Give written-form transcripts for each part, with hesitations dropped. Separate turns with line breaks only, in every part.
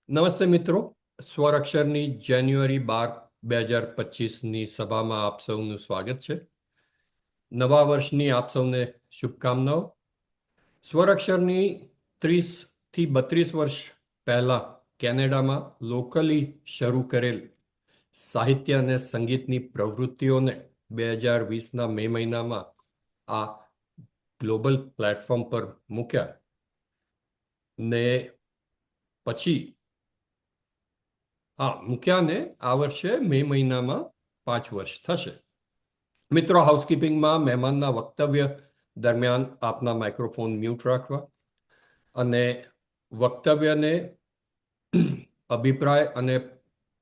નમસ્તે મિત્રો. સ્વરઅક્ષરની જાન્યુઆરી 12, 2025ની સભામાં આપ સૌનું સ્વાગત છે. નવા વર્ષની આપ સૌને શુભકામનાઓ. સ્વરઅક્ષરની 30 થી 32 વર્ષ પહેલા કેનેડામાં લોકલી શરૂ કરેલ સાહિત્ય અને સંગીતની પ્રવૃત્તિઓને 2020ના મે મહિનામાં આ ગ્લોબલ પ્લેટફોર્મ પર મૂક્યા ને પછી મૂક્યાને આ વર્ષે મે મહિનામાં 5 વર્ષ થશે. મિત્રો, હાઉસકીપિંગમાં મહેમાનના વક્તવ્ય દરમિયાન આપના માઇક્રોફોન મ્યુટ રાખવા અને વક્તવ્યને અભિપ્રાય અને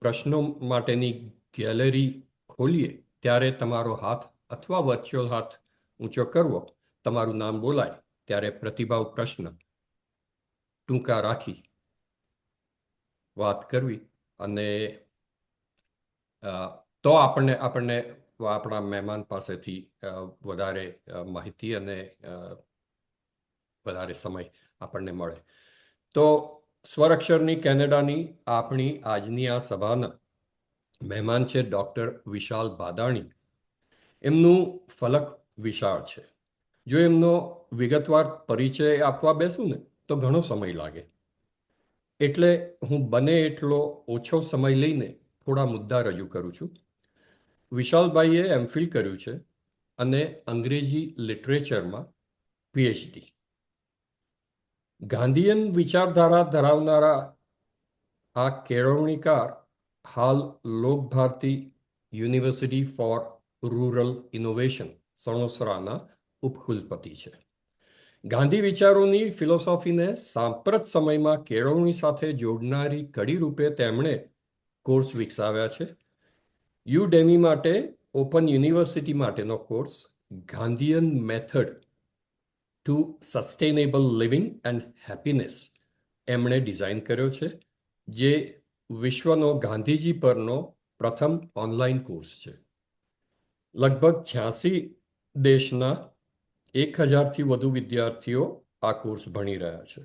પ્રશ્નો માટેની ગેલેરી ખોલીએ ત્યારે તમારો હાથ અથવા વર્ચ્યુઅલ હાથ ઊંચો કરવો, તમારું નામ બોલાય ત્યારે પ્રતિભાવ પ્રશ્ન ટૂંકા રાખી વાત કરવી અને તો આપણને આપણા મહેમાન પાસેથી વધારે માહિતી અને વધારે સમય આપણને મળે. તો સ્વરઅક્ષરની કેનેડાની આપણી આજની આ સભાના મહેમાન છે ડૉક્ટર વિશાલ ભાદાણી. એમનું ફલક વિશાળ છે. જો એમનો વિગતવાર પરિચય આપવા બેસું ને તો ઘણો સમય લાગે, એટલે હું બને એટલો ઓછો સમય લઈને થોડા મુદ્દા રજૂ કરું છું. વિશાલભાઈએ એમફિલ કર્યું છે અને અંગ્રેજી લિટરેચરમાં પીએચડી. ગાંધીયન વિચારધારા ધરાવનારા આ કેળવણીકાર હાલ Lokbharati university for rural innovation સણોસરાના ઉપકુલપતિ છે. ગાંધી વિચારોની ફિલોસોફીને સાંપ્રત સમયમાં કેળવણી સાથે જોડનારી કડી રૂપે તેમણે કોર્સ વિકસાવ્યા છે. યુડેમી માટે ઓપન યુનિવર્સિટી માટેનો course Gandhian method to sustainable living and happiness એમણે ડિઝાઇન કર્યો છે, જે વિશ્વનો ગાંધીજી પરનો પ્રથમ ઓનલાઈન કોર્સ છે. લગભગ 86 દેશના 1000થી વધુ વિદ્યાર્થીઓ આ કોર્સ ભણી રહ્યા છે.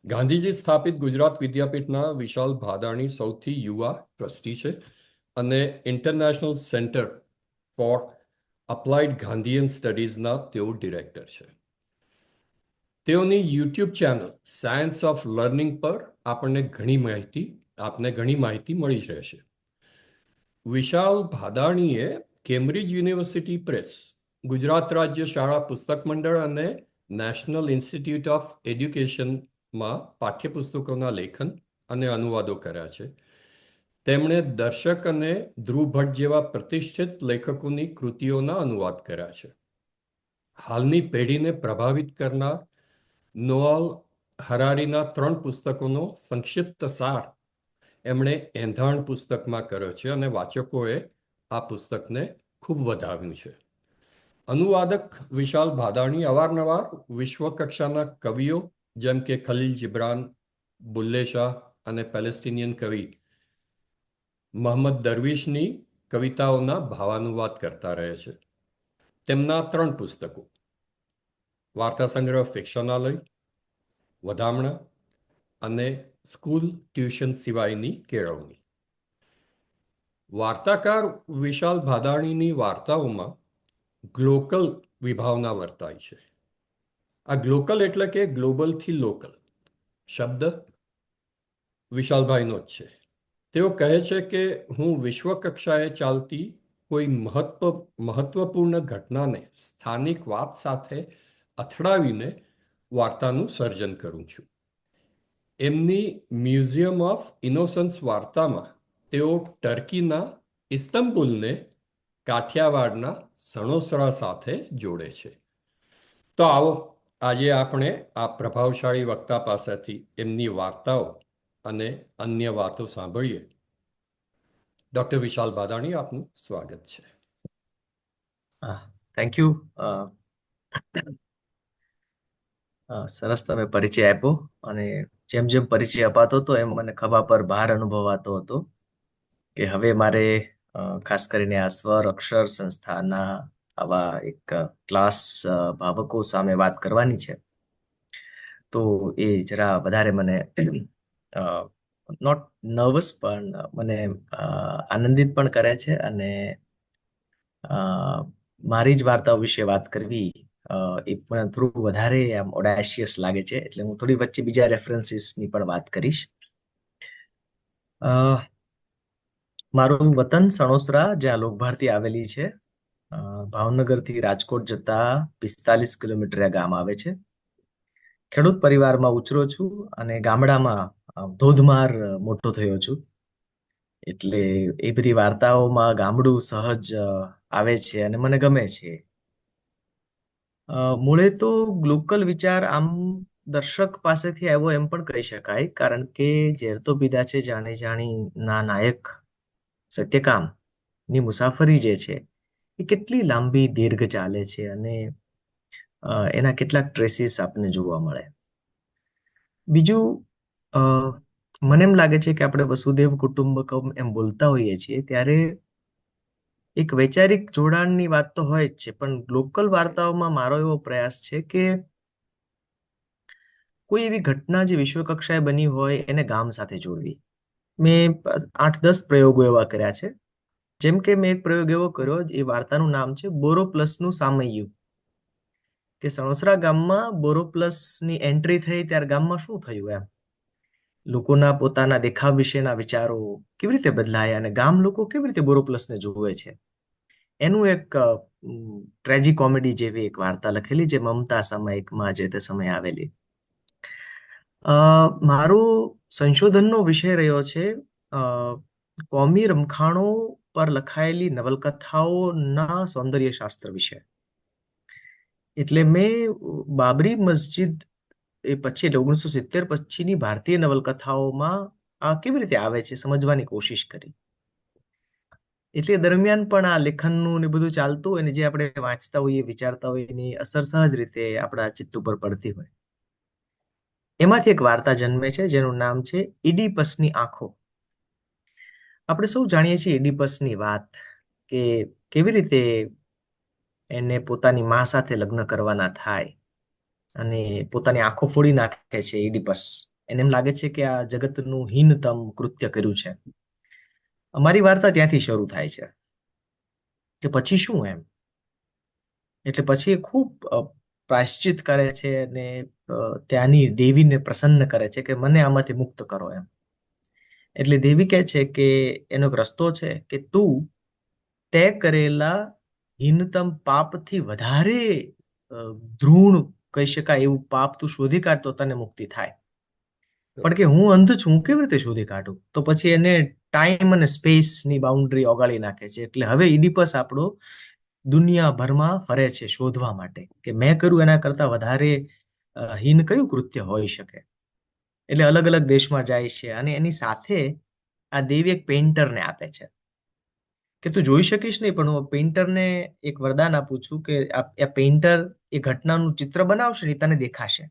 ગાંધીજી સ્થાપિત ગુજરાત વિદ્યાપીઠના વિશાલ ભાદાણી સૌથી યુવા ટ્રસ્ટી છે અને international centre for applied Gandhian સ્ટડીઝના તેઓ ડિરેક્ટર છે. તેઓની YouTube channel science of learning પર આપને ઘણી માહિતી મળી રહેશે. વિશાલ ભાદાણીએ કેમ્બ્રિજ યુનિવર્સિટી પ્રેસ, ગુજરાત રાજ્ય શાળા પુસ્તક મંડળ અને નેશનલ ઇન્સ્ટિટ્યૂટ ઓફ એડ્યુકેશનમાં પાઠ્યપુસ્તકોના લેખન અને અનુવાદો કર્યા છે. તેમણે દર્શક અને ધ્રુવ ભટ્ટ જેવા પ્રતિષ્ઠિત લેખકોની કૃતિઓના અનુવાદ કર્યા છે. હાલની પેઢીને પ્રભાવિત કરનાર નોઅલ હરારીના 3 પુસ્તકોનો સંક્ષિપ્ત સાર એમણે એંધાણ પુસ્તકમાં કર્યો છે અને વાચકોએ આ પુસ્તકને ખૂબ વધાવ્યું છે. અનુવાદક વિશાલ ભાદાણી અવારનવાર વિશ્વકક્ષાના કવિઓ જેમ કે ખલીલ જિબ્રાન, બુલ્લે શાહ અને પેલેસ્ટિનિયન કવિ મોહમ્મદ દરવીશની કવિતાઓના ભાવાનુવાદ કરતા રહે છે. તેમના 3 પુસ્તકો વાર્તા સંગ્રહ ફિક્શનાલય, વધામણા અને સ્કૂલ ટ્યુશન સિવાયની કેળવણી. વાર્તાકાર વિશાલ ભાદાણીની વાર્તાઓમાં ગ્લોકલ વિભાવના વર્તાય છે. આ ગ્લોકલ એટલે કે ગ્લોબલથી લોકલ શબ્દ વિશાલભાઈનો જ છે. તેઓ કહે છે કે હું વિશ્વકક્ષાએ ચાલતી કોઈ મહત્વપૂર્ણ ઘટનાને સ્થાનિક વાત સાથે અથડાવીને વાર્તાનું સર્જન કરું છું. એમની મ્યુઝિયમ ઓફ ઇનોસન્સ વાર્તામાં તેઓ ટર્કીના ઇસ્તંબુલને કાઠિયાવાડના સણોસરા સાથે જોડે છે. તો આવો આજે આપણે આ પ્રભાવશાળી વક્તા પાસેથી એમની વાર્તાઓ અને અન્ય વાતો સાંભળીએ. ડૉક્ટર વિશાલ ભાદાણી, આપનું સ્વાગત છે.
Thank you. સરસ તમે પરિચય આપ્યો અને જેમ જેમ પરિચય અપાતો હતો એમ મને ખભા પર ભાર અનુભવાતો હતો કે હવે મારે ખાસ કરીને આ સ્વર અક્ષર સંસ્થાના આવા એક ક્લાસ ભાવકો સામે વાત કરવાની છે. તો એ જરા વધારે મને નોટ નર્વસ, પણ મને આનંદિત પણ કરે છે. અને અ, મારી જ વાર્તાઓ વિશે વાત કરવી એ પણ થોડું વધારે આમ ઓડાશિયસ લાગે છે. એટલે હું થોડી વચ્ચે બીજા રેફરન્સીસની પણ વાત કરીશ. અ, મારું વતન સણોસરા, જ્યાં લોકભારતી આવેલી છે. ભાવનગરથી રાજકોટ જતા 45 કિલોમીટર આ ગામ આવે છે. ખેડૂત પરિવારમાં ઉછરો છું અને ગામડામાં ધોધમાર મોટો થયો છું. એટલે એ બધી વાર્તાઓમાં ગામડું સહજ આવે છે અને મને ગમે છે. મૂળે તો લોકલ વિચાર આમ દર્શક પાસેથી આવ્યો એમ પણ કહી શકાય, કારણ કે ઝેર તો પીધા છે જાણી જાણી ના નાયક સત્યકામ ની મુસાફરી જે છે એ કેટલી લાંબી દીર્ઘ ચાલે છે, અને એના કેટલાક ટ્રેસીસ આપણને જોવા મળે. બીજું, અ, મને એમ લાગે છે કે આપણે વસુદેવ કુટુંબકમ એમ બોલતા હોઈએ છીએ ત્યારે એક વૈચારિક જોડાણની વાત તો હોય જ છે, પણ લોકલ વાર્તાઓમાં મારો એવો પ્રયાસ છે કે કોઈ એવી ઘટના જે વિશ્વ કક્ષાએ બની હોય એને ગામ સાથે જોડવી. મેં 8-10 પ્રયોગો એવા કર્યા છે. જેમ કે મેં એક પ્રયોગ એવો કર્યો, એ વાર્તાનું નામ છે બોરોપ્લસનું સામૈયું. કે સણોસરા ગામમાં બોરોપ્લસની એન્ટ્રી થઈ ત્યારે ગામમાં શું થયું એમ. લોકોના પોતાના દેખાવ વિશેના વિચારો કેવી રીતે બદલાયા અને ગામ લોકો કેવી રીતે બોરોપ્લસને જોવે છે. એનું એક ટ્રેજી કોમેડી જેવી એક વાર્તા લખેલી, જે મમતા સામયિકમાં જે તે સમયે આવેલી. મારો સંશોધનનો વિષય રહ્યો છે કોમી રમખાણો પર લખાયેલી નવલકથાઓના સૌંદર્ય શાસ્ત્ર વિશે. એટલે મેં બાબરી મસ્જિદ એ પછી, એટલે 1970 પછીની ભારતીય નવલકથાઓમાં આ કેવી રીતે આવે છે સમજવાની કોશિશ કરી. એટલે દરમિયાન પણ આ લેખનનું ને બધું ચાલતું હોય, ને જે આપણે વાંચતા હોઈએ, વિચારતા હોઈએ, એની અસર સહજ રીતે આપણા ચિત્ત ઉપર પડતી હોય. એમાંથી એક વાર્તા જન્મે છે જેનું નામ છે ઇડિપસની આંખો. આપણે સૌ જાણીએ છીએ ઇડિપસની વાત, કે કેવી રીતે એને પોતાની મા સાથે લગ્ન કરવાના થાય અને પોતાની આંખો ફોડી નાખે છે ઇડિપસ. એને એમ લાગે છે કે આ જગતનું હીનતમ કૃત્ય કર્યું છે. અમારી વાર્તા ત્યાંથી શરૂ થાય છે કે પછી શું એમ. એટલે પછી એ ખૂબ પ્રાયશ્ચિત કરે છે અને ત્યાંની દેવીને પ્રસન્ન કરે છે કે મને આમાંથી મુક્ત કરો એમ. એટલે દેવી કહે છે કે એનો એક રસ્તો છે કે તું તે કરેલા હીનતમ પાપથી વધારે ધૃણ કહી શકાય એવું પાપ તું શોધી કાઢ તો તને મુક્તિ થાય. પણ કે હું અંધ છું, હું કેવી રીતે શોધી કાઢું? તો પછી એને ટાઈમ અને સ્પેસની બાઉન્ડ્રી ઓગાળી નાખે છે. એટલે હવે ઇડિપસ આપણો દુનિયાભરમાં ફરે છે શોધવા માટે કે મેં કર્યું એના કરતા વધારે હીન કયું કૃત્ય હોઈ શકે. એટલે અલગ અલગ દેશમાં જાય છે અને એની સાથે આ દેવી એક પેઇન્ટરને આપે છે કે તું જોઈ શકીશ નહીં, પણ હું પેઇન્ટરને એક વરદાન આપું છું કે આ પેઇન્ટર એ ઘટનાનું ચિત્ર બનાવશે ને તને દેખાશે.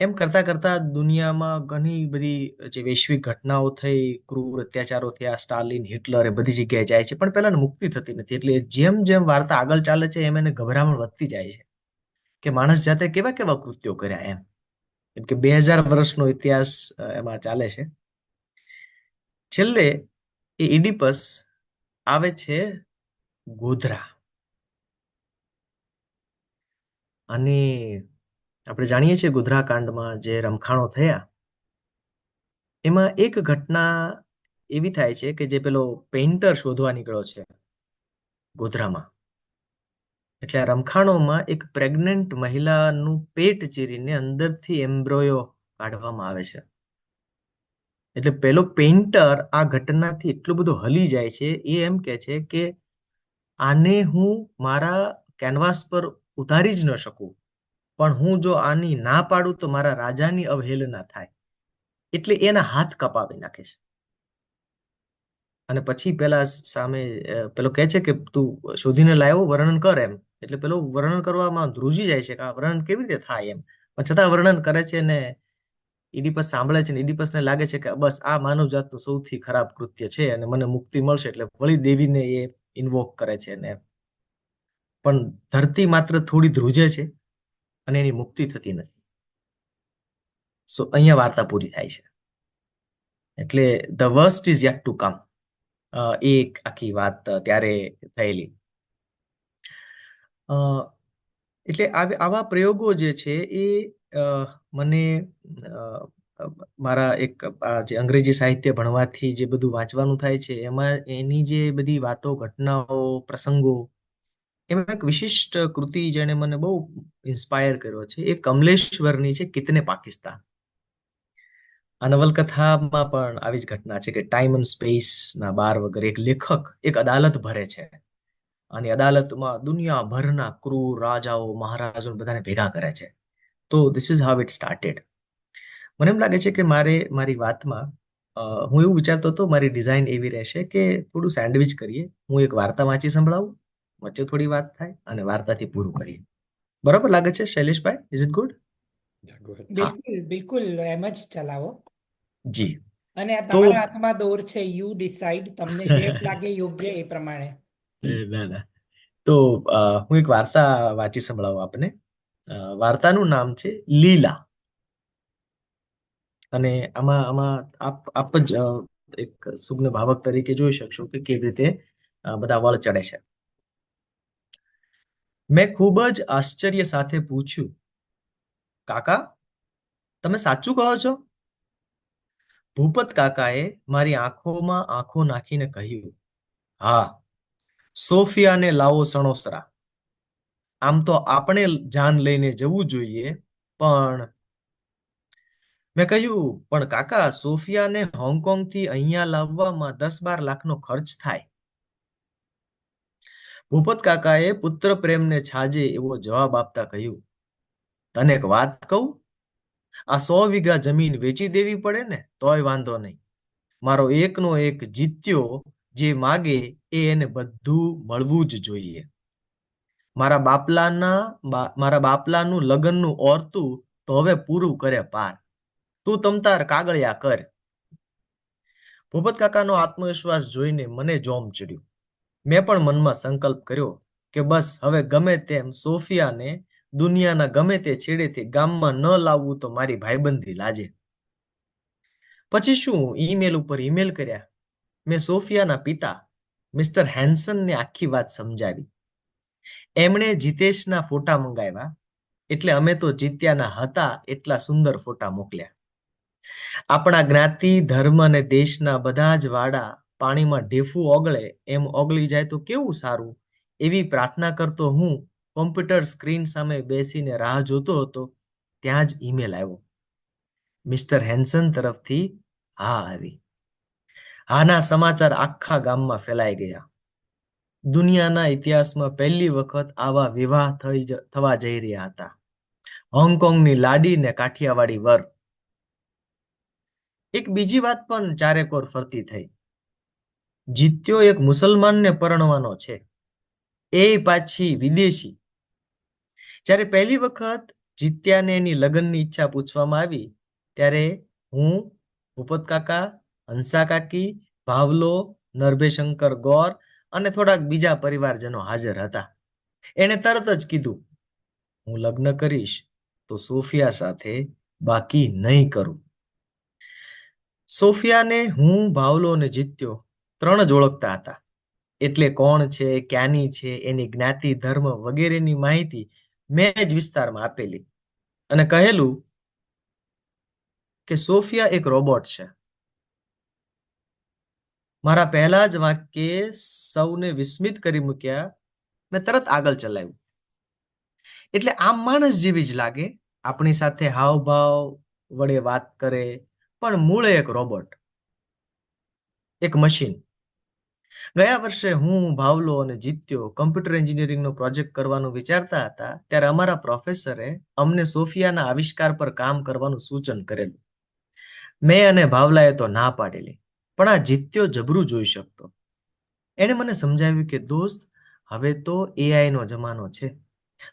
એમ કરતા કરતા દુનિયામાં ઘણી બધી જે વૈશ્વિક ઘટનાઓ થઈ, ક્રૂર અત્યાચારો થયા, સ્ટાલિન, હિટલર, એ બધી જગ્યાએ જાય છે, પણ પેલા મુક્તિ થતી નથી. એટલે જેમ જેમ વાર્તા આગળ ચાલે છે એમ એને ગભરામણ વધતી જાય છે કે માણસ જાતે કેવા કેવા કૃત્યો કર્યા એમ. કેમ કે 2000 વર્ષનો ઇતિહાસ એમાં ચાલે છે. છેલ્લે એ ઇડિપસ આવે છે ગોધરા. અને આપણે જાણીએ છીએ ગોધરા કાંડમાં જે રમખાણો થયા એમાં એક ઘટના એવી થાય છે કે જે પેલો પેઇન્ટર શોધવા નીકળ્યો છે ગોધરામાં. એટલે આ રમખાણોમાં એક પ્રેગ્નન્ટ મહિલાનું પેટ ચીરીને અંદરથી એમ્બ્રોયો કાઢવામાં આવે છે. એટલે પેલો પેઇન્ટર આ ઘટનાથી એટલો બધો હલી જાય છે, એ એમ કે છે કે આને હું મારા કેનવાસ પર ઉતારી જ ન શકું, પણ હું જો આની ના પાડું તો મારા રાજાની અવહેલના થાય. એટલે એના હાથ કપાવી નાખે છે. અને પછી પેલા સામે પેલો કહે છે કે તું શોધીને લાવ્યો, વર્ણન કર એમ. એટલે પેલો વર્ણન કરવામાં ધ્રુજી જાય છે કે આ વર્ણન કેવી રીતે થાય એમ. પણ છતાં વર્ણન કરે છે ને ઇડિપસ સાંભળે છે ને ઇડિપસને લાગે છે કે બસ આ માનવ જાતનું સૌથી ખરાબ કૃત્ય છે અને મને મુક્તિ મળશે. એટલે વળી દેવીને એ ઇન્વોક કરે છે ને. પણ ધરતી માત્ર થોડી ધ્રુજે છે અને એની મુક્તિ થતી નથી. સો અહીંયા વાર્તા પૂરી થાય છે. એટલે the worst is yet to come. એ એક આખી વાત ત્યારે થયેલી. અ, એટલે આવા પ્રયોગો જે છે એ અ, મને અ, મારા એક આ જે અંગ્રેજી સાહિત્ય ભણવાથી જે બધું વાંચવાનું થાય છે એમાં એની જે બધી વાતો, ઘટનાઓ, પ્રસંગો, એમાં એક વિશિષ્ટ કૃતિ જેને મને બહુ ઇન્સ્પાયર કર્યો છે એ કમલેશ્વરની છે કિતને પાકિસ્તાન. આ નવલકથામાં પણ આવી જ ઘટના છે કે ટાઈમ એન્ડ સ્પેસ ના બાર વગર એક લેખક એક અદાલત ભરે છે અને અદાલતમાં દુનિયાભરના ક્રૂર રાજાઓ, મહારાજો બધાને ભેગા કરે છે. તો this is how it started. મને એમ લાગે છે કે મારી વાતમાં હું એવું વિચારતો હતો મારી ડિઝાઇન એવી રહેશે કે થોડું સેન્ડવિચ કરીએ. હું એક વાર્તા વાંચી સંભળાવું, વચ્ચે થોડી વાત થાય અને વાર્તાથી પૂરું કરીએ. બરાબર લાગે છે શૈલેષભાઈ? Is it good?
Yeah, go ahead.
હા,
બિલકુલ બિલકુલ એમ જ ચલાવો.
જી.
અને આ
તો
તમારા હાથમાં દોર છે, યુ ડિસાઇડ, તમને જે લાગે યોગ્ય એ પ્રમાણે.
ના ના. તો હું એક વાર્તા વાંચી સંભળાવું આપને. વાર્તાનું નામ છે લીલા. અને આમાં આમાં આપ જ એક સુગ્ન ભાવક તરીકે જોઈ શકશો કે કેવી રીતે બધા વળ ચડે છે. મેં ખૂબ જ આશ્ચર્ય સાથે પૂછ્યું, કાકા, તમે સાચું કહો છો? ભૂપત કાકાએ મારી આંખોમાં આંખો નાખીને કહ્યું, હા, સોફિયાને લાવો સણોસરા. આમ તો આપણે જાન લઈને જવું જોઈએ, પણ મેં કહ્યું, પણ કાકા, સોફિયાને હોંગકોંગથી અહીંયા લાવવામાં 10-12 લાખનો ખર્ચ થાય. ભૂપત કાકાએ પુત્ર પ્રેમને છાજે એવો જવાબ આપતા કહ્યું, તને એક વાત કહું, આ 100 વીઘા જમીન વેચી દેવી પડે ને તોય વાંધો નહીં. મારો એકનો એક જીત્યો જે માગે એ એને બધું મળવું જ જોઈએ. મારા બાપલાનું લગ્નનું ઓરતું તો હવે પૂરું કરે પાર. તું તમતાર કાગળિયા કર. ભૂપત કાકાનો આત્મવિશ્વાસ જોઈને મને જોમ ચડ્યું. મેં પણ મનમાં સંકલ્પ કર્યો કે બસ હવે ગમે તેમ સોફિયાને દુનિયાના ગમે તે છેડેથી ગામમાં ન લાવવું તો મારી ભાઈબંધી લાજે. પછી શું ઈમેલ ઉપર ઈમેલ કર્યા. મેં સોફિયાના પિતા મિસ્ટર હેન્સનને આખી વાત સમજાવી. એમણે જીતેશના ફોટા મંગાવ્યા, એટલે અમે તો જીત્યાના હતા એટલા સુંદર ફોટા મોકલ્યા. આપણા જ્ઞાતિ, ધર્મ અને દેશના બધા જ વાડા પાણીમાં ઢેફું ઓગળે એમ ઓગળી જાય તો કેવું સારું, એવી પ્રાર્થના કરતો હું કોમ્પ્યુટર સ્ક્રીન સામે બેસીને રાહ જોતો હતો. ત્યાં જ ઈમેલ આવ્યો. મિસ્ટર હેન્સન તરફથી હા આવી. હાના સમાચાર આખા ગામમાં ફેલાઈ ગયા. દુનિયાના ઇતિહાસમાં પહેલી વખત આવા વિવાહ થવા જઈ રહ્યા હતા. હોંગકોંગની લાડી ને કાઠિયાવાડી વર. એક બીજી વાત પણ ચારેકોર ફરતી થઈ. જીત્યો એક મુસલમાનને પરણવાનો છે, એ પાછી વિદેશી. જ્યારે પહેલી વખત જીત્યાને એની લગ્નની ઈચ્છા પૂછવામાં આવી ત્યારે હું, ભૂપત કાકા, હંસા કાકી, ભાવલો, નરભેશંકર ગોર અને થોડાક બીજા પરિવારજનો હાજર હતા. એણે તરત જ કીધું, હું લગ્ન કરીશ તો સોફિયા સાથે, બાકી નહીં કરું. સોફિયાને હું, ભાવલો અને જીત્યો 3 જ ઓળખતા હતા. એટલે કોણ છે, ક્યાંની છે, એની જ્ઞાતિ, ધર્મ વગેરેની માહિતી મેં જ વિસ્તારમાં આપેલી અને કહેલું કે સોફિયા એક રોબોટ છે. મારા પહેલા જ વાક્યે સૌને વિસ્મિત કરી મૂક્યા. મેં તરત આગળ ચલાવ્યું. એટલે આમ માણસ જેવી જ લાગે, આપણી સાથે હાવભાવ વડે વાત કરે, પણ મૂળે એક રોબોટ, એક મશીન. ગયા વર્ષે હું, ભાવલો અને જીત્યો કમ્પ્યુટર એન્જિનિયરિંગનો પ્રોજેક્ટ કરવાનું વિચારતા હતા ત્યારે અમારા પ્રોફેસરે અમને સોફિયાના આવિષ્કાર પર કામ કરવાનું સૂચન કરેલું. મેં અને ભાવલાએ તો ના પાડેલી, પણ આ જીત્યો જબરું જોઈ શકતો. એણે મને સમજાવ્યું કે દોસ્ત, હવે તો એઆઈ નો જમાનો છે.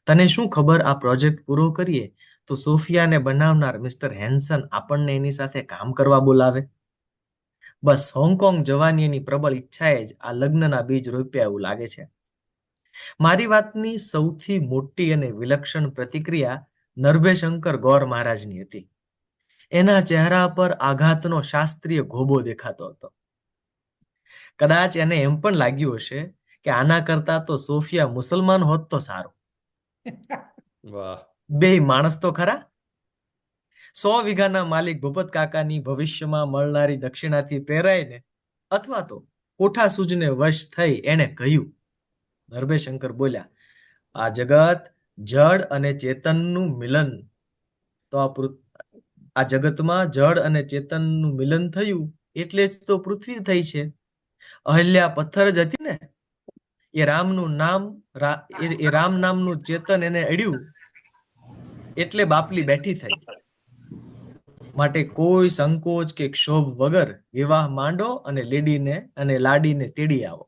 તને શું ખબર, આ પ્રોજેક્ટ પૂરો કરીએ તો સોફિયાને બનાવનાર મિસ્ટર હેન્સન આપણને એની સાથે કામ કરવા બોલાવે. બસ હોંગકોંગ જવાની એની પ્રબળ ઈચ્છાએ જ આ લગ્નના બીજ રોપ્યા એવું લાગે છે. મારી વાતની સૌથી મોટી અને વિલક્ષણ પ્રતિક્રિયા નરભેશંકર ગોર મહારાજની હતી. એના ચહેરા પર આઘાતનો શાસ્ત્રીય ગોબો દેખાતો હતો. કદાચ એને એમ પણ લાગ્યું હશે કે આના કરતા તો સોફિયા મુસલમાન હોત તો સારું.
વાહ.
બે માણસ તો ખરા. 100 વીઘાના માલિક ભૂપત કાકાની ભવિષ્યમાં મળનારી દક્ષિણાથી પ્રેરાઈને અથવા તો કોઠા સૂજને વશ થઈ એણે કહ્યું, નરભયશંકર બોલ્યા, આ જગત જડ અને ચેતનનું મિલન તો આ જગતમાં જડ અને ચેતનનું મિલન થયું એટલે જ તો પૃથ્વી થઈ છે. અહલ્યા પથ્થર જ હતી ને. એ રામનું નામ એ રામ નામનું ચેતન એને અડ્યું એટલે બાપલી બેઠી થઈ. માટે કોઈ સંકોચ કે ક્ષોભ વગર વિવાહ માંડો અને લાડીને તેડી આવો.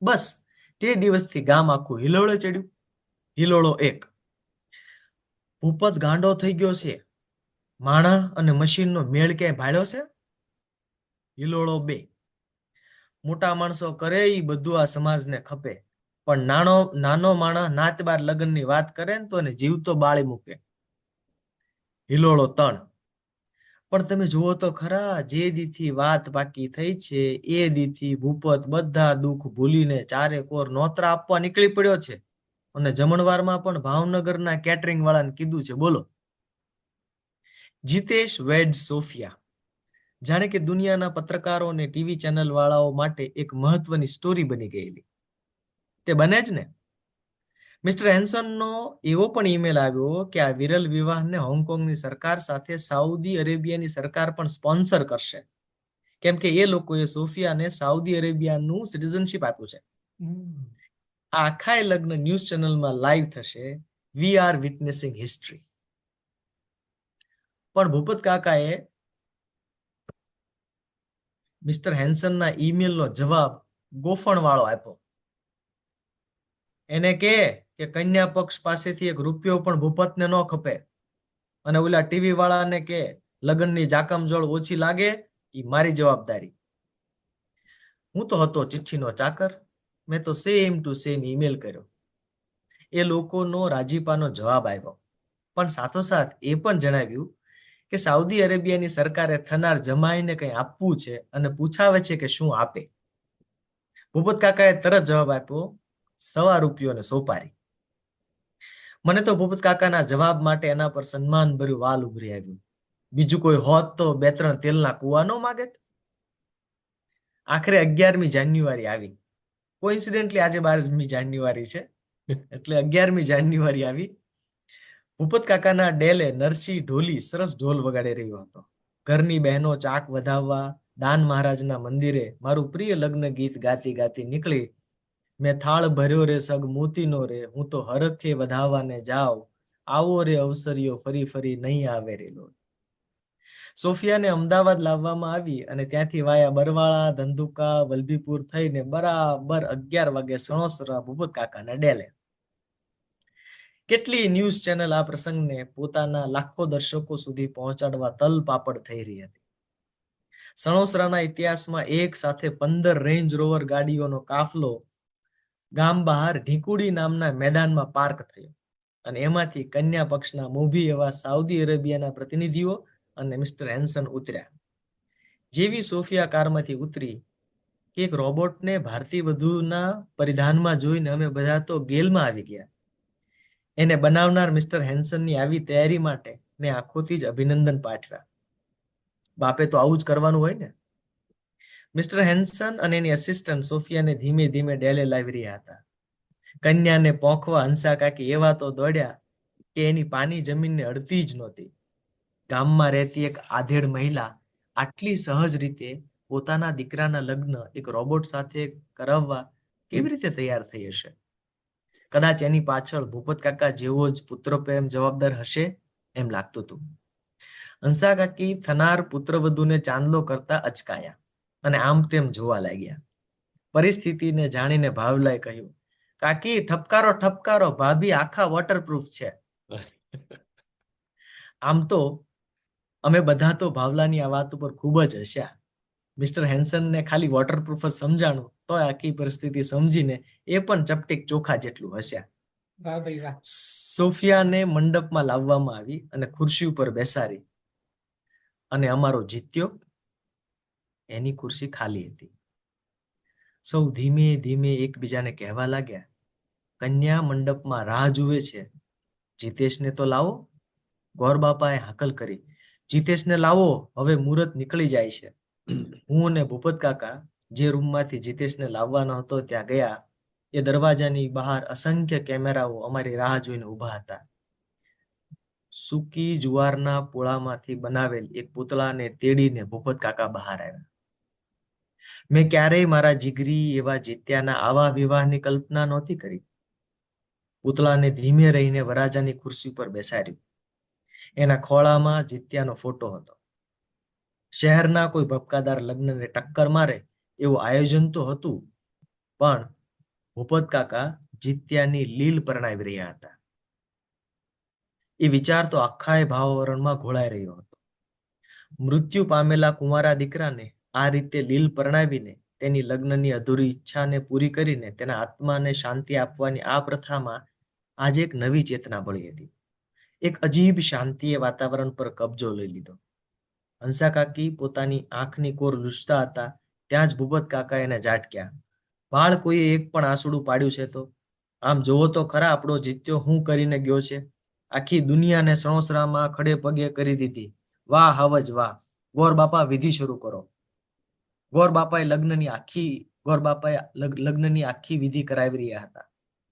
બસ તે દિવસથી ગામ આખું હિલોળે ચડ્યું. હિલોળો 1, ભૂપત ગાંડો થઈ ગયો છે, માણા અને મશીનનો મેળ ક્યાંય ભાળ્યો છે. હિલોળો 2, મોટા માણસો કરે ઈ બધું આ સમાજને ખપે, પણ નાનો માણા નાત બાર લગ્નની વાત કરે ને તો એને જીવતો બાળી મૂકે. હિલોળો 3, પણ તમે જુઓ તો ખરા, જે દીથી વાત પાકી થઈ છે એ દીથી ભૂપત બધા દુઃખ ભૂલીને ચારે કોર નોતરા આપવા નીકળી પડ્યો છે. અને જમણવારમાં પણ ભાવનગરના કેટરિંગ વાળાને કીધું છે. બોલો. જીતેશ વેડ સોફિયા. જાણે કે દુનિયાના પત્રકારો અને ટીવી ચેનલ વાળાઓ માટે એક મહત્વની સ્ટોરી બની ગયેલી. તે બને જ ને. મિસ્ટર હેન્સનનો એવો પણ ઈમેલ આવ્યો કે આ વિરલ વિવાહને હોંગકોંગની સરકાર સાથે સાઉદી અરેબિયાની સરકાર પણ સ્પોન્સર કરશે, કેમ કે એ લોકોએ સોફિયાને સાઉદી અરેબિયાનું સિટીઝનશિપ આપ્યું છે. આ આખા લગ્ન ન્યૂઝ ચેનલમાં લાઈવ થશે. We are વિટનેસિંગ history. પણ ભૂપત કાકાએ મિસ્ટર હેન્સનના ઈમેલનો જવાબ ગોફણ વાળો આપ્યો. એને કે કન્યા પક્ષ પાસેથી 1 રૂપિયો પણ ભૂપતને ન ખપે, અને ઓલા ટીવી વાળાને કે લગ્નની જાકમજોળ ઓછી લાગે એ મારી જવાબદારી. હું તો હતો ચિઠ્ઠીનો ચાકર. મેં તો સેમ ટુ સેમ ઈમેલ કર્યો. એ લોકોનો રાજીપાનો જવાબ આવ્યો, પણ સાથોસાથ એ પણ જણાવ્યું કે સાઉદી અરેબિયાની સરકારે થનાર જમાઈને કંઈ આપવું છે અને પૂછાવે છે કે શું આપે. ભૂપત કાકાએ તરત જવાબ આપ્યો, 1.25 રૂપિયોને સોપારી. મને તો ભૂપત કાકાના જવાબ માટે એના પર સન્માન ભર્યું વાલ ઉભરી આવ્યું. બીજું કોઈ હોત તો 2-3 તેલના કુવા ન માગેત. આખરે 11મી જાન્યુઆરી આવી. કોઇન્સિડેન્ટલી આજે 12મી જાન્યુઆરી છે, એટલે 11મી જાન્યુઆરી આવી. ભૂપત કાકાના ડેલે નરસિંહ ઢોલી સરસ ઢોલ વગાડી રહ્યો હતો. ઘરની બહેનો ચાક વધાવવા દાન મહારાજના મંદિરે મારું પ્રિય લગ્ન ગીત ગાતી ગાતી નીકળી. મેં થાળ ભર્યો રે સગ મોતીનો રે, હું તો હરખે વધાવાને જાવ, આવો રે અવસરીઓ ફરી ફરી નહીં આવે રે લોટ. સોફિયાને અમદાવાદ લાવવામાં આવી અને ત્યાંથી વાયા બરવાળા, ધંધુકા, વલભીપુર થઈને બરાબર 11 વાગે સણોસરા ભૂપત કાકાના ડેલે. કેટલી ન્યૂઝ ચેનલ આ પ્રસંગને પોતાના લાખો દર્શકો સુધી પહોંચાડવા તલ પાપડ થઈ રહી હતી. સણોસરાના ઇતિહાસમાં એક સાથે 15 રેન્જ રોવર ગાડીઓનો કાફલો ગામ બહાર ઢીકુડી નામના મેદાનમાં પાર્ક થયો, અને એમાંથી કન્યા પક્ષના મોભી એવા સાઉદી અરેબિયાના પ્રતિનિધિઓ અને મિસ્ટર હેન્સન ઉતર્યા. જેવી સોફિયા કારમાંથી ઉતરી કે એક રોબોટને ભારતીય વધુના પરિધાનમાં જોઈને અમે બધા તો ગેલમાં આવી ગયા. એને બનાવનાર મિસ્ટર હેન્સનની આવી તૈયારી માટે મેં આંખોથી જ અભિનંદન પાઠવ્યા. બાપે તો આવું જ કરવાનું હોય ને. મિસ્ટર હેન્સન અને એની અસિસ્ટન્ટ સોફિયાને ધીમે ધીમે ડેલે લાવી રહ્યા હતા. કન્યાને પોંખવા હંસા કાકી એવા તો દોડ્યા કે એની પાની જમીનને અડતી જ નહોતી. ગામમાં રહેતી એક આધેડ મહિલા આટલી સહજ રીતે પોતાના દીકરાના લગ્ન એક રોબોટ સાથે કરાવવા કેવી રીતે તૈયાર થઈ હશે? કદાચ એની પાછળ ભૂપત કાકા જેવો જ પુત્ર પ્રેમ જવાબદાર હશે એમ લાગતું હતું. હંસા કાકી થનાર પુત્રવધુને ચાંદલો કરતા અચકાયા અને આમ તેમ જોવા લાગ્યા. પરિસ્થિતિને જાણીને ભાવલાએ કહ્યું, કાકી ઠપકારો ઠપકારો, ભાભી આખા વોટરપ્રૂફ છે. આમ તો અમે બધા તો ભાવલાની આ વાત ઉપર ખૂબ જ હસ્યા. મિસ્ટર હેન્સનને ખાલી વોટરપ્રૂફ જ સમજાણું તો આખી પરિસ્થિતિ સમજીને એ પણ ચપટીક ચોખા જેટલું હસ્યા.
વાહ ભાઈ વાહ.
સોફિયાને મંડપમાં લાવવામાં આવી અને ખુરશી ઉપર બેસાડી. અને અમારો જીત્યો એની ખુરશી ખાલી હતી. સૌ ધીમે ધીમે એકબીજાને કહેવા લાગ્યા, કન્યા મંડપમાં રાહ જુએ છે, જીતેશને તો લાવો. ગોરબાપાએ હાકલ કરી, જીતેશને લાવો, હવે મુહૂર્ત નીકળી જાય છે. હું અને ભૂપત કાકા જે રૂમમાંથી જીતેશને લાવવાનો હતો ત્યાં ગયા. એ દરવાજાની બહાર અસંખ્ય કેમેરાઓ અમારી રાહ જોઈને ઊભા હતા. સૂકી જુવારના પોળામાંથી બનાવેલ એક પૂતળાને તેડીને ભૂપત કાકા બહાર આવ્યા. મેં ક્યારેય મારા જીગરી એવા જીત્યાના આવા વિવાહની કલ્પના નહોતી કરી. પૂતળાને ધીમે રહીને વરાજાની ખુરશી પર બેસાડ્યું. એના ખોળામાં જીત્યાનો ફોટો હતો. શહેરના કોઈ ભપકાદાર લગ્નને ટક્કર મારે એવું આયોજન તો હતું, પણ ભૂપત કાકા જીત્યાની લીલ પરણાવી રહ્યા હતા. એ વિચાર તો આખા ભાવાવરણમાં ઘોળાઈ રહ્યો હતો. મૃત્યુ પામેલા કુંવારા દીકરાને આ રીતે લીલ પરણાવીને તેની લગ્નની અધૂરી ઈચ્છાને પૂરી કરીને તેના આત્માને શાંતિ આપવાની આ પ્રથામાં આજે એક નવી ચેતના ભળી હતી. એક અજીબ શાંતિએ વાતાવરણ પર કબજો લઈ લીધો. હંસા કાકી પોતાની આંખની કોર લૂછતા હતા ત્યાં જ ભૂપત કાકા એને ઝાટક્યા. બાળ કોઈએ એક પણ આંસુડું પાડ્યું છે તો? આમ જોવો તો ખરા આપણો જીત્યો હું કરીને ગયો છે. આખી દુનિયાને સણોસરામાં ખડે પગે કરી દીધી. વાહ હવજ વાહ. ગોર બાપા વિધિ શરૂ કરો. ગોરબાપાએ લગ્નની આખી વિધિ કરાવી રહ્યા હતા.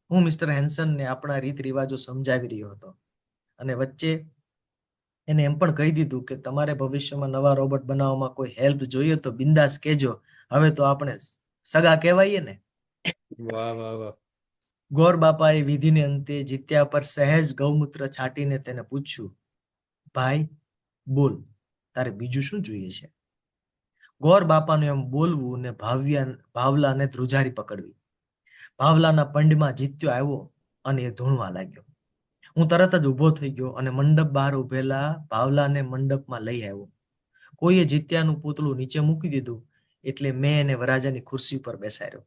હું મિસ્ટર હેન્સનને આપણા રીત રિવાજો સમજાવી રહ્યો હતો અને વચ્ચે એને એમ પણ કહી દીધું કે તમારે ભવિષ્યમાં નવા રોબોટ બનાવવામાં કોઈ હેલ્પ જોઈએ તો બિંદાસ કહેજો. હવે તો આપણે સગા કહેવાઈએ ને.
વાહ વાહ વાહ.
ગોર બાપાએ વિધિને અંતે જીત્યા પર સહેજ ગૌમૂત્ર છાંટીને તેને પૂછ્યું, ભાઈ બોલ, તારે બીજું શું જોઈએ છે? ગોર બાપાનું એમ બોલવું ને ભાવલાને ધ્રુજારી પકડવી. ભાવલાના પંડમાં જીત્યો આવ્યો અને એ ધૂણવા લાગ્યો. હું તરત જ ઊભો થઈ ગયો અને મંડપ બહાર ઉભેલા ભાવલાને મંડપમાં લઈ આવ્યો. કોઈએ જીત્યાનું પૂતળું નીચે મૂકી દીધું એટલે મેં એને વરાજાની ખુરશી પર બેસાડ્યો.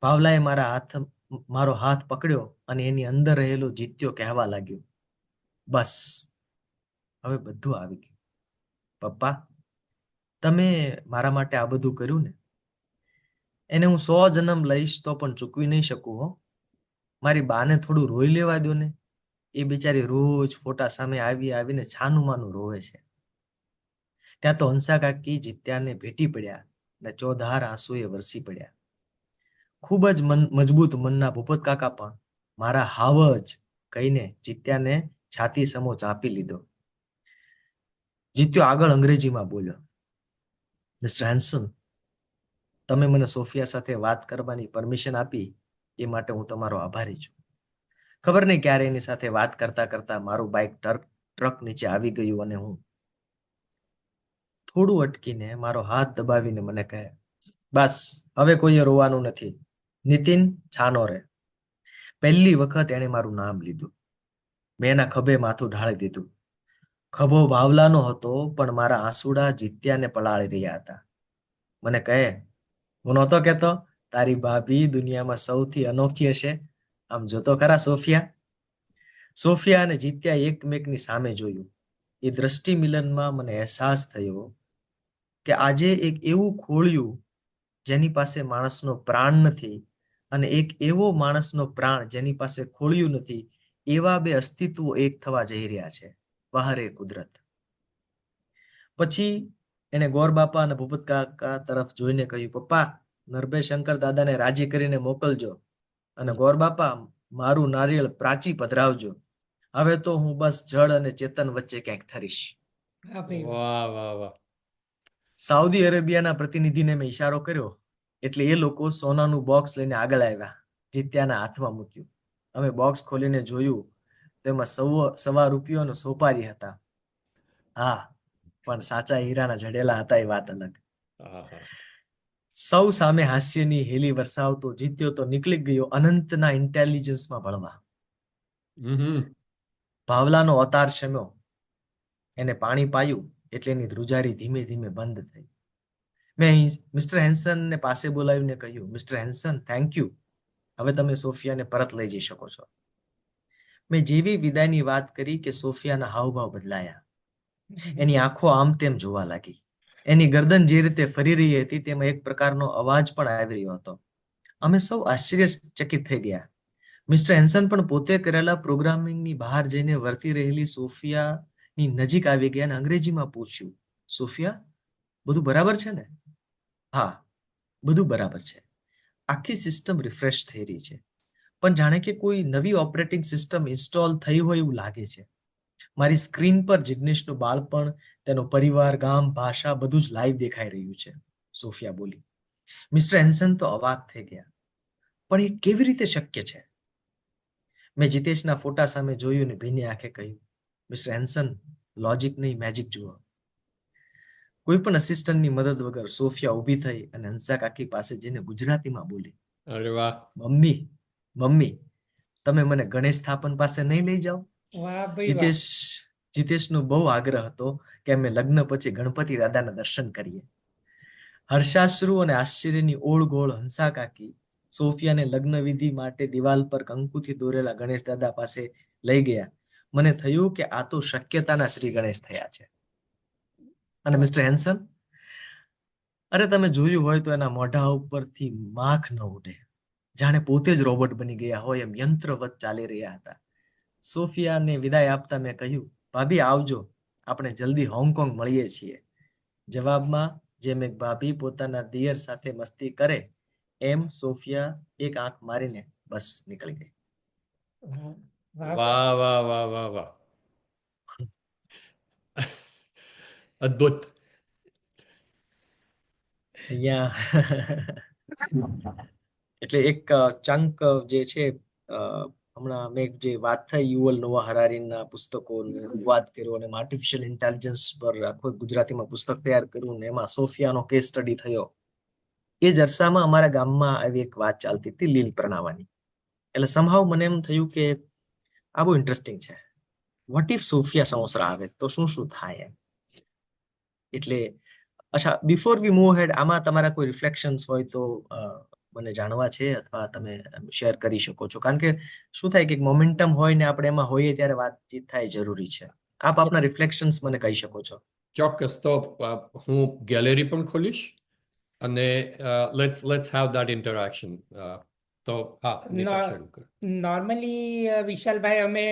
ભાવલાએ મારો હાથ પકડ્યો અને એની અંદર રહેલો જીત્યો કહેવા લાગ્યો, બસ હવે બધું આવી ગયું. પપ્પા, તમે મારા માટે આ બધું કર્યું ને, એને હું 100 જન્મ લઈશ તો પણ ચૂકવી નહીં શકું હો. મારી બાને થોડું રોઈ લેવા દો ને. એ બિચારી રોજ ફોટા સામે આવીને છાનું માનું રોવે છે. ત્યાં તો હંસા કાકી જીત્યાને ભેટી પડ્યા ને ચોધાર આંસુએ વરસી પડ્યા. ખૂબ જ મજબૂત મનના ભૂપત કાકા પણ મારા હાવ જ કહીને જીત્યાને છાતી સમો ચાંપી લીધો. જીત્યો આગળ અંગ્રેજીમાં બોલ્યો, મિસ્ટર હેન્સન, તમે મને સોફિયા સાથે વાત કરવાની પરમિશન આપી એ માટે હું તમારો આભારી છું. ખબર નહીં ક્યારે એની સાથે વાત કરતા કરતા મારું બાઇક ટ્રક નીચે આવી ગયું અને હું થોડું અટકીને મારો હાથ દબાવીને મને કહે, બસ હવે કોઈએ રોવાનું નથી. નીતિન, છાનો રે. પહેલી વખત એણે મારું નામ લીધું. મેં એના ખભે માથું ઢાળી દીધું. ખભો ભાવલાનો હતો પણ મારા આંસુડા જીત્યાને પલાળી રહ્યા હતા. મને કહે, હું નહોતો કહેતો તારી ભાભી દુનિયામાં સૌથી અનોખી હશે? આમ જોતો ખરા સોફિયા. સોફિયા અને જીત્યા એકમેકની સામે જોયું. એ દ્રષ્ટિ મિલનમાં મને અહેસાસ થયો કે આજે એક એવું ખોળ્યું જેની પાસે માણસનો પ્રાણ નથી અને એક એવો માણસનો પ્રાણ જેની પાસે ખોળ્યું નથી, એવા બે અસ્તિત્વો એક થવા જઈ રહ્યા છે. વહારે કુદરત. પછી એને ગોરબાપા અને ભૂપત કાકા તરફ જોઈને કહ્યું, પપ્પા, નરભે શંકર દાદાને રાજી કરીને મોકલજો અને ગોરબાપા મારું નારિયેળ પ્રાચી પધરાવજો. હવે તો હું બસ જળ અને ચેતન વચ્ચે ક્યાંક ઠરીશ.
હા ભાઈ વાહ.
વાહ વાહ વાહ.
સાઉદી અરેબિયાના પ્રતિનિધિને મેં ઈશારો કર્યો એટલે એ લોકો સોનાનું બોક્સ લઈને આગળ આવ્યા. જીત્યાના હાથમાં મૂક્યું. અમે બોક્સ ખોલીને જોયું, તેમાં 1.25 રૂપિયાનો સોપારી હતા. હા, પણ સાચા હીરાના જડેલા હતા એ વાત અલગ.
આહા.
સૌ સામે હાસ્યની હેલી વરસાવતો જીત્યો તો નીકળી ગયો અનંતના ઇન્ટેલિજન્સમાં ભળવા. ભાવલાનો અવતાર શમ્યો. એને પાણી પાયું એટલે એની ધ્રુજારી ધીમે ધીમે બંધ થઈ. મેં મિસ્ટર હેન્સનને પાસે બોલાવીને કહ્યું, મિસ્ટર હેન્સન, થેન્ક યુ. હવે તમે સોફિયાને પરત લઈ જઈ શકો છો. મેં જેવી વિદાયની વાત કરી કે સોફિયાના હાવભાવ બદલાયા. એની આંખો આમ તેમ જોવા લાગી. એની ગરદન જે રીતે ફરી રહી હતી તેમાં એક પ્રકારનો અવાજ પણ આવી રહ્યો હતો. અમે સૌ આશ્ચર્યચકિત થઈ ગયા. મિસ્ટર હેન્સન પણ પોતે કરેલા પ્રોગ્રામિંગની બહાર જઈને વર્તી રહેલી સોફિયાની નજીક આવી ગયા અને અંગ્રેજીમાં પૂછ્યું, સોફિયા, બધું બરાબર છે ને? હા, બધું બરાબર છે. આખી સિસ્ટમ રિફ્રેશ થઈ રહી છે, પણ જાણે કે કોઈ નવી ઓપરેટિંગ સિસ્ટમ ઇન્સ્ટોલ થઈ હોય એવું લાગે છે. મારી સ્ક્રીન પર જિગ્નેશનું બાળપણ, તેનો પરિવાર, ગામ, ભાષા બધું જ લાઈવ દેખાઈ રહ્યું છે, સોફિયા બોલી. મિસ્ટર હેન્સન તો અવાક થઈ ગયા. પણ એ કેવી રીતે શક્ય છે? મેં જીતેશના ફોટા સામે જોયું અને ભીની આંખે કહ્યું, મિસ્ટર હેન્સન, લોજિક નહીં, મેજિક જુઓ. કોઈ પણ અસિસ્ટન્ટની મદદ વગર સોફિયા ઊભી થઈ અને હંસા કાકી પાસે જઈને ગુજરાતીમાં બોલી,
અરે વાહ,
મમ્મી, તમે મને ગણેશ સ્થાપન પાસે નહીં લઈ જાઓ?
વાહ ભાઈ વાહ.
જીતેશનો બહુ આગ્રહ હતો કે અમે લગ્ન પછી ગણપતિ દાદાના દર્શન કરીએ. હર્ષાશ્રુ અને આશ્ચર્યની ઓળઘોળ હંસા કાકી સોફિયાને લગ્ન વિધિ માટે દિવાલ પર કંકુથી દોરેલા ગણેશ દાદા પાસે લઈ ગયા. મને થયું કે આ તો શક્યતાના શ્રી ગણેશ થયા છે. અને મિસ્ટર હેન્સન, અરે તમે જોયું હોય તો એના મોઢા ઉપરથી માખ ન ઉડે, જાણે પોતે જ રોબોટ બની ગયા હોય એમ યંત્રવત ચાલી રહ્યા હતા. સોફિયાને વિદાય આપતા મેં કહ્યું, ભાભી આવજો, આપણે જલ્દી હોંગકોંગ મળીએ છીએ. જવાબમાં જેમ એક ભાભી પોતાના દિયર સાથે મસ્તી કરે એમ સોફિયા એક આંખ મારીને બસ નીકળી ગઈ.
વાહ વાહ વાહ વાહ વાહ, અદ્ભુત.
અહીંયા એટલે એક ચંક જે છે, હમણાં મેં જે વાત થઈ યુવલ નોઆ હરારીના પુસ્તકોની વાત કર્યો અને આર્ટિફિશિયલ ઇન્ટેલિજન્સ પર આખું ગુજરાતીમાં પુસ્તક તૈયાર કર્યું ને એમાં સોફિયાનો કેસ સ્ટડી થયો. એ જ અરસામાં અમારા ગામમાં આવી એક વાત ચાલતી હતી લીલ પ્રણાવાની. એટલે સમહાવ મને એમ થયું કે આ બહુ ઇન્ટરેસ્ટિંગ છે. વોટ ઇફ સોફિયા સમોસરા આવે તો શું શું થાય એમ. એટલે અચ્છા, બિફોર વી મૂવ હેડ, આમાં તમારા કોઈ રિફ્લેક્શન્સ હોય તો મને જાણવા છે, અથવા તમે શેર કરી શકો છો. કારણ કે શું થાય કે મોમેન્ટમ હોય ને આપણે એમાં હોઈએ ત્યારે વાતચીત થાય જરૂરી છે. આપ આપના રિફ્લેક્શન્સ મને કહી શકો છો.
ચોક્કસ. તો હું ગેલેરી પણ ખોલીશ અને લેટ્સ હેવ ધેટ ઇન્ટરેક્શન. તો હા, નીતા શરૂ કર.
નોર્મલી વિશાલભાઈ, અમે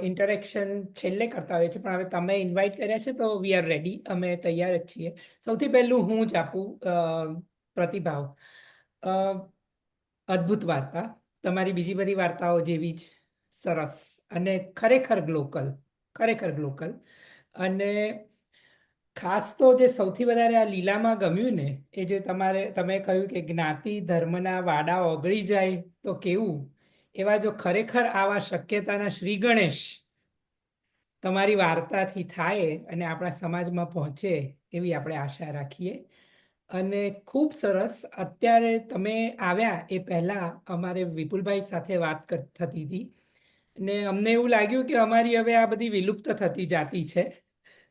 ઇન્ટરેક્શન છેલ્લે કરતા હોઈએ છીએ, પણ હવે તમે ઇન્વાઇટ કર્યા છે તો વી આર રેડી, અમે તૈયાર જ છીએ. સૌથી પહેલું હું જ આપું પ્રતિભાવ. અદ્ભુત વાર્તા, તમારી બીજી બધી વાર્તાઓ જેવી જ સરસ અને ખરેખર ગ્લોકલ. અને ખાસ તો જે સૌથી વધારે આ લીલામાં ગમ્યું ને, એ જે તમે કહ્યું કે જ્ઞાતિ ધર્મના વાડા ઓગળી જાય તો કેવું, એવા જો ખરેખર આવા શક્યતાના શ્રી ગણેશ તમારી વાર્તાથી થાય અને આપણા સમાજમાં પહોંચે એવી આપણે આશા રાખીએ. અને ખૂબ સરસ. અત્યારે તમે આવ્યા એ પહેલાં અમારે વિપુલભાઈ સાથે વાત થતી હતી ને અમને એવું લાગ્યું કે અમારી હવે આ બધી વિલુપ્ત થતી જાતી છે.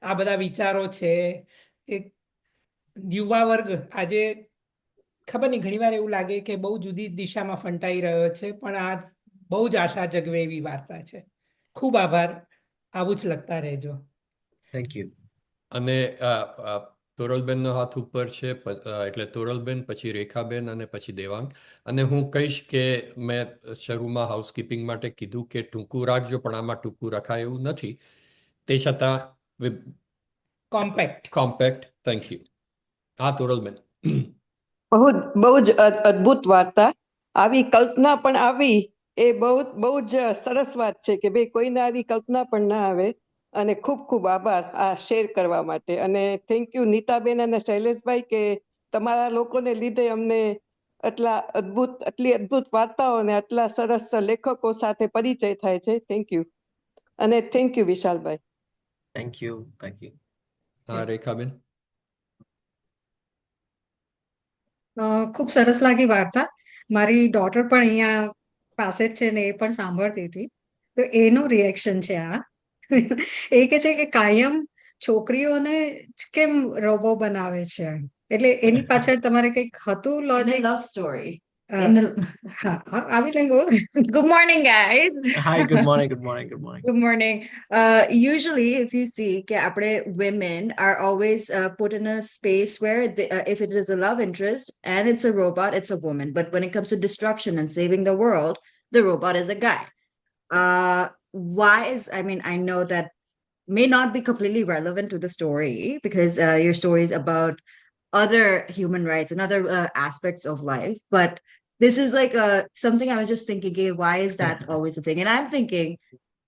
આ બધા વિચારો છે કે યુવા વર્ગ આજે ખબર નહીં, ઘણીવાર એવું લાગે કે બહુ જુદી દિશામાં ફંટાઈ રહ્યો છે, પણ આ બહુ જ આશા જગવે એવી વાર્તા છે. ખૂબ આભાર. આવું જ લખતા રહેજો.
Thank you.
અને તોરલબેનનો હાથ ઉપર છે, એટલે તોરલબેન, પછી રેખાબેન અને પછી દેવાંગ. અને હું કહીશ કે મેં શરૂમાં હાઉસકીપિંગ માટે કીધું કે ટૂંકું રાખજો, પણ આમાં ટૂંકું રખાય એવું નથી. તે છતાં કોમ્પેક્ટ. Thank you. હા, તોરલબેન.
બહુ જ અદ્ભુત વાર્તા. આવી કલ્પના પણ આવી એ બહુ જ સરસ વાત છે કે ભાઈ કોઈને આવી કલ્પના પણ ના આવે. અને ખૂબ ખૂબ આભાર આ શેર કરવા માટે. અને થેન્ક યુ નીતાબેન અને શૈલેષભાઈ કે તમારા લોકોને લીધે અમને આટલી અદ્ભુત વાર્તાઓ અને આટલા સરસ લેખકો સાથે પરિચય થાય છે. Thank you. અને થેન્ક યુ વિશાલભાઈ.
Thank you.
હા, રેખાબેન.
ખૂબ સરસ લાગી વાર્તા. મારી ડોટર પણ અહીંયા પાસે જ છે ને, એ પણ સાંભળતી હતી. તો એનું રિએક્શન છે આ. એ કે છે કે કાયમ છોકરીઓને કેમ રોબો બનાવે છે, એટલે એની પાછળ તમારે કંઈક હતું logic?
Love story.
In the, આવી નહીં બોલ.
Good morning, guys.
Hi, good morning, good morning, good morning.
Good morning. Usually, if you see, women are always put in a space where if it is a love interest and it's a robot, it's a woman. But when it comes to destruction and saving the world, the robot is a guy. Why is, I mean, I know that may not be completely relevant to the story because your story is about other human rights and other aspects of life, but this is like something I was just thinking, okay, why is that always a thing? And I'm thinking,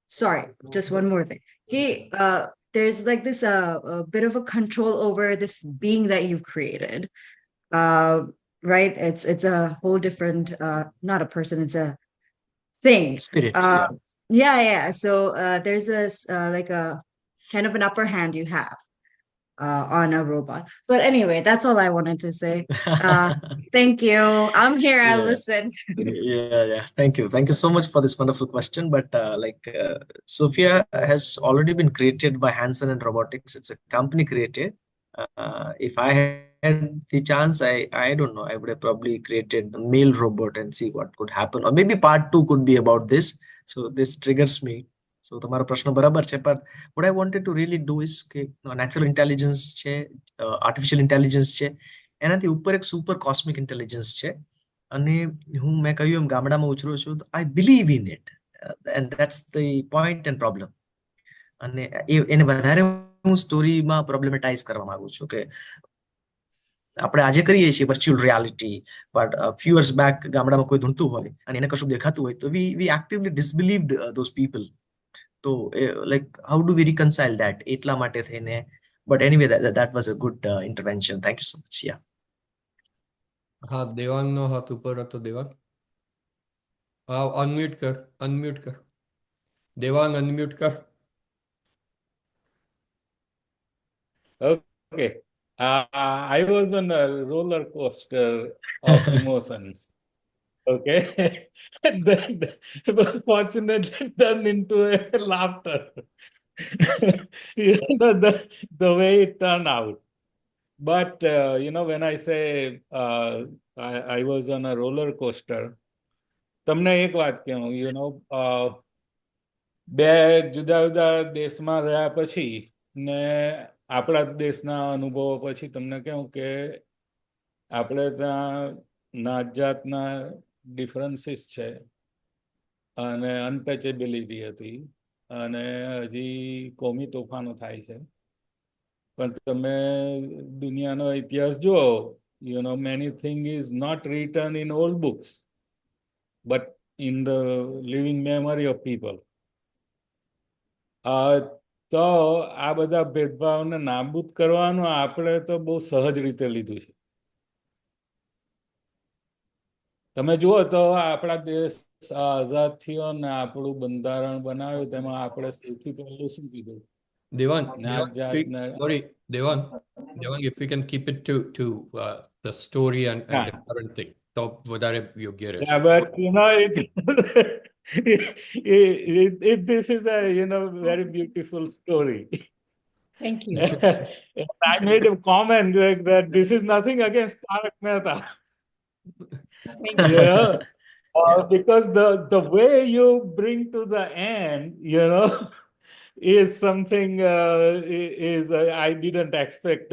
sorry, just one more thing. Okay, there's like this a bit of a control over this being that you've created, right? It's a whole different, not a person, it's a thing.
Spirit,
Yeah. So there's like a kind of an upper hand you have on a robot. But anyway, that's all I wanted to say. Thank you. I'm here. I
Yeah.
listen.
Yeah. Thank you so much for this wonderful question. But Sophia has already been created by Hanson and Robotics. It's a company created. If I had the chance, I don't know, I would have probably created a male robot and see what could happen. Or maybe part 2 could be about this. So this triggers me. So તમારો પ્રશ્ન બરાબર છે, પણ what I wanted to really do is કે natural intelligence છે, artificial intelligence છે, એનાથી ઉપર એક સુપર કોસ્મિક ઇન્ટેલિજન્સ છે. અને મેં કહ્યું એમ ગામડામાં ઉછર્યો છું, I believe in it, and that's the point and problem. અને એને વધારે હું સ્ટોરીમાં પ્રોબ્લેમેટાઇઝ કરવા માંગુ છું કે આપણે આજે કરીએ છીએ virtual reality, but few years back ગામડામાં કોઈ ધૂણતું હોય અને એને કશું દેખાતું હોય તો we actively disbelieved those people. So like how do we reconcile that? એટલા માટે થઈને, but anyway that was a good intervention. Thank you so much. Yeah.
હા, દેવાંગનો હાથ ઉપર હતો. દેવાંગ, હા, અનમ્યુટ કર. દેવાંગ, અનમ્યુટ કર.
Okay. I was on a roller coaster of emotions. Okay. And then it was fortunately turned into a laughter. The way it turned out. But, when I say I was on a roller coaster, તમને એક વાત કહું, બે જુદા જુદા દેશમાં રહ્યા પછી ને આપણા દેશના અનુભવો પછી તમને કહું કે આપણે ત્યાં નાત જાતના ડિફરન્સીસ છે અને અનટચેબિલિટી હતી અને હજી કોમી તોફાનો થાય છે. પણ તમે દુનિયાનો ઇતિહાસ જુઓ, many thing is not written in old books, but in the living memory of people. તો આ બધા ભેદભાવને નાબૂદ કરવાનું આપણે તો બહુ સહજ રીતે લીધું છે. તમે જુઓ તો આપણા દેશ આઝાદ થયો ને આપણું બંધારણ બનાવ્યું, તેમાં આપણે સૌથી પહેલું શું કીધું?
Devang,
નાત જાતને
sorry, Devang, if we can keep it to the story and the current thing, તો વધારે યોગ્ય રહેશે.
Yeah, but if this is a very beautiful story.
Thank you.
And I made a comment like that. This is nothing against Tarak Mehta.
Thank you.
Yeah, because the way you bring to the end, is something I didn't expect.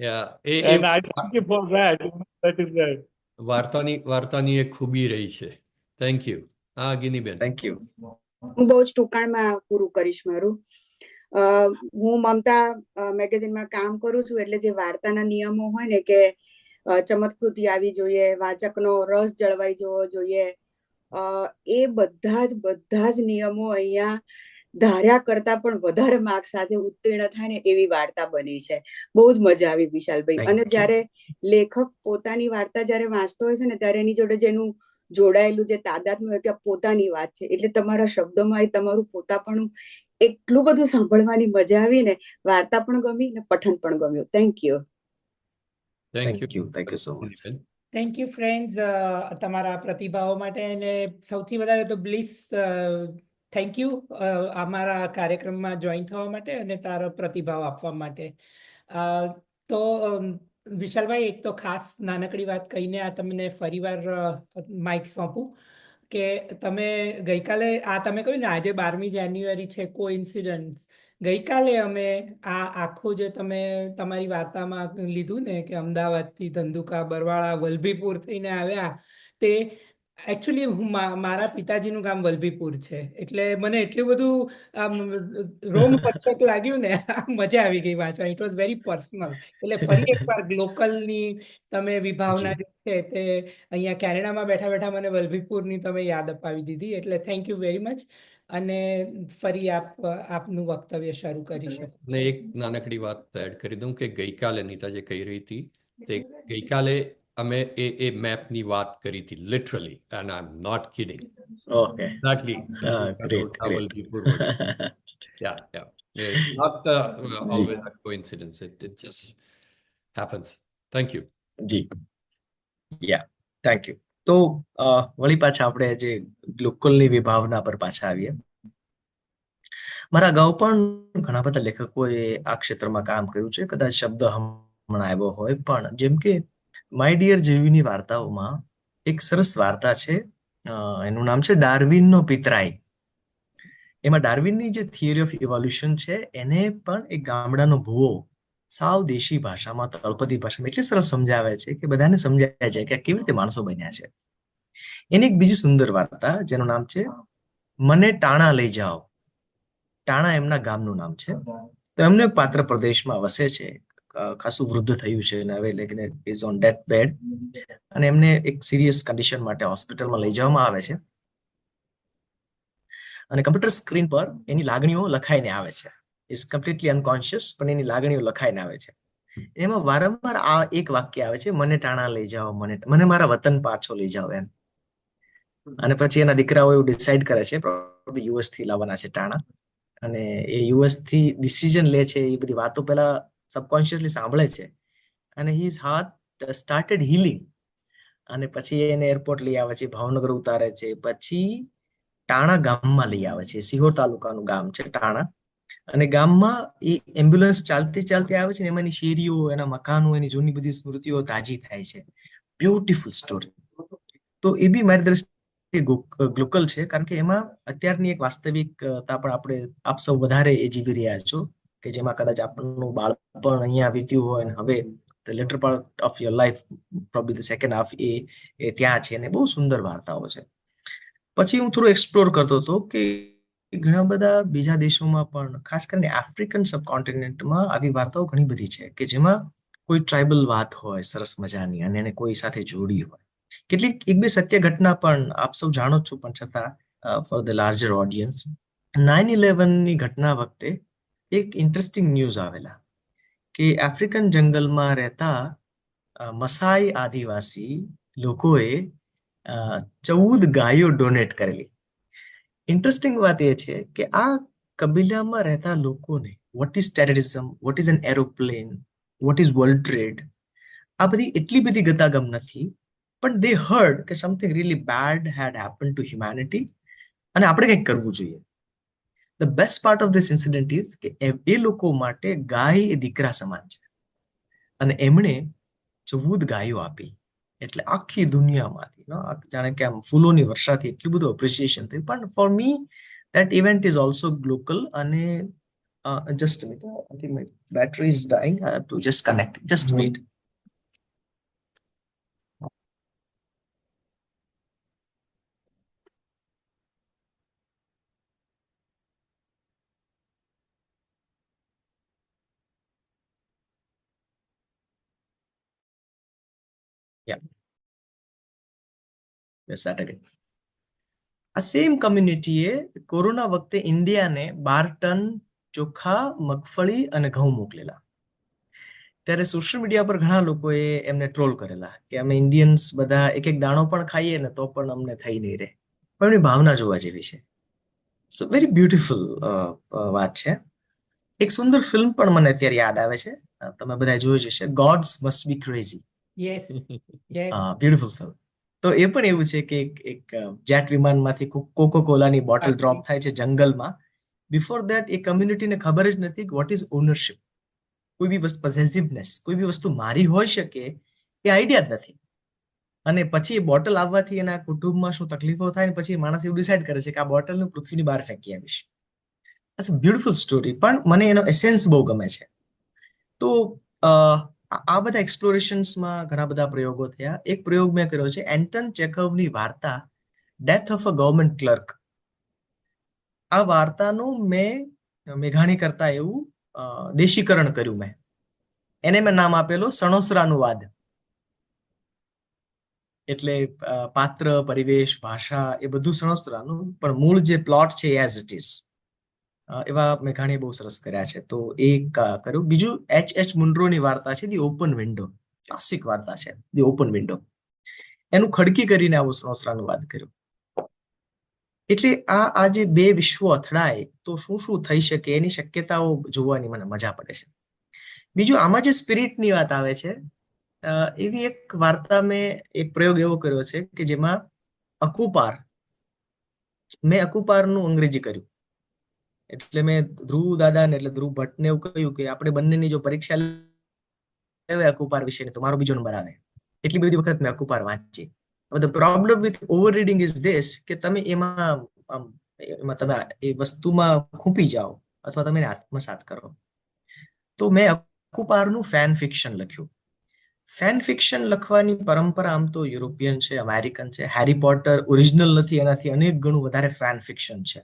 Yeah.
And I thank you for that. That is that.
વાર્તાની એક ખૂબી રહી છે. Thank you. હા, Geniben.
Thank you.
હું બહુ જ ટૂંકાણમાં પૂરું કરીશ મારું. હું મમતા મેગેઝિનમાં કામ કરું છું, એટલે જે વાર્તાના નિયમો હોય ને કે ચમત્કૃતિ આવી જોઈએ, વાચકનો રસ જળવાઈ જવો જોઈએ, એ બધા જ નિયમો અહીંયા ધાર્યા કરતા પણ વધારે માર્ક સાથે ઉત્તીર્ણ થાય ને એવી વાર્તા બની છે. બહુ જ મજા આવી વિશાલભાઈ. અને જ્યારે લેખક પોતાની વાર્તા જ્યારે વાંચતો હોય છે ને, ત્યારે એની જોડે જેનું જોડાયેલું જે તાદાત્મ્ય હોય કે પોતાની વાત છે, એટલે તમારા શબ્દોમાં એ તમારું પોતાપણું એટલું બધું સાંભળવાની મજા આવી ને, વાર્તા પણ ગમી ને પઠન પણ ગમ્યું. Thank you.
Thank you so much.
Thank you friends, તમારા પ્રતિભાવો માટે. અને સૌથી વધારે તો બ્લિસ, થેન્ક યુ અમારા કાર્યક્રમમાં જોઈન થવા માટે અને તારો પ્રતિભાવ આપવા માટે. તો વિશાલભાઈ, એક તો ખાસ નાનકડી વાત કહીને આ તમને ફરીવાર માઇક સોંપું કે તમે ગઈકાલે તમે કહ્યું ને આજે 12મી જાન્યુઆરી છે, કોઇન્સિડન્સ. ગઈકાલે અમે આ આખું જે તમે તમારી વાર્તામાં લીધું ને કે અમદાવાદથી ધંધુકા, બરવાળા, વલભીપુર થઈને આવ્યા, તે એકચ્યુઅલી મારા પિતાજીનું ગામ વલભીપુર છે. એટલે મને એટલું બધું આમ રોમહર્ષક લાગ્યું ને, મજા આવી ગઈ વાંચવા. It was very personal. એટલે ફરી એકવાર લોકલની તમે વિભાવના
જી
જે છે તે અહીંયા કેનેડામાં બેઠા બેઠા મને વલભીપુરની તમે યાદ અપાવી દીધી. એટલે થેન્ક યુ વેરી મચ. અને ફરી આપનું વક્તવ્ય શરૂ કરી શકો.
અને એક નાનકડી વાત એડ કરી દઉં કે ગઈકાલે નીતા જે કહી રહી હતી તે ગઈકાલે અમે એ મેપની વાત કરી હતી literally, and I am not kidding.
Okay
exactly
great
Vallabhipur yeah. It's not
ji
always a coincidence. It just happens. Thank you.
Ji yeah thank you. તો વળી પાછા આપણે જે લોકલની વિભાવના પર પાછા આવીએ. મારા અગાઉ પણ ઘણા બધા લેખકોએ આ ક્ષેત્રમાં કામ કર્યું છે. કદાચ શબ્દ હમણાં આવ્યો હોય, પણ જેમ કે માય ડિયર જેવીની વાર્તાઓમાં એક સરસ વાર્તા છે, એનું નામ છે ડાર્વિનનો પિતરાઈ. એમાં ડાર્વિનની જે થિયરી ઓફ ઇવોલ્યુશન છે એને પણ એક ગામડાનો ભૂવો સાવ દેશી ભાષામાં, તળપદી ભાષામાં એટલી સરસ સમજાવે છે કે બધાને સમજાય છે કે કેવી રીતે માણસો બન્યા છે. એની એક બીજી સુંદર વાર્તા જેનું નામ છે મને ટાણા લઈ જાઓ. ટાણા એમના ગામનું નામ છે. તો એમનો એક પાત્ર પ્રદેશમાં વસે છે, ખાસું વૃદ્ધ થયું છે અને હવે ઇઝ ઓન ડેથ બેડ, અને એમને એક સિરિયસ કન્ડિશન માટે હોસ્પિટલમાં લઈ જવામાં આવે છે. અને કમ્પ્યુટર સ્ક્રીન પર એની લાગણીઓ લખાઈને આવે છે. ઇઝ કમ્પ્લીટલી અનકોન્શિયસ, પણ એની લાગણીઓ લખાઈને આવે છે. એમાં વારંવાર આ એક વાક્ય આવે છે, મને ટાણા લઈ જાઓ, મને મારા વતન પાછો લઈ જાઓ એમ. અને પછી એના દીકરાઓ એવું ડિસાઈડ કરે છે યુએસ થી લાવવાના છે ટાણા, અને એ યુએસ થી ડિસિઝન લે છે. એ બધી વાતો પેલા સબકોન્શિયસલી સાંભળે છે, અને હિઝ હાર્ટ સ્ટાર્ટેડ હીલિંગ. અને પછી એને એરપોર્ટ લઈ આવે છે, ભાવનગર ઉતારે છે, પછી ટાણા ગામમાં લઈ આવે છે. સિહોર તાલુકાનું ગામ છે ટાણા. અને ગામમાં એ એમ્બ્યુલન્સ ચાલતી ચાલતી આવે છે ને, એમાંની શેરીઓ, એના મકાનો, એની જૂની બધી સ્મૃતિઓ તાજી થાય છે. Beautiful story. તો એ બી મારી દ્રષ્ટિએ ગ્લોકલ છે, કારણ કે એમાં અત્યારની એક વાસ્તવિકતા પણ આપણે આપ સૌ વધારે એ જીવી રહ્યા છો, કે જેમાં કદાચ આપણનું બાળપણ અહીંયા વીત્યું હોય અને હવે the later part of your life, probably the second half એ ત્યાં છે, અને બહુ સુંદર વાર્તાઓ છે. પછી હું થોડું એક્સપ્લોર કરતો હતો કે ઘણા બધા બીજા દેશોમાં પણ, ખાસ કરીને આફ્રિકન સબકોન્ટિનેન્ટમાં આવી વાર્તાઓ ઘણી બધી છે કે જેમાં કોઈ ટ્રાઇબલ વાત હોય સરસ મજાની અને એને કોઈ સાથે જોડી હોય. કેટલીક એક બે સત્ય ઘટના પણ આપ સૌ જાણો છો, પણ છતાં ફોર ધ લાર્જર ઓડિયન્સ, 9/11ની ઘટના વખતે એક ઇન્ટરેસ્ટિંગ ન્યૂઝ આવેલા કે આફ્રિકન જંગલમાં રહેતા મસાઈ આદિવાસી લોકોએ 14 ગાયો ડોનેટ કરેલી. ઇન્ટરેસ્ટિંગ વાત એ છે કે આ કબીલામાં રહેતા લોકોને what is terrorism, what is an aeroplane, what is world trade, આ બધી એટલી બધી ગતાગમ નથી, પણ દે હર્ડ કે something really bad had happen to humanity અને આપણે કંઈક કરવું જોઈએ. The best part of this incident is કે એ લોકો માટે ગાય એ દીકરા સમાન છે, અને એમણે 14 ગાયો આપી. એટલે આખી દુનિયામાંથી જાણે કે આમ ફૂલોની વર્ષાથી એટલું બધું એપ્રિસિએશન થયું. પણ for me that event is also global. અને just a minute, I think my battery is dying. I have to just connect. Just wait. Yeah. Yes, that again. આ સેમ કમ્યુનિટીએ કોરોના વખતે ઇન્ડિયાને 12 ટન ચોખા, મગફળી અને ઘઉં મોકલેલા. ત્યારે સોશિયલ મીડિયા પર ઘણા લોકોએ એમને ટ્રોલ કરેલા કે અમે ઇન્ડિયન્સ બધા એક એક દાણો પણ ખાઈએ ને તો પણ અમને થઈ નહીં રહે. પણ એમની ભાવના જોવા જેવી છે. સો વેરી બ્યુટીફુલ વાત છે. એક સુંદર ફિલ્મ પણ મને અત્યારે યાદ આવે છે, તમે બધા જોઈ જશે, gods must be crazy.
Yes yes,
beautiful film. તો એ પણ એવું છે કે એક જેટ વિમાનમાંથી કોકો કોલાની બોટલ ડ્રોપ થાય છે જંગલમાં. બિફોર ધેટ એ કમ્યુનિટીને ખબર જ નથી વોટ ઇઝ ઓનરશિપ, કોઈ બી વસ્તુ પોઝેસિવનેસ, કોઈ બી વસ્તુ મારી હોઈ શકે એ આઈડિયા જ નથી. અને પછી એ બોટલ આવવાથી એના કુટુંબમાં શું તકલીફો થાય ને પછી માણસ એવું ડિસાઈડ કરે છે કે આ બોટલને પૃથ્વીની બહાર ફેંકી આવીશ. ઇટ્સ અ બ્યુટીફુલ સ્ટોરી, પણ મને એનો એસેન્સ બહુ ગમે છે. તો આ બધા એક્સપ્લોરેશન્સમાં ઘણા બધા પ્રયોગો થયા. એક પ્રયોગ મેં કર્યો છે એન્ટન ચેખવની વાર્તા death of a government clerk. આ વાર્તાનું મેં મેઘાણી કરતા એવું દેશીકરણ કર્યું મેં. એને મેં નામ આપેલો સણોસરાનું વાદ. એટલે પાત્ર, પરિવેશ, ભાષા એ બધું સણોસરાનું, પણ મૂળ જે પ્લોટ છે એઝ ઇટ ઇઝ. એવા મેઘાણીએ બહુ સરસ કર્યા છે, તો એ કર્યું. બીજું H.H. મુનરોની વાર્તા છે ધી ઓપન વિન્ડો, ક્લાસિક વાર્તા છે ધી ઓપન વિન્ડો. એનું ખડકી કરીને આવું સણોસરાનું વાદ કર્યું. એટલે આ જે બે વિશ્વ અથડાય તો શું શું થઈ શકે એની શક્યતાઓ જોવાની મને મજા પડે છે. બીજું આમાં જે સ્પિરિટની વાત આવે છે, એવી એક વાર્તા મેં એક પ્રયોગ એવો કર્યો છે કે જેમાં મેં અકુપારનું અંગ્રેજી કર્યું. એટલે મેં ધ્રુવ દાદાને એટલે ધ્રુવ ભટ્ટને એવું કહ્યું કે આપણે બંનેની જો પરીક્ષા લેવાય અકુપાર વિશેની તો મારો બીજો નંબર આવે. એટલી બધી વખત મેં અકુપાર વાંચી. The problem with over reading is this કે તમે એમાં તમે એ વસ્તુમાં ખૂંપી જાઓ અથવા તમે આત્મસાત કરો. તો મેં અકુપારનું ફેન ફિક્શન લખ્યું. ફેન ફિક્શન લખવાની પરંપરા આમ તો યુરોપિયન છે, અમેરિકન છે. હેરી પોટર ઓરિજિનલ નથી, એનાથી અનેક ગણું વધારે ફેન ફિક્શન છે.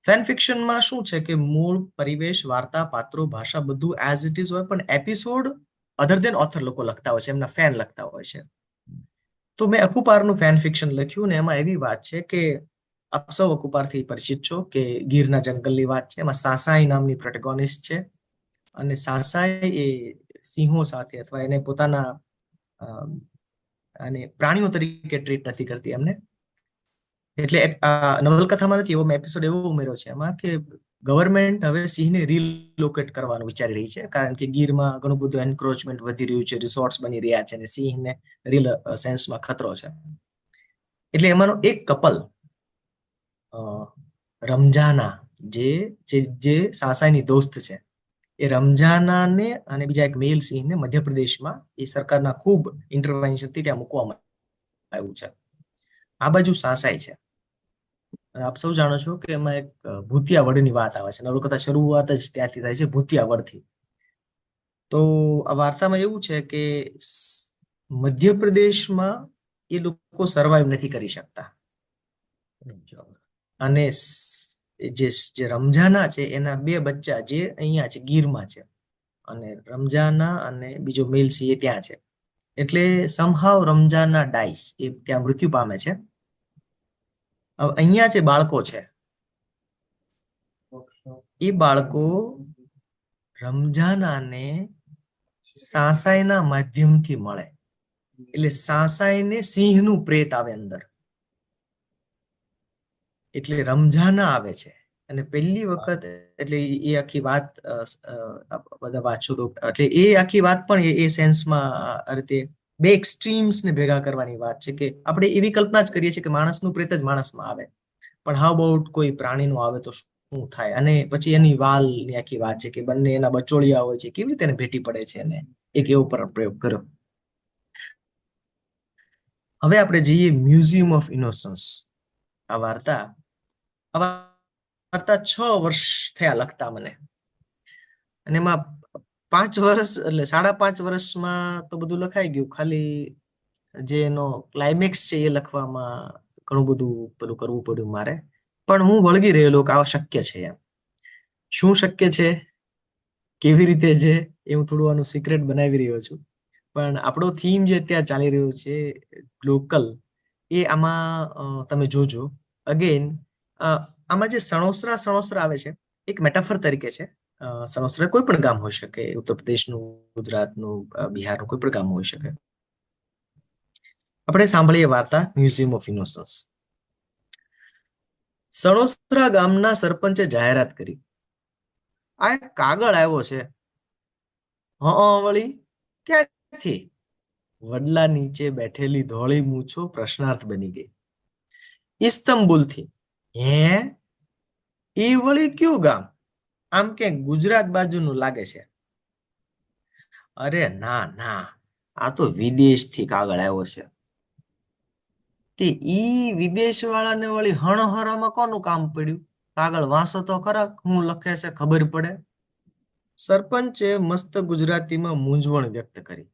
ફેન ફિક્શનમાં શું છે કે મૂળ, પરિવેશ, વાર્તા, પાત્રો, ભાષા બધું એઝ ઇટ ઇઝ હોય, પણ એપિસોડ અધર દેન ઓથર લોકો લખતા હોય છે, એમના ફેન લખતા હોય છે. તો મેં અકુપારનું ફેન ફિક્શન લખ્યું ને એમાં એવી વાત છે કે આપ સૌ અકુપારથી પરિચિત છો કે ગીરના જંગલની વાત છે. એમાં સાસાઈ નામની પ્રોટેગોનિસ્ટ છે અને સાસાઈ એ સિંહો સાથે અથવા એને પોતાના અને પ્રાણીઓ તરીકે ટ્રીટ નથી કરતી એમને. એટલે નવલકથામાં નથી, એવો મેં એપિસોડ એવો ઉમેર્યો છે એમાં કે ગવર્મેન્ટ હવે સિંહને રીલોકેટ કરવાનું વિચારી રહી છે, કારણ કે ગીરમાં ઘણું બધું એન્ક્રોચમેન્ટ વધી રહ્યું છે, રિસોર્ટ્સ બની રહ્યા છે અને સિંહને રીલ સેન્સમાં ખતરો છે. એટલે એમાંનો એક કપલ રમજાના જે સાસાઈની દોસ્ત છે, એ રમજાનાને અને બીજા એક મેલ સિંહને મધ્યપ્રદેશમાં એ સરકારના ખૂબ ઇન્ટરવેન્શનથી ત્યાં મૂકવામાં આવ્યું છે. આ બાજુ સાસાઈ છે. આપ સૌ જાણો છો કે એમાં એક ભૂતિયાવડની વાત આવે છે. નવલકથા શરૂઆત જ ત્યાંથી થાય છે, ભૂતિયાવડથી. તો આ વાર્તામાં એવું છે કે મધ્યપ્રદેશમાં એ લોકો સર્વાઈવ નથી કરી શકતા અને જે રમજાના છે એના બે બચ્ચા જે અહીંયા છે, ગીરમાં છે, અને રમજાના અને બીજો મેલ સિંહ એ ત્યાં છે. એટલે સમહાવ રમજાના ડાઈસ, એ ત્યાં મૃત્યુ પામે છે. અહીંયા જે બાળકો છે એ બાળકો રમજાનાને સાસાઈના માધ્યમથી મળે. એટલે સાસાઈને સિંહનું પ્રેત આવે અંદર, એટલે રમજાના આવે છે અને પહેલી વખત એટલે એ આખી વાત બધા વાંચો તો એટલે એ આખી વાત પણ એ સેન્સમાં આ રીતે બે એક્સ્ટ્રીમ્સ ને ભેગા કરવાની વાત છે કે આપણે એવી કલ્પના જ કરીએ છીએ કે માણસનું પ્રેત જ માણસમાં આવે, પણ હાઉ અબાઉટ કોઈ પ્રાણીનું આવે તો શું થાય? અને પછી એની વાલની આખી વાત છે કે બંને એના બચોળિયા હોય છે, કેવી રીતે એને ભેટી પડે છે, અને એક એવો પર પ્રયોગ કર્યો. હવે આપણે જઈએ મ્યુઝિયમ ઓફ ઇનોસન્સ. આ વાર્તા 6 વર્ષ થયા લખતા મને, અને એમાં 5 વર્ષ એટલે 5.5 વર્ષમાં તો બધું લખાઈ ગયું. ખાલી જે એનો ક્લાઇમેક્સ છે એ લખવામાં ઘણું બધું પેલું કરવું પડ્યું મારે, પણ હું વળગી રહેલો કે આ શક્ય છે. એમ શું શક્ય છે, કેવી રીતે છે, એ હું થોડું આનું સિક્રેટ બનાવી રહ્યો છું. પણ આપણો થીમ જે અત્યારે ચાલી રહ્યો છે લોકલ, એ આમાં તમે જોજો. અગેન આમાં જે સણોસરા આવે છે એક મેટાફર તરીકે છે. સણોસરા કોઈ પણ ગામ હોઈ શકે, ઉત્તર પ્રદેશનું, ગુજરાતનું, બિહારનું કોઈ પણ ગામ હોઈ શકે. આપણે સાંભળીએ વાર્તા મ્યુઝિયમ ઓફ ઇનોસન્સ. સણોસરા ગામના સરપંચે જાહેરાત કરી, આ એક કાગળ આવ્યો છે. વળી ક્યાંથી? વડલા નીચે બેઠેલી ધોળી મૂછો પ્રશ્નાર્થ બની ગઈ. ઇસ્તંબુલથી. હે, એ વળી કયું ગામ? આમ કે ગુજરાત બાજુનું લાગે છે. અરે ના ના, આ તો વિદેશથી કાગળ આવ્યો છે. તે ઈ વિદેશ વાળાને વળી હણહરામાં કોનું કામ પડ્યું? કાગળ વાંચો તો ખરા, હું લખે છે ખબર પડે. સરપંચે મસ્ત ગુજરાતીમાં મૂંઝવણ વ્યક્ત કરી,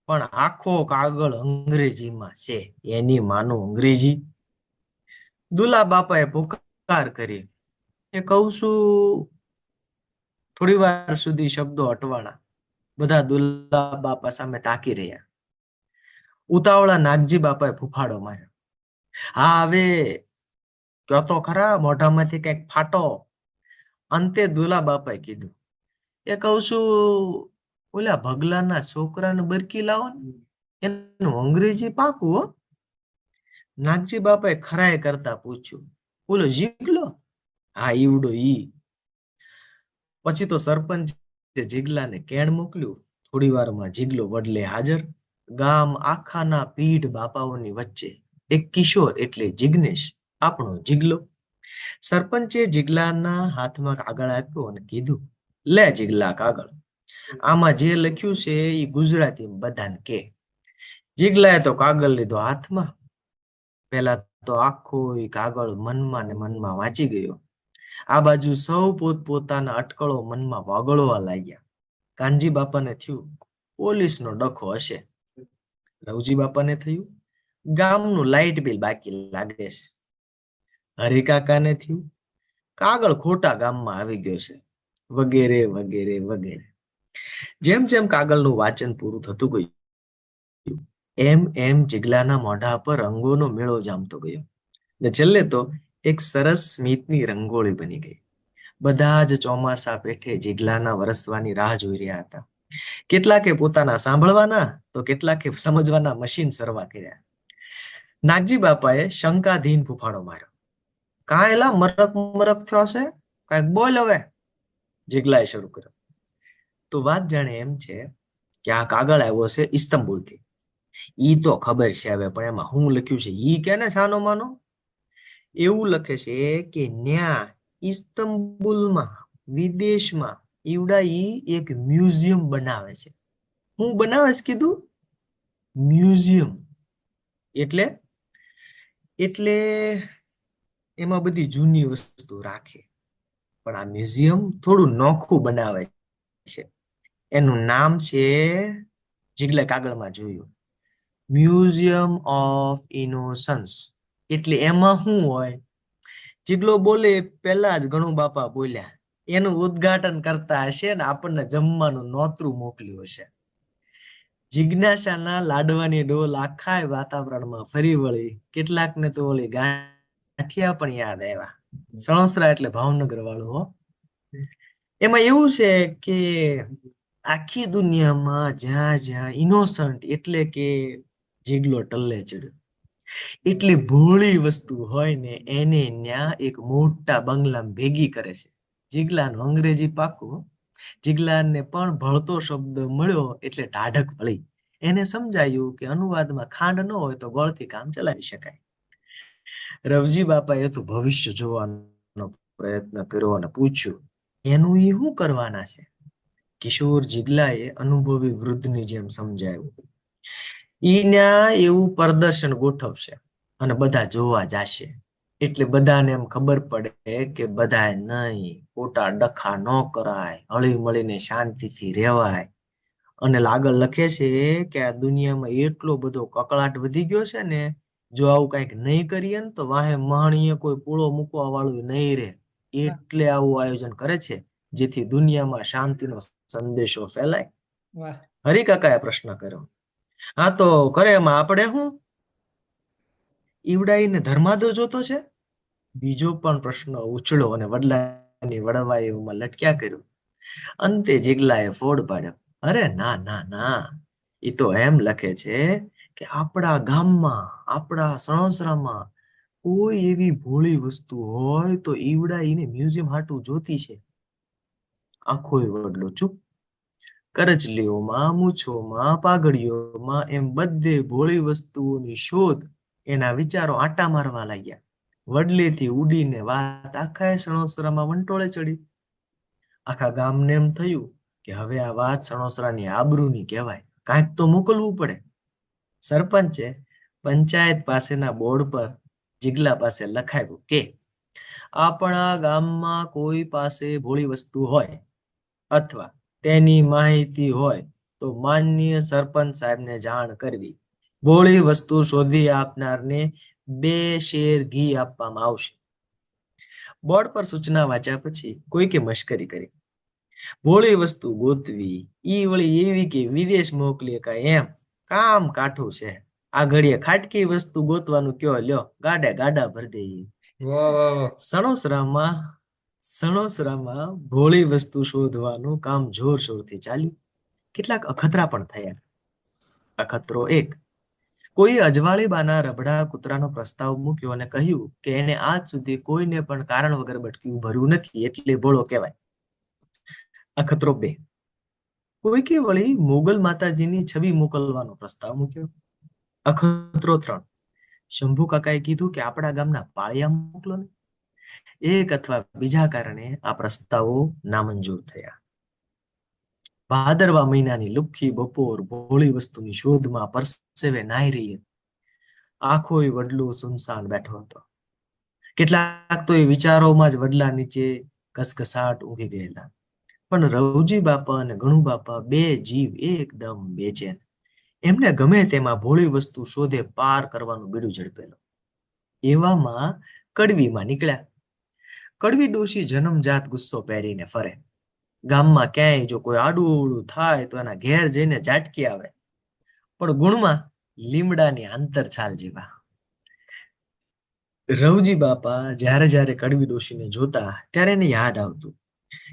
પણ આખો કાગળ અંગ્રેજીમાં છે. એની માનું અંગ્રેજી. દુલા બાપાએ પુકાર કરી, એ કહું છું. થોડી વાર સુધી શબ્દો અટવાણા. બધા દુલા બાપા સામે તાકી રહ્યા. ઉતાવળા નાગજી બાપાએ ફૂફાડો માર્યો. હા હવે કયો તો ખરા, મોઢામાંથી કઈક ફાટો. અંતે દુલા બાપાએ કીધું, એ કહું છું, ઓલા ભગલાના છોકરાને બરકી લાવો ને, એનું અંગ્રેજી પાકું હો. નાગજી બાપાએ ખરાય કરતા પૂછ્યું, ઓલો જીગલો? હા ઈવડો ઈ. પછી તો સરપંચ જીગલાને કેણ મોકલ્યું. થોડી વારમાં જીગલો વડલે હાજર. ગામ આખાના પીઢ બાપાઓની વચ્ચે એક કિશોર એટલે જિગ્નેશ, આપણો જીગલો. સરપંચે જીગલાના હાથમાં કાગળ આપ્યો અને કીધું, લે જીગલા કાગળ, આમાં જે લખ્યું છે એ ગુજરાતી બધાને કે. જીગલાએ તો કાગળ લીધો હાથમાં. પેલા તો આખો કાગળ મનમાં ને મનમાં વાંચી ગયો. આ બાજુ સૌ પોતપોતાના અટકળો મનમાં વગળવા લાગ્યા. કાનજી બાપાને થયું, પોલીસનો ડખો હશે. રવજી બાપાને થયું, ગામનું લાઇટ બિલ બાકી લાગે છે. હરિકાકાને થયું, કાગળ ખોટા ગામમાં આવી ગયો છે, વગેરે વગેરે વગેરે. જેમ જેમ કાગળનું વાંચન પૂરું થતું ગયું, એમ એમ જીગલાના મોઢા પર રંગોનો મેળો જામતો ગયો. ને છેલ્લે તો એક સરસ સ્મિતની રંગોળી બની ગઈ. બધા જ ચોમાસા પેઠે જીગલાના વરસવાની રાહ જોઈ રહ્યા હતા. કેટલાકે પોતાના સાંભળવાના તો કેટલાકે સમજવાના મશીન સરવા કર્યા. નાગજી બાપાએ શંકાધીન ફૂફાડો માર્યો. કાંઈલા મરક મરક થયો છે, કાંઈક બોલ હવે. જીગલાએ શરૂ કર્યો. તો વાત જાણે એમ છે કે આ કાગળ આવ્યો છે ઇસ્તંબુલથી. ઈ તો ખબર છે હવે, પણ એમાં હું લખ્યું છે ઈ કે ને સાનો માનો. એવું લખે છે કે ન્યા ઇસ્તંબુલમાં વિદેશમાં ઈવડા ઈ એક મ્યુઝિયમ બનાવે છે. હું બનાવે છે કીધું? મ્યુઝિયમ. એટલે એટલે એમાં બધી જૂની વસ્તુ રાખે, પણ આ મ્યુઝિયમ થોડું નોખું બનાવે છે. એનું નામ છે, જીગલે કાગળમાં જોયું, મ્યુઝિયમ ઓફ ઇનોસન્સ. એટલે એમાં શું હોય? જીગલો બોલે પેલા જ ગણુ બાપા બોલ્યા, એનું ઉદ્ઘાટન કરતા હશે ને આપણને જમવાનું નોતરું મોકલ્યું હશે. જિજ્ઞાસાના લાડવાની ડોલ આખા વાતાવરણમાં ફરી વળી. કેટલાકને તો ઓલી ગાંઠિયા પણ યાદ આવ્યા. સણોસરા એટલે ભાવનગર વાળું હો. એમાં એવું છે કે આખી દુનિયામાં જ્યાં જ્યાં ઇનોસન્ટ એટલે કે જીગલો ટલ્લે ચડ્યો, એટલી ભોળી વસ્તુ હોય ને એને ન્યા એક મોટા બંગલામાં ભેગી કરે છે. જીગલાનું અંગ્રેજી પાકું. જીગલાને પણ ભળતો શબ્દ મળ્યો એટલે ટાઢક ભળી. એને સમજાયું કે અનુવાદમાં ખાંડ ન હોય તો ગોળથી કામ ચલાવી શકાય. રવજી બાપાએ તો ભવિષ્ય જોવાનો પ્રયત્ન કર્યો અને પૂછ્યું, એનું એ શું કરવાના છે? કિશોર જીગલાએ અનુભવી વૃદ્ધની જેમ સમજાવ્યું, ઈના એવું પ્રદર્શન ગોઠવશે અને બધા જોવા જશે. એટલે બધાને એમ ખબર પડે કે બધાએ નહીં, ખોટા ડખા ન કરાય, હળી મળીને શાંતિથી રહેવાય. અને આગળ લખે છે કે આ દુનિયામાં એટલો બધો કકળાટ વધી ગયો છે ને, જો આવું કઈક નહીં કરીએ ને તો વાહે મહાણીએ કોઈ પૂળો મૂકવા વાળું નહીં રહે. એટલે આવું આયોજન કરે છે જેથી દુનિયામાં શાંતિનો સંદેશો ફેલાય. હરિકાકાએ પ્રશ્ન કર્યો, હા તો કરે એમાં આપણે શું? ઈવડાઈને ધર્માદો જોતો છે? બીજો પણ પ્રશ્ન ઉછળો અને વડલાની વડવાઈઓમાં લટક્યા કર્યું. અંતે જીગલાએ ફોડ પાડ્યો, અરે ના ના ના, એ તો એમ લખે છે કે આપણા ગામમાં, આપણા સણોસરામાં કોઈ એવી ભોળી વસ્તુ હોય તો ઈવડા એને મ્યુઝિયમ હાટું જોતી છે. આખો વડલો ચૂપ. કરચલીઓમાં, મૂછોમાં, પાઘડીઓમાં એમ બધે ભોળી વસ્તુઓની શોધ એના વિચારો આટા મારવા લાગ્યા. વડલેથી ઉડીને વાત આખા સણોસરામાં વંટોળે ચડી. આખા ગામને એમ થયું કે હવે આ વાત સણોસરાની આબરૂની કહેવાય, કાંઈક તો મોકલવું પડે. સરપંચે પંચાયત પાસેના બોર્ડ પર જીગલા પાસે લખાવ્યું કે આપણા ગામમાં કોઈ પાસે ભોળી વસ્તુ હોય અથવા તેની માહિતી હોય તો માનનીય સરપંચ સાહેબને જાણ કરવી. ભોળી વસ્તુ શોધી આપનારને 2 શેર ઘી આપવામાં આવશે. બોર્ડ પર સૂચના વાંચ્યા પછી કોઈકે મશ્કરી કરી, ભોળી વસ્તુ ગોતવી ઈ વળી એવી કે વિદેશ મોકલી શકાય એમ, કામ કાઠું છે. આ ઘડીએ ખાટકી વસ્તુ ગોતવાનું કયો, લ્યો ગાડા ભરી દઈએ.
વાહ વાહ વાહ.
સણોસરામાં ભોળી વસ્તુ શોધવાનું કામ જોરશોરથી ચાલ્યું. કેટલાક અખતરા પણ થયા. અખતરો 1, કોઈ અજવાળી બાના રબડા કૂતરાનો પ્રસ્તાવ મૂક્યો અને કહ્યું કે એને આજ સુધી કોઈને પણ કારણ વગર બટક્યું ભર્યું નથી એટલે ભોળો કહેવાય. અખતરો 2, કોઈકે વળી મોગલ માતાજીની છબી મોકલવાનો પ્રસ્તાવ મૂક્યો. અખતરો 3, શંભુ કાકાએ કીધું કે આપણા ગામના પાળિયા મોકલો ને. એક અથવા બીજા કારણે આ પ્રસ્તાવો નામંજૂર થયા. ભાદરવા મહિનાની લુખ્ખી બપોર ભોળી વસ્તુની શોધમાં પરસેવે નાહી રહી હતી. આખોય વડલો સુનસાન બેઠો હતો. કેટલાક તો એ વિચારોમાં જ વડલા નીચે ઘસઘસાટ ઊંઘી ગયેલા. પણ રવજી બાપા અને ગણુ બાપા 2 જીવ એકદમ બેચેન. એમને ગમે તેમાં ભોળી વસ્તુ શોધે પાર કરવાનું બીડું ઝડપેલું. એવામાં કડવીમાં નીકળ્યા. કડવી ડોશી જન્મજાત ગુસ્સો પહેરીને ફરે. ગામમાં ક્યાંય જો કોઈ આડું થાય તો એના ઘેર જઈને ઝાટકી આવે. પણ ગુણમાં લીમડાની આંતરછાલ જેવા. રવજી બાપા જ્યારે જ્યારે કડવી ડોશીને જોતા ત્યારે એને યાદ આવતું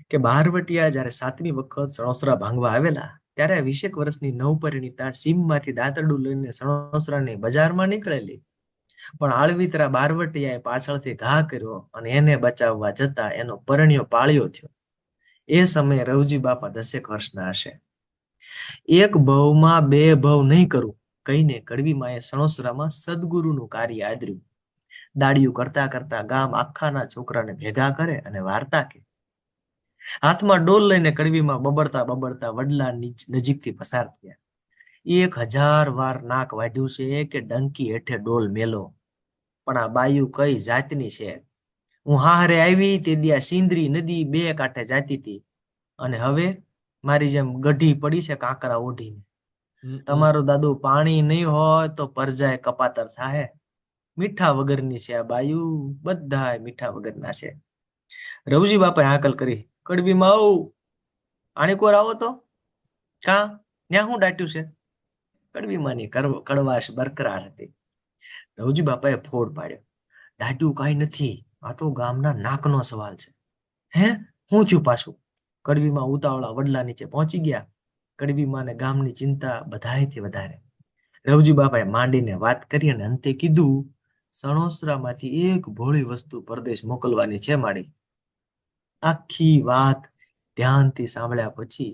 કે બહારવટિયા જ્યારે 7મી વખત સણોસરા ભાંગવા આવેલા ત્યારે 20 વર્ષની નવપરિણીતા સીમમાંથી દાંતરડું લઈને સણોસરાની બજારમાં નીકળેલી. પણ આળવિતરા બારવટિયાએ પાછળથી ઘા કર્યો અને એને બચાવવા જતા એનો પરણ્યો પાળ્યો થયો. એ સમયે રવજી બાપા 10 વર્ષના હશે. 1 ભવમાં 2 ભવ નહીં કરું કહીને કડવી માએ સણોસરામાં સદગુરુનું કાર્ય આદર્યું. દાડિયું કરતા કરતા ગામ આખાના છોકરાને ભેગા કરે અને વાર્તા કે. હાથમાં ડોલ લઈને કડવીમાં બબડતા બબડતા વડલા નજીકથી પસાર થયા. 1000 વાર નાક વાઢ્યું છે કે ડંકી હેઠે ડોલ મેલો, પણ આ બાયું કઈ જાતની છે. હું હારે આવી તે દી આ સિંદરી નદી 2 કાંઠે જાતી હતી અને હવે મારી જેમ ગઢી પડી છે કાંકરા ઓઢીને. તમારું દાદુ પાણી નહીં હોય તો પરજાય કપાતર થાહે. મીઠા વગરની છે આ બાયું, બધાય મીઠા વગરના છે. રવજી બાપાએ હાકલ કરી, કડવીમાં આવ, આણીકોર આવો તો. કા ન્યા હું દાટ્યું છે? કડવીમાંની કડવાશ બરકરાર હતી. રવજી બાપાએ ફોડ પાડ્યો, દાટ્યું કાંઈ નથી, આ તો ગામના નાકનો સવાલ છે. હે, હું થયું પાછું? કડવીમાં ઉતાવળા વડલા નીચે પહોંચી ગયા. કડવીમાં ને ગામની ચિંતા બધાયથી વધારે. રવજી બાપાએ માંડીને વાત કરી અને અંતે કીધું, સણોસરામાંથી 1 ભોળી વસ્તુ પરદેશ મોકલવાની છે માડી. આખી વાત ધ્યાનથી સાંભળ્યા પછી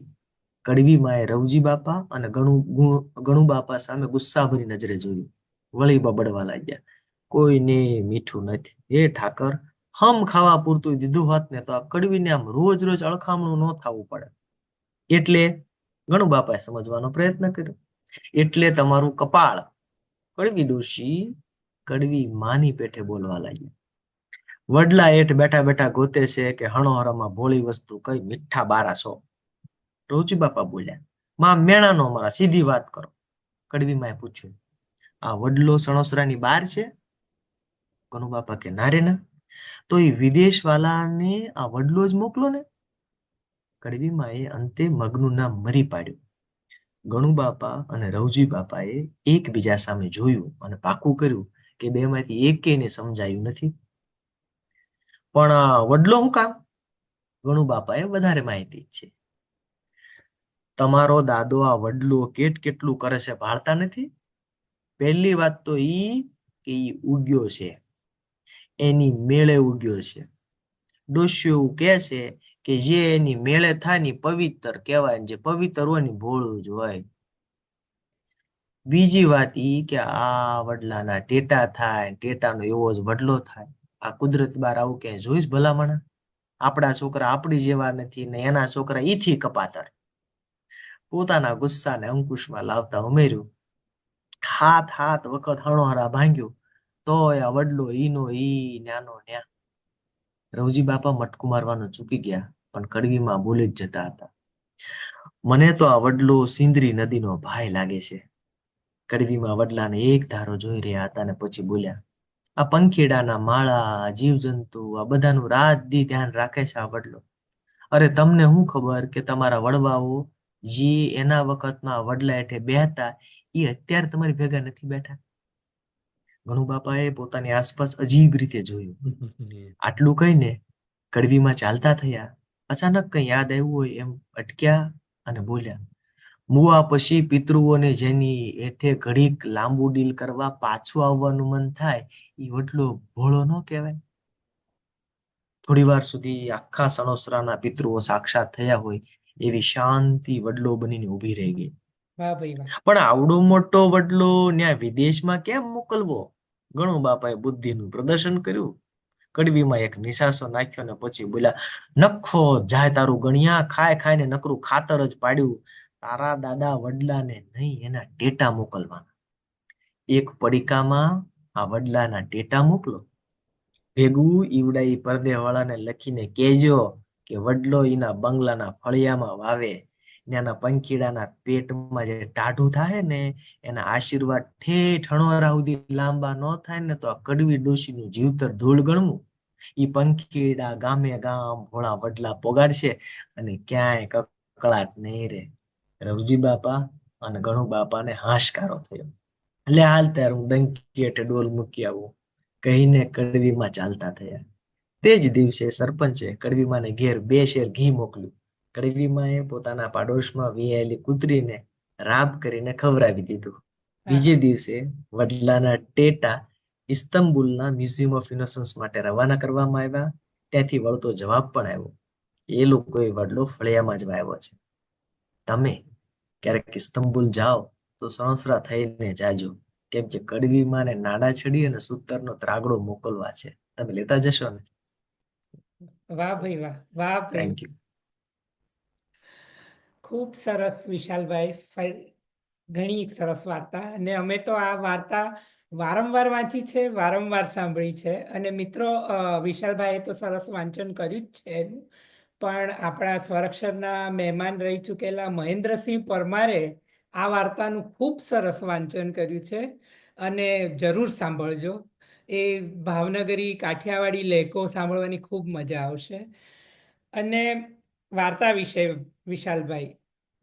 કડવી માએ રવજી બાપા અને ગણુ બાપા સામે ગુસ્સાભરી નજરે જોયું. વળી બબડવા લાગ્યા, કોઈને મીઠું નથી. હે ઠાકર, હમ ખાવા પૂરતું દીધું હોત ને તો આ કડવીને આમ રોજ રોજ અળખામણું ન થવું પડે. એટલે ગણુ બાપાએ સમજવાનો પ્રયત્ન કર્યો. એટલે તમારું કપાળ. કડવી ડોશી કડવી માની પેઠે બોલવા લાગી. વડલા હેઠ બેઠા બેઠા ગોતે છે કે હણોહરામાં ભોળી વસ્તુ કઈ મીઠા બારા છો. રવજી બાપા બોલ્યા, માં મેણાનો અમારા, સીધી વાત કરો. કડવી માએ પૂછ્યું, આ વડલો સણોસરાની બહાર છે? ગણુ બાપા કે ના રે ના, તો એ વિદેશ વાલાને આ વડલો જ મોકલો ને. કડવી માએ અંતે મગનું નામ મરી પાડ્યું. ગણુ બાપા અને રવજી બાપાએ એકબીજા સામે જોયું અને પાકું કર્યું કે બેમાંથી એકેયને સમજાયું નથી. પણ વડલો શું કામ? ગણુ બાપાએ વધારે માહિતી છે. તમારો દાદો આ વડલો કેટલું કરે છે ભાળતા નથી? પહેલી વાત તો ઈ કે ઈ ઉગ્યો છે, એની મેળે ઉગ્યો છે. ડોશીઓ કે છે કે જે એની મેળે થાય ને પવિત્ર કહેવાય, જે પવિત્ર હોય ને ભોળું જ હોય. બીજી વાત ઈ કે આ વડલાના ટેટા થાય, ટેટાનો એવો જ વડલો થાય. આ કુદરત બાર આવું ક્યાંય જોઈશ ભલામણ? આપણા છોકરા આપણી જેવા નથી ને એના છોકરા ઈથી કપાતર. પોતાના ગુસ્સાને અંકુશમાં લાવતા ઉમેર્યું, હાથ વખત હણોહરા ભાંગ્યું, તોય આ વડલો ઈનો ઈ ન્યાનો ન્યા. રવજી બાપા મટકું મારવાનું ચૂકી ગયા, પણ કડવીમાં બોલી જ જતા હતા, મને તો આ વડલો સિંદરી નદીનો ભાઈ લાગે છે. કડવીમાં વડલાને એક ધારો જોઈ રહ્યા હતા અને પછી બોલ્યા, આ પંખીડાના માળા, જીવજંતુ, આ બધાનું રાત દી ધ્યાન રાખે છે આ વડલો. અરે તમને શું ખબર કે તમારા વડવાઓ જે એના વખતમાં વડલા હેઠે બેહતા એ અત્યારે તમારી ભેગા નથી બેઠા. ગણુ બાપાએ પોતાની આસપાસ અજીબ રીતે જોયું. આટલું કહીને કડવીમાં ચાલતા થયા. અચાનક કઈ યાદ આવ્યું હોય એમ અટક્યા અને બોલ્યા, મુવા પછી પિતૃઓને જેની હેઠે ઘડીક લાંબુ ડીલ કરવા પાછું આવવાનું મન થાય એ વડલો ભોળો ન કહેવાય. થોડી વાર સુધી આખા સણોસરાના પિતૃઓ સાક્ષાત થયા હોય એવી શાંતિ વડલો બનીને ઊભી રહી ગઈ.
વાહ ભાઈ વાહ.
પણ આવડો મોટો વડલો ન્યા વિદેશમાં કેમ મોકલવો? ગણુ બાપાએ બુદ્ધિનું પ્રદર્શન કર્યું. કડવીમાં એક નિશાસો નાખ્યો ને પછી બોલ્યા, નખો જાય તારું ગણિયા, ખાઈને નકરું ખાતર જ પાડ્યું. તારા દાદા વડલાને નહીં એના ટેટા મોકલવાના. એક પડીકામાં આ વડલાના ટેટા મોકલો. ભેગું ઈવડાઈ પરદેવાળાને લખીને કહેજો કે વડલો એના બંગલાના ફળિયામાં વાવે. ત્યાંના પંખીડાના પેટમાં જે ટાઢું થાય ને એના આશીર્વાદ ઠેઠ હણોરા સુધી લાંબા ન થાય ને તો આ કડવી ડોશીનું જીવતર ધૂળ ગણવું. ઈ પંખીડા ગામે ગામ ભોળા વડલા પોગાડશે અને ક્યાંય કકળાટ નહીં રે. રવજી બાપા અને ગણુ બાપાને હાશકારો થયો. એટલે હાલ ત્યારે હું ડંકી હેઠે ડોલ મૂકી આવું કહીને કડવીમાં ચાલતા થયા. તે જ દિવસે સરપંચે કડવીમાને ઘેર 2 શેર ઘી મોકલ્યું. કડવીમાએ પોતાના પાડોશમાં વિયાયેલી કૂતરીને રાબ કરીને ખવડાવી દીધું. બીજે દિવસે વડલાના ટેટા ઇસ્તંબુલના મ્યુઝિયમ ઓફ ઇનોસન્સ માટે રવાના કરવામાં આવ્યા. ત્યાંથી વળતો જવાબ પણ આવ્યો, એ લોકોએ વડલો ફળિયામાં જ વાવ્યો છે. તમે ક્યારેક ઇસ્તંબુલ જાઓ તો સણસરા થઈને જાજો, કેમ કે કડવીમાને નાડા છડી અને સૂતરનો ત્રાગડો મોકલવા છે. તમે લેતા જશો ને?
વાહ ભાઈ વાહ. વાહ ભાઈ.
Thank you.
ખૂબ સરસ વિશાલભાઈ. ઘણી એક સરસ વાર્તા, અને અમે તો આ વાર્તા વારંવાર વાંચી છે, વારંવાર સાંભળી છે. અને મિત્રો, વિશાલભાઈએ તો સરસ વાંચન કર્યું જ છે એનું, પણ આપણા સ્વરાક્ષરના મહેમાન રહી ચૂકેલા મહેન્દ્રસિંહ પરમારે આ વાર્તાનું ખૂબ સરસ વાંચન કર્યું છે, અને જરૂર સાંભળજો. એ ભાવનગરી કાઠિયાવાડી લહેકો સાંભળવાની ખૂબ મજા આવશે. અને વાર્તા વિશે વિશાલભાઈ,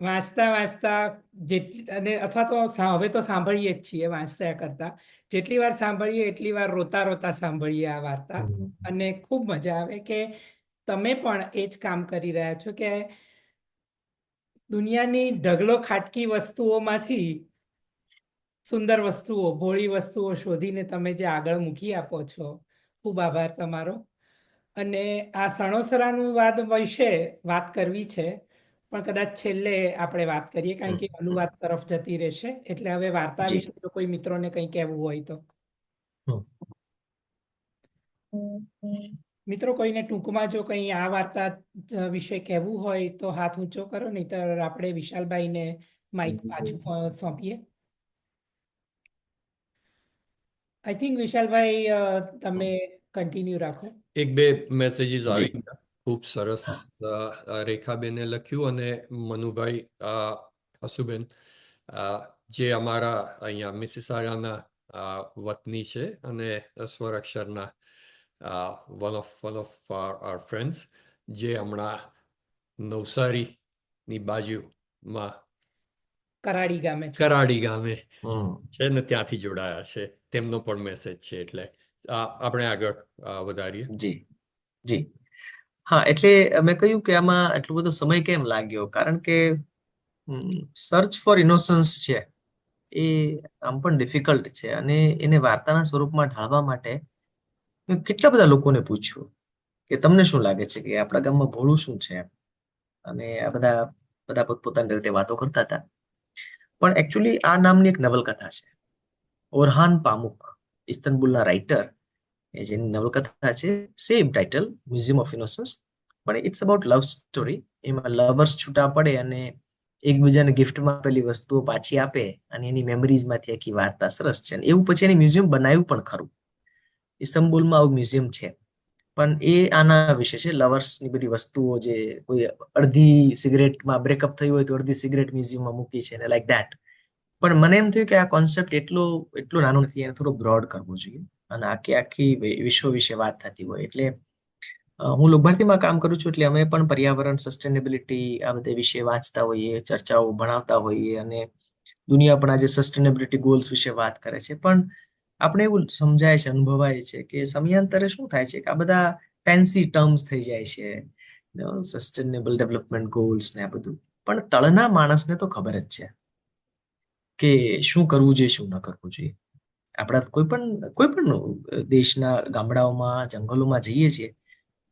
વાંચતા જેટલી, અને અથવા તો હવે તો સાંભળીએ જ છીએ વાંચતા કરતા, જેટલી વાર સાંભળીએ એટલી વાર રોતા સાંભળીએ આ વાર્તા. અને ખૂબ મજા આવે કે તમે પણ એ જ કામ કરી રહ્યા છો કે દુનિયાની ઢગલો ખાટકી વસ્તુઓમાંથી સુંદર વસ્તુઓ, ભોળી વસ્તુઓ શોધીને તમે જે આગળ મૂકી આપો છો. ખૂબ આભાર તમારો. અને આ સણોસરાનું વિશે વાત કરવી છે, પણ કદાચ છેલ્લે આપણે વાત કરીએ, કારણ કે અનુવાદ તરફ જતી રહેશે. એટલે હવે વાર્તા વિશે જો કોઈ મિત્રોને કંઈ કહેવું હોય તો. મિત્રો, કોઈને ટૂંકમાં જો કંઈ આ વાર્તા વિશે કહેવું હોય તો હાથ ઊંચો કરો, નહીંતર આપણે વિશાલભાઈને માઇક પાછું સોંપીએ. આઈ થિંક વિશાલભાઈ, તમે કન્ટિન્યુ રાખો.
1-2 મેસેજીસ આવી ગયા. ખૂબ સરસ. રેખાબેને લખ્યું, અને મનુભાઈ હસુબેન, જે અમારા અહીંયા મિસિસાગાના વતની છે અને સ્વરાક્ષરના વન ઓફ આર ફ્રેન્ડ્સ, જે હમણાં નવસારીની બાજુમાં
કરાડી ગામે
છે ને ત્યાંથી જોડાયા છે. તેમનો પણ મેસેજ છે. એટલે આપણે આગળ વધારીએ.
જી. હા, એટલે મેં કહ્યું કે આમાં એટલો બધો સમય કેમ લાગ્યો, કારણ કે સર્ચ ફોર ઇનોસન્સ છે એ આમ પણ ડિફિકલ્ટ છે, અને એને વાર્તાના સ્વરૂપમાં ઢાળવા માટે મેં કેટલા બધા લોકોને પૂછ્યું કે તમને શું લાગે છે કે આપણા ગામમાં ભોળું શું છે, અને આ બધા પોતપોતાની રીતે વાતો કરતા હતા. પણ એકચ્યુઅલી આ નામની એક નવલકથા છે. ઓરહાન પામુક, ઇસ્તંબુલના રાઇટર, જેની નવલકથા છે, same title, museum of innocence, પણ ઇટ્સ અબાઉટ લવ સ્ટોરી. એમાં લવર્સ છૂટા પડે અને એકબીજાને ગિફ્ટમાં આપેલી વસ્તુઓ પાછી આપે અને એની મેમરીઝમાંથી આખી વાર્તા. સરસ છે. અને એવું પછી એની મ્યુઝિયમ બનાવ્યું પણ ખરું. ઇસ્તંબુલમાં આવું મ્યુઝિયમ છે, પણ એ આના વિશે છે. લવર્સની બધી વસ્તુઓ, જે કોઈ અડધી સિગરેટમાં બ્રેકઅપ થયું હોય તો અડધી સિગરેટ મ્યુઝિયમમાં મૂકી છે ને, લાઈક ધેટ. પણ મને એમ થયું કે આ કોન્સેપ્ટ એટલો નાનો નથી, એને થોડો બ્રોડ કરવો જોઈએ અને આખી વિશ્વ વિશે વાત થતી હોય. એટલે હું લોકભારતીમાં કામ કરું છું, એટલે અમે પણ પર્યાવરણ, સસ્ટેનેબિલિટી, આ બધા વિશે વાંચતા હોઈએ, ચર્ચાઓ ભણાવતા હોઈએ, અને દુનિયા પણ આજે સસ્ટેનેબિલિટી ગોલ્સ વિશે વાત કરે છે. પણ આપણે એવું સમજાય છે, અનુભવાય છે કે સમયાંતરે શું થાય છે કે આ બધા ફેન્સી ટર્મ્સ થઈ જાય છે, સસ્ટેનેબલ ડેવલપમેન્ટ ગોલ્સ ને આ બધું. પણ તળના માણસને તો ખબર જ છે કે શું કરવું જોઈએ, શું ન કરવું જોઈએ. આપણા કોઈ પણ દેશના ગામડાઓમાં, જંગલોમાં જઈએ છીએ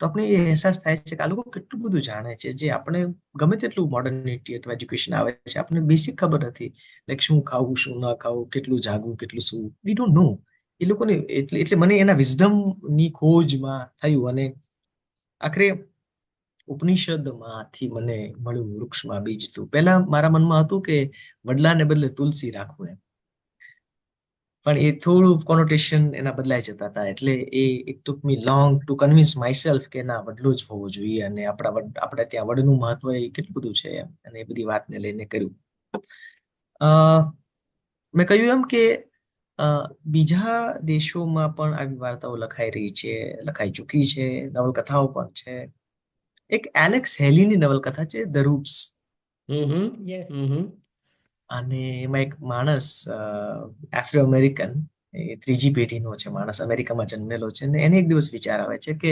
તો આપણે એ અહેસાસ થાય છે કે આ લોકો કેટલું બધું જાણે છે, જે આપણે ગમે તેટલું મોડર્નિટી અથવા એજ્યુકેશન આવે છે, આપણને બેસિક ખબર નથી. લાઈક શું ખાવું, શું ના ખાવું, કેટલું જાગવું, કેટલું શું, વી ડોન્ટ નો. એ લોકોને એટલે મને એના વિઝડમ ની ખોજમાં થયું, અને આખરે ઉપનિષદમાંથી મને મળ્યું વૃક્ષમાં બીજ. તો પહેલા મારા મનમાં હતું કે વડલાને બદલે તુલસી રાખવું એમ, પણ એ થોડું કોનોટેશન એના બદલાઈ જતા હતા. એટલે it took me long to convince myself કે ના, વડલો જ હોવો જોઈએ, અને આપણે ત્યાં વડનું મહત્વ કેટલું બધું છે એમ, અને એ બધી વાતને લઈને કર્યું. મેં કહ્યું એમ કે બીજા દેશોમાં પણ આવી વાર્તાઓ લખાઈ ચૂકી છે, નવલકથાઓ પણ છે. એક એલેક્સ હેલીની નવલકથા છે, ધ રૂટ્સ.
યસ.
અને એમાં એક માણસ, આફ્રો અમેરિકન, એ ત્રીજી પેઢીનો છે માણસ, અમેરિકામાં જન્મેલો છે, ને એને એક દિવસ વિચાર આવે છે કે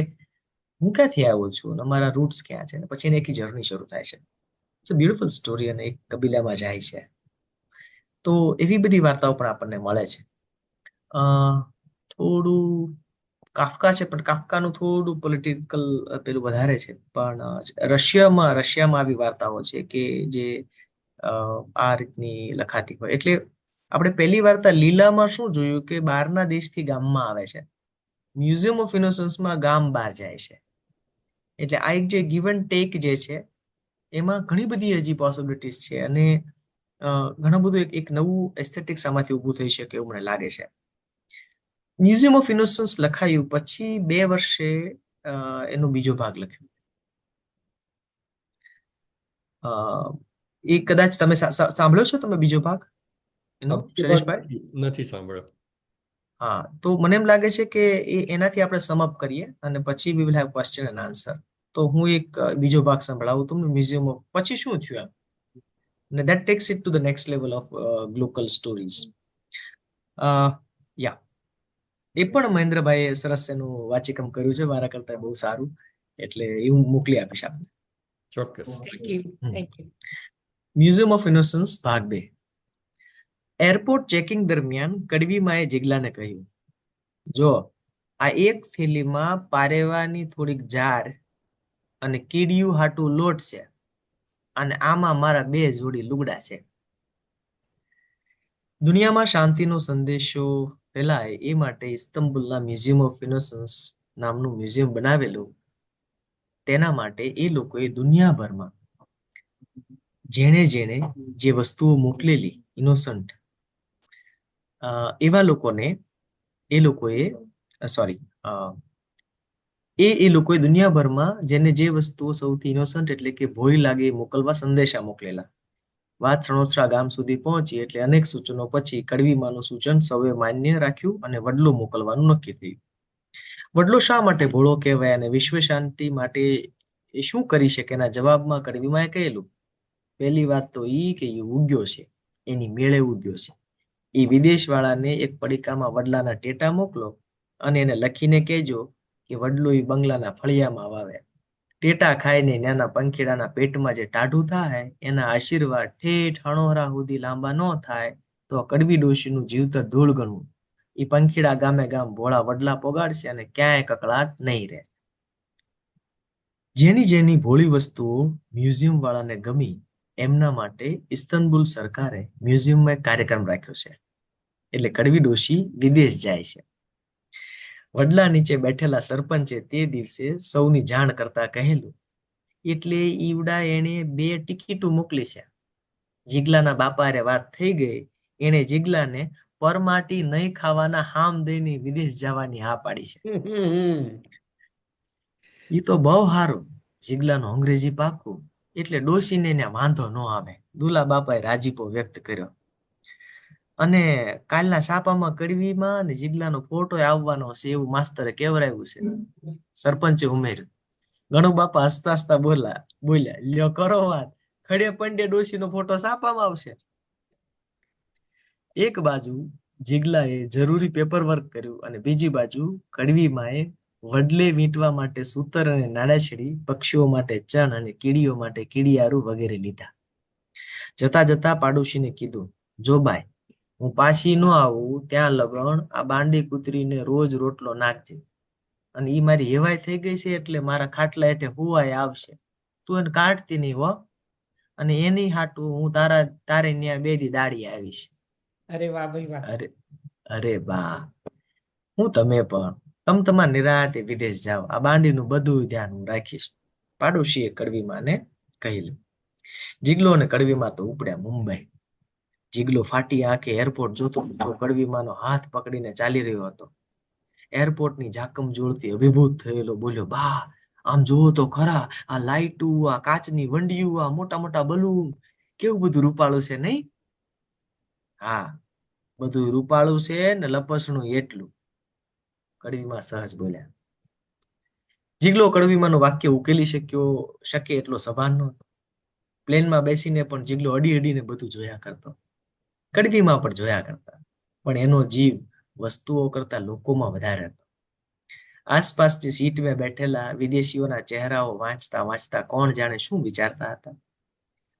હું ક્યાંથી આવ્યો છું અને મારા રૂટ્સ ક્યાં છે. પછી એની આખી જર્ની શરૂ થાય છે. It's a beautiful story. અને એક કબીલામાં જાય છે. તો એવી બધી વાર્તાઓ પણ આપણને મળે છે. થોડું કાફકા છે, પણ કાફકાનું થોડું પોલિટિકલ પેલું વધારે છે. પણ રશિયામાં આવી વાર્તાઓ છે કે જે આ રીતની લખાતી હોય. એટલે આપણે પહેલી વાર્તા લીલામાં શું જોયું કે બહારના દેશથી ગામમાં આવે છે, મ્યુઝિયમ ઓફ ઇનોસન્સમાં ગામ બહાર જાય છે. એટલે આ એક જે ગીવ એન્ડ ટેક જે છે, એમાં ઘણી બધી હજી પોસિબિલિટીઝ છે, અને ઘણું બધું એક નવું એસ્થેટિક્સ આમાંથી ઊભું થઈ શકે એવું મને લાગે છે. મ્યુઝિયમ ઓફ ઇનોસન્સ લખાયું પછી 2 વર્ષે એનો બીજો ભાગ લખ્યો. એ કદાચ તમે સાંભળ્યો છો તમે બીજો ભાગ એનો, શૈલેષભાઈ?
નથી સાંભળ્યો.
હા, તો મને એમ લાગે છે કે એનાથી આપણે સમઅપ કરીએ, અને પછી we will have question and answer. તો હું એક બીજો ભાગ સંભળાવું તમને, મ્યુઝિયમ ઓફ પછી શું થયું એમ, અને that takes it to the next level of local stories. યા એ પણ મહેન્દ્રભાઈએ સરસ એનું વાચિકમ કર્યું છે, મારા કરતા બહુ સારું. એટલે એ હું મોકલી આપીશ આપને.
ચોક્કસ.
Thank you.
Museum of innocence ભાગ 2. એરપોર્ટ ચેકિંગ દરમિયાન કડવીમાએ જિગ્લાને કહ્યું, જો આ એક થેલીમાં પારેવાની થોડીક ઝાડ અને કીડિયું હાટું લોટ છે, અને આમાં મારા 2 જોડી લુગડા છે. દુનિયામાં શાંતિનો સંદેશો ફેલાય એ માટે ઇસ્તંબુલના મ્યુઝિયમ ઓફ ઇનોસન્સ નામનું મ્યુઝિયમ બનાવેલું. તેના માટે એ લોકોએ દુનિયાભરમાં જેણે જે વસ્તુઓ મોકલેલી ઇનોસન્ટ, એવા લોકોએ દુનિયાભરમાં જેને જે વસ્તુઓ સૌથી ઇનોસન્ટ એટલે કે ભોળી લાગે મોકલવા સંદેશા મોકલેલા. વાત સણોસરા ગામ સુધી પહોંચી એટલે અનેક સૂચનો પછી કડવીમાનું સૂચન સૌએ માન્ય રાખ્યું અને વડલો મોકલવાનું નક્કી થયું. વડલો શા માટે ભોળો કહેવાય અને વિશ્વ શાંતિ માટે એ શું કરી શકે? એના જવાબમાં કડવીમાએ કહેલું, પહેલી વાત તો ઈ કે એ ઉગ્યો છે, એની મેળે ઉગ્યો છે. એ વિદેશ વાળાને એક પડીકામાં વડલાના ટેટા મોકલો અને એને લખીને કહેજો કે વડલો એ બંગલાના ફળિયામાં વાવે. ટેટા ખાઈને નાના પંખીડાના પેટમાં જે ટાઢું થાય એના આશીર્વાદ ઠેઠ હણોરા સુધી લાંબા ન થાય તો કડવી ડોશીનું જીવતર ધૂળ ગણવું. એ પંખીડા ગામે ગામ ભોળા વડલા પોગાડશે અને ક્યાંય કકળાટ નહીં રહે. જેની ભોળી વસ્તુઓ મ્યુઝિયમ વાળાને ગમી એમના માટે ઇસ્તંબુલ સરકારે મ્યુઝિયમમાં એક કાર્યક્રમ રાખ્યો છે. એટલે કડવી ડોશી વિદેશ જાય છે. વડલા નીચે બેઠેલા સરપંચે તે દિવસે સૌની જાણ કરતા કહેલું, એટલે ઈવડા એણે 2 ટિકિટો મોકલી છે. જીગલાના બાપા હારે વાત થઈ ગઈ. એને જીગલાને પરમાટી નહીં ખાવાના હામ દઈને વિદેશ જવાની હા પાડી છે. ઈ તો બહુ સારું. જીગલાનું અંગ્રેજી પાકું એટલે ડોશીને ત્યાં વાંધો ન આવે. દુલા બાપાએ રાજીપો વ્યક્ત કર્યો. અને કાલના છાપામાં કડવીમાં અને જીગલાનો ફોટો આવવાનો છે એવું માસ્તરે કેવરાયું છે. સરપંચે ઉમેર્યું. ગણુ બાપા હસતા હસતા બોલ્યા લ્યો કરો વાત, ખડે પંડે ડોશીનો ફોટો છાપામાં આવશે. એક બાજુ જીગલાએ જરૂરી પેપર વર્ક કર્યું અને બીજી બાજુ કડવીમાએ વડલે વીંટવા માટે સૂતર અને નાડાછેડી, પક્ષીઓ માટે ચણ અને કીડીઓ માટે કીડિયારું વગેરે લીધા. જતા જતા પાડોશીને કીધું, જો બાઈ, હું પાછી ન આવું ત્યાં લગણ આ બાંડી કૂતરીને રોજ રોટલો નાખજે. અને ઈ મારી હેવાય થઈ ગઈ છે એટલે મારા ખાટલા હેઠે હુવાય આવશે. તું એને કાઢતી નહીં હો. અને એની હાટું હું તારે ન્યા બે દી દાડી આવીશ.
અરે વાહ ભાઈ વાહ.
અરે બા, હું તમે પણ તમારા નિરાતે વિદેશ જાઓ, આ બાંડીનું બધું ધ્યાન હું રાખીશ, પાડોશીએ કડવીમાને કહેલું. જીગલો અને કડવીમાં તો ઉપડ્યા મુંબઈ. જીગલો ફાટી આંખે એરપોર્ટ જોતો કડવીમાનો હાથ પકડીને ચાલી રહ્યો હતો. એરપોર્ટની ઝાકમ જોડથી અભિભૂત થયેલો બોલ્યો, બા આમ જોવો તો ખરા, આ લાઈટું, આ કાચની વંડિયું, આ મોટા મોટા બલૂન, કેવું બધું રૂપાળું છે નહીં? હા, બધું રૂપાળું છે ને લપસણું એટલું, કડવીમાં સહજ બોલ્યા. જીગલો કડવીમાનું વાક્ય ઉકેલી શકે એટલો સભાન નહોતો. પ્લેનમાં બેસીને પણ જીગલો અડીને બધું જોયા કરતો. કડવીમાં પણ જોયા કરતા, પણ એનો જીવ વસ્તુઓ કરતા લોકોમાં વધારે હતો. આસપાસની સીટમાં બેઠેલા વિદેશીઓના ચહેરાઓ વાંચતા વાંચતા કોણ જાણે શું વિચારતા હતા.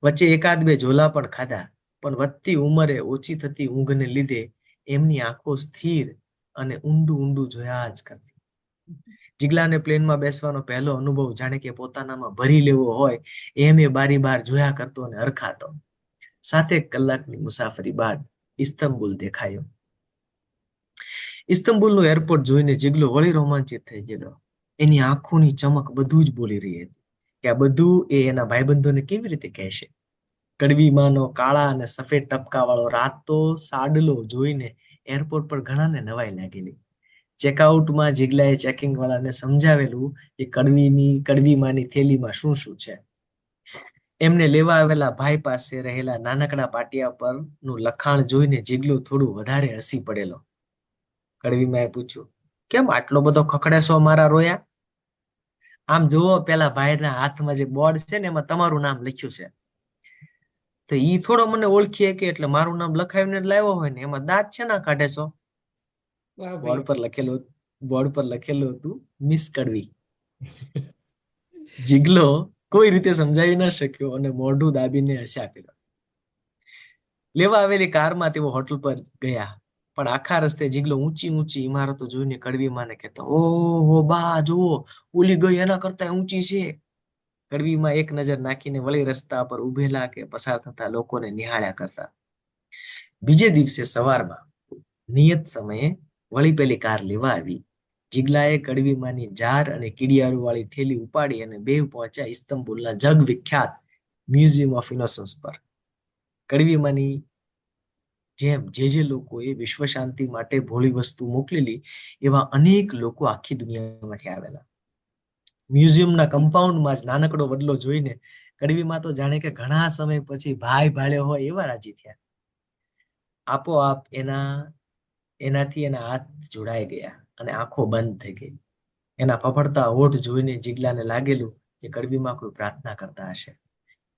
વચ્ચે એકાદ બે ઝોલા પણ ખાધા, પણ વધતી ઉંમરે ઓછી થતી ઊંઘને લીધે એમની આંખો સ્થિર અને ઊંડું જોયા જ કરતી. જીગલાને પ્લેનમાં બેસવાનો પહેલો અનુભવ જાણે કે પોતાનામાં ભરી લેવો હોય એમ એ બારી બાર જોયા કરતો અને હરખાતો. 7 કલાકની મુસાફરી બાદ ઇસ્તંબુલ દેખાયો. ઇસ્તંબુલનું એરપોર્ટ જોઈને જીગલો વળી રોમાંચિત થઈ ગયેલો. એની આંખોની ચમક બધું જ બોલી રહી હતી કે આ બધું એ એના ભાઈબંધોને કેવી રીતે કહેશે. કડવીમાંનો કાળા અને સફેદ ટપકાવાળો રાતો સાડલો જોઈને એરપોર્ટ પર ઘણાને નવાઈ લાગેલી. ચેકઆઉટમાં જીગલાએ ચેકિંગ વાળાને સમજાવેલું કે કડવીમાંની થેલીમાં શું શું છે. એમને લેવા આવેલા ભાઈ પાસે રહેલા નાનકડા પાટિયા પરનું લખાણ જોઈને જીગલો થોડું વધારે હસી પડેલો. કડવીમાએ પૂછ્યું, કેમ આટલો બધો ખખડેશો મારા રોયા? આમ જુઓ, પેલા ભાઈના હાથમાં જે બોર્ડ છે ને એમાં તમારું નામ લખ્યું છે. તો ઈ થોડો મને ઓળખીએ કે એટલે મારું નામ લખાવીને લાવ્યો હોય ને, એમાં દાંત છે ના કાઢે છો? બોર્ડ પર લખેલું હતું મિસ કડવી. જીગલો કોઈ રીતે સમજાવી ન શક્યો અને મોઢું દાબીને હસ્યા કર્યો. લેવા આવેલી કારમાં તેઓ હોટલ પર ગયા, પણ આખા રસ્તે જીગલો ઊંચી ઇમારતો જોઈને કડવીમાને કહેતો, ઓહો બા જુઓ, ઓલી ગઈ એના કરતા ઊંચી છે. કડવીમાં એક નજર નાખીને વળી રસ્તા પર ઉભેલા કે પસાર થતા લોકોને નિહાળ્યા કરતા. બીજે દિવસે સવારમાં નિયત સમયે વળી પેલી કાર લેવા આવી. જીગલાએ કડવીમાંની જાર અને કીડિયારું વાળી થેલી ઉપાડી અને બેવ પહોંચ્યા ઇસ્તંબુલના જગ વિખ્યાત મ્યુઝિયમ ઓફ ઇનોસન્સ પર. કડવીમાંની જેમ જે લોકોએ વિશ્વ શાંતિ માટે ભોળી વસ્તુ મોકલેલી, એવા અનેક લોકો આખી દુનિયામાંથી આવેલા. મ્યુઝિયમના કમ્પાઉન્ડમાં જ નાનકડો વડલો જોઈને કડવીમાં તો જાણે કે ઘણા સમય પછી ભાઈ ભાળ્યો હોય એવા રાજી થયા. આપોઆપ એનાથી એના હાથ જોડાઈ ગયા અને આંખો બંધ થઈ ગઈ. એના ફફડતા હોઠ જોઈને જીગલાને લાગેલું કે કડવીમાં કોઈ પ્રાર્થના કરતા હશે.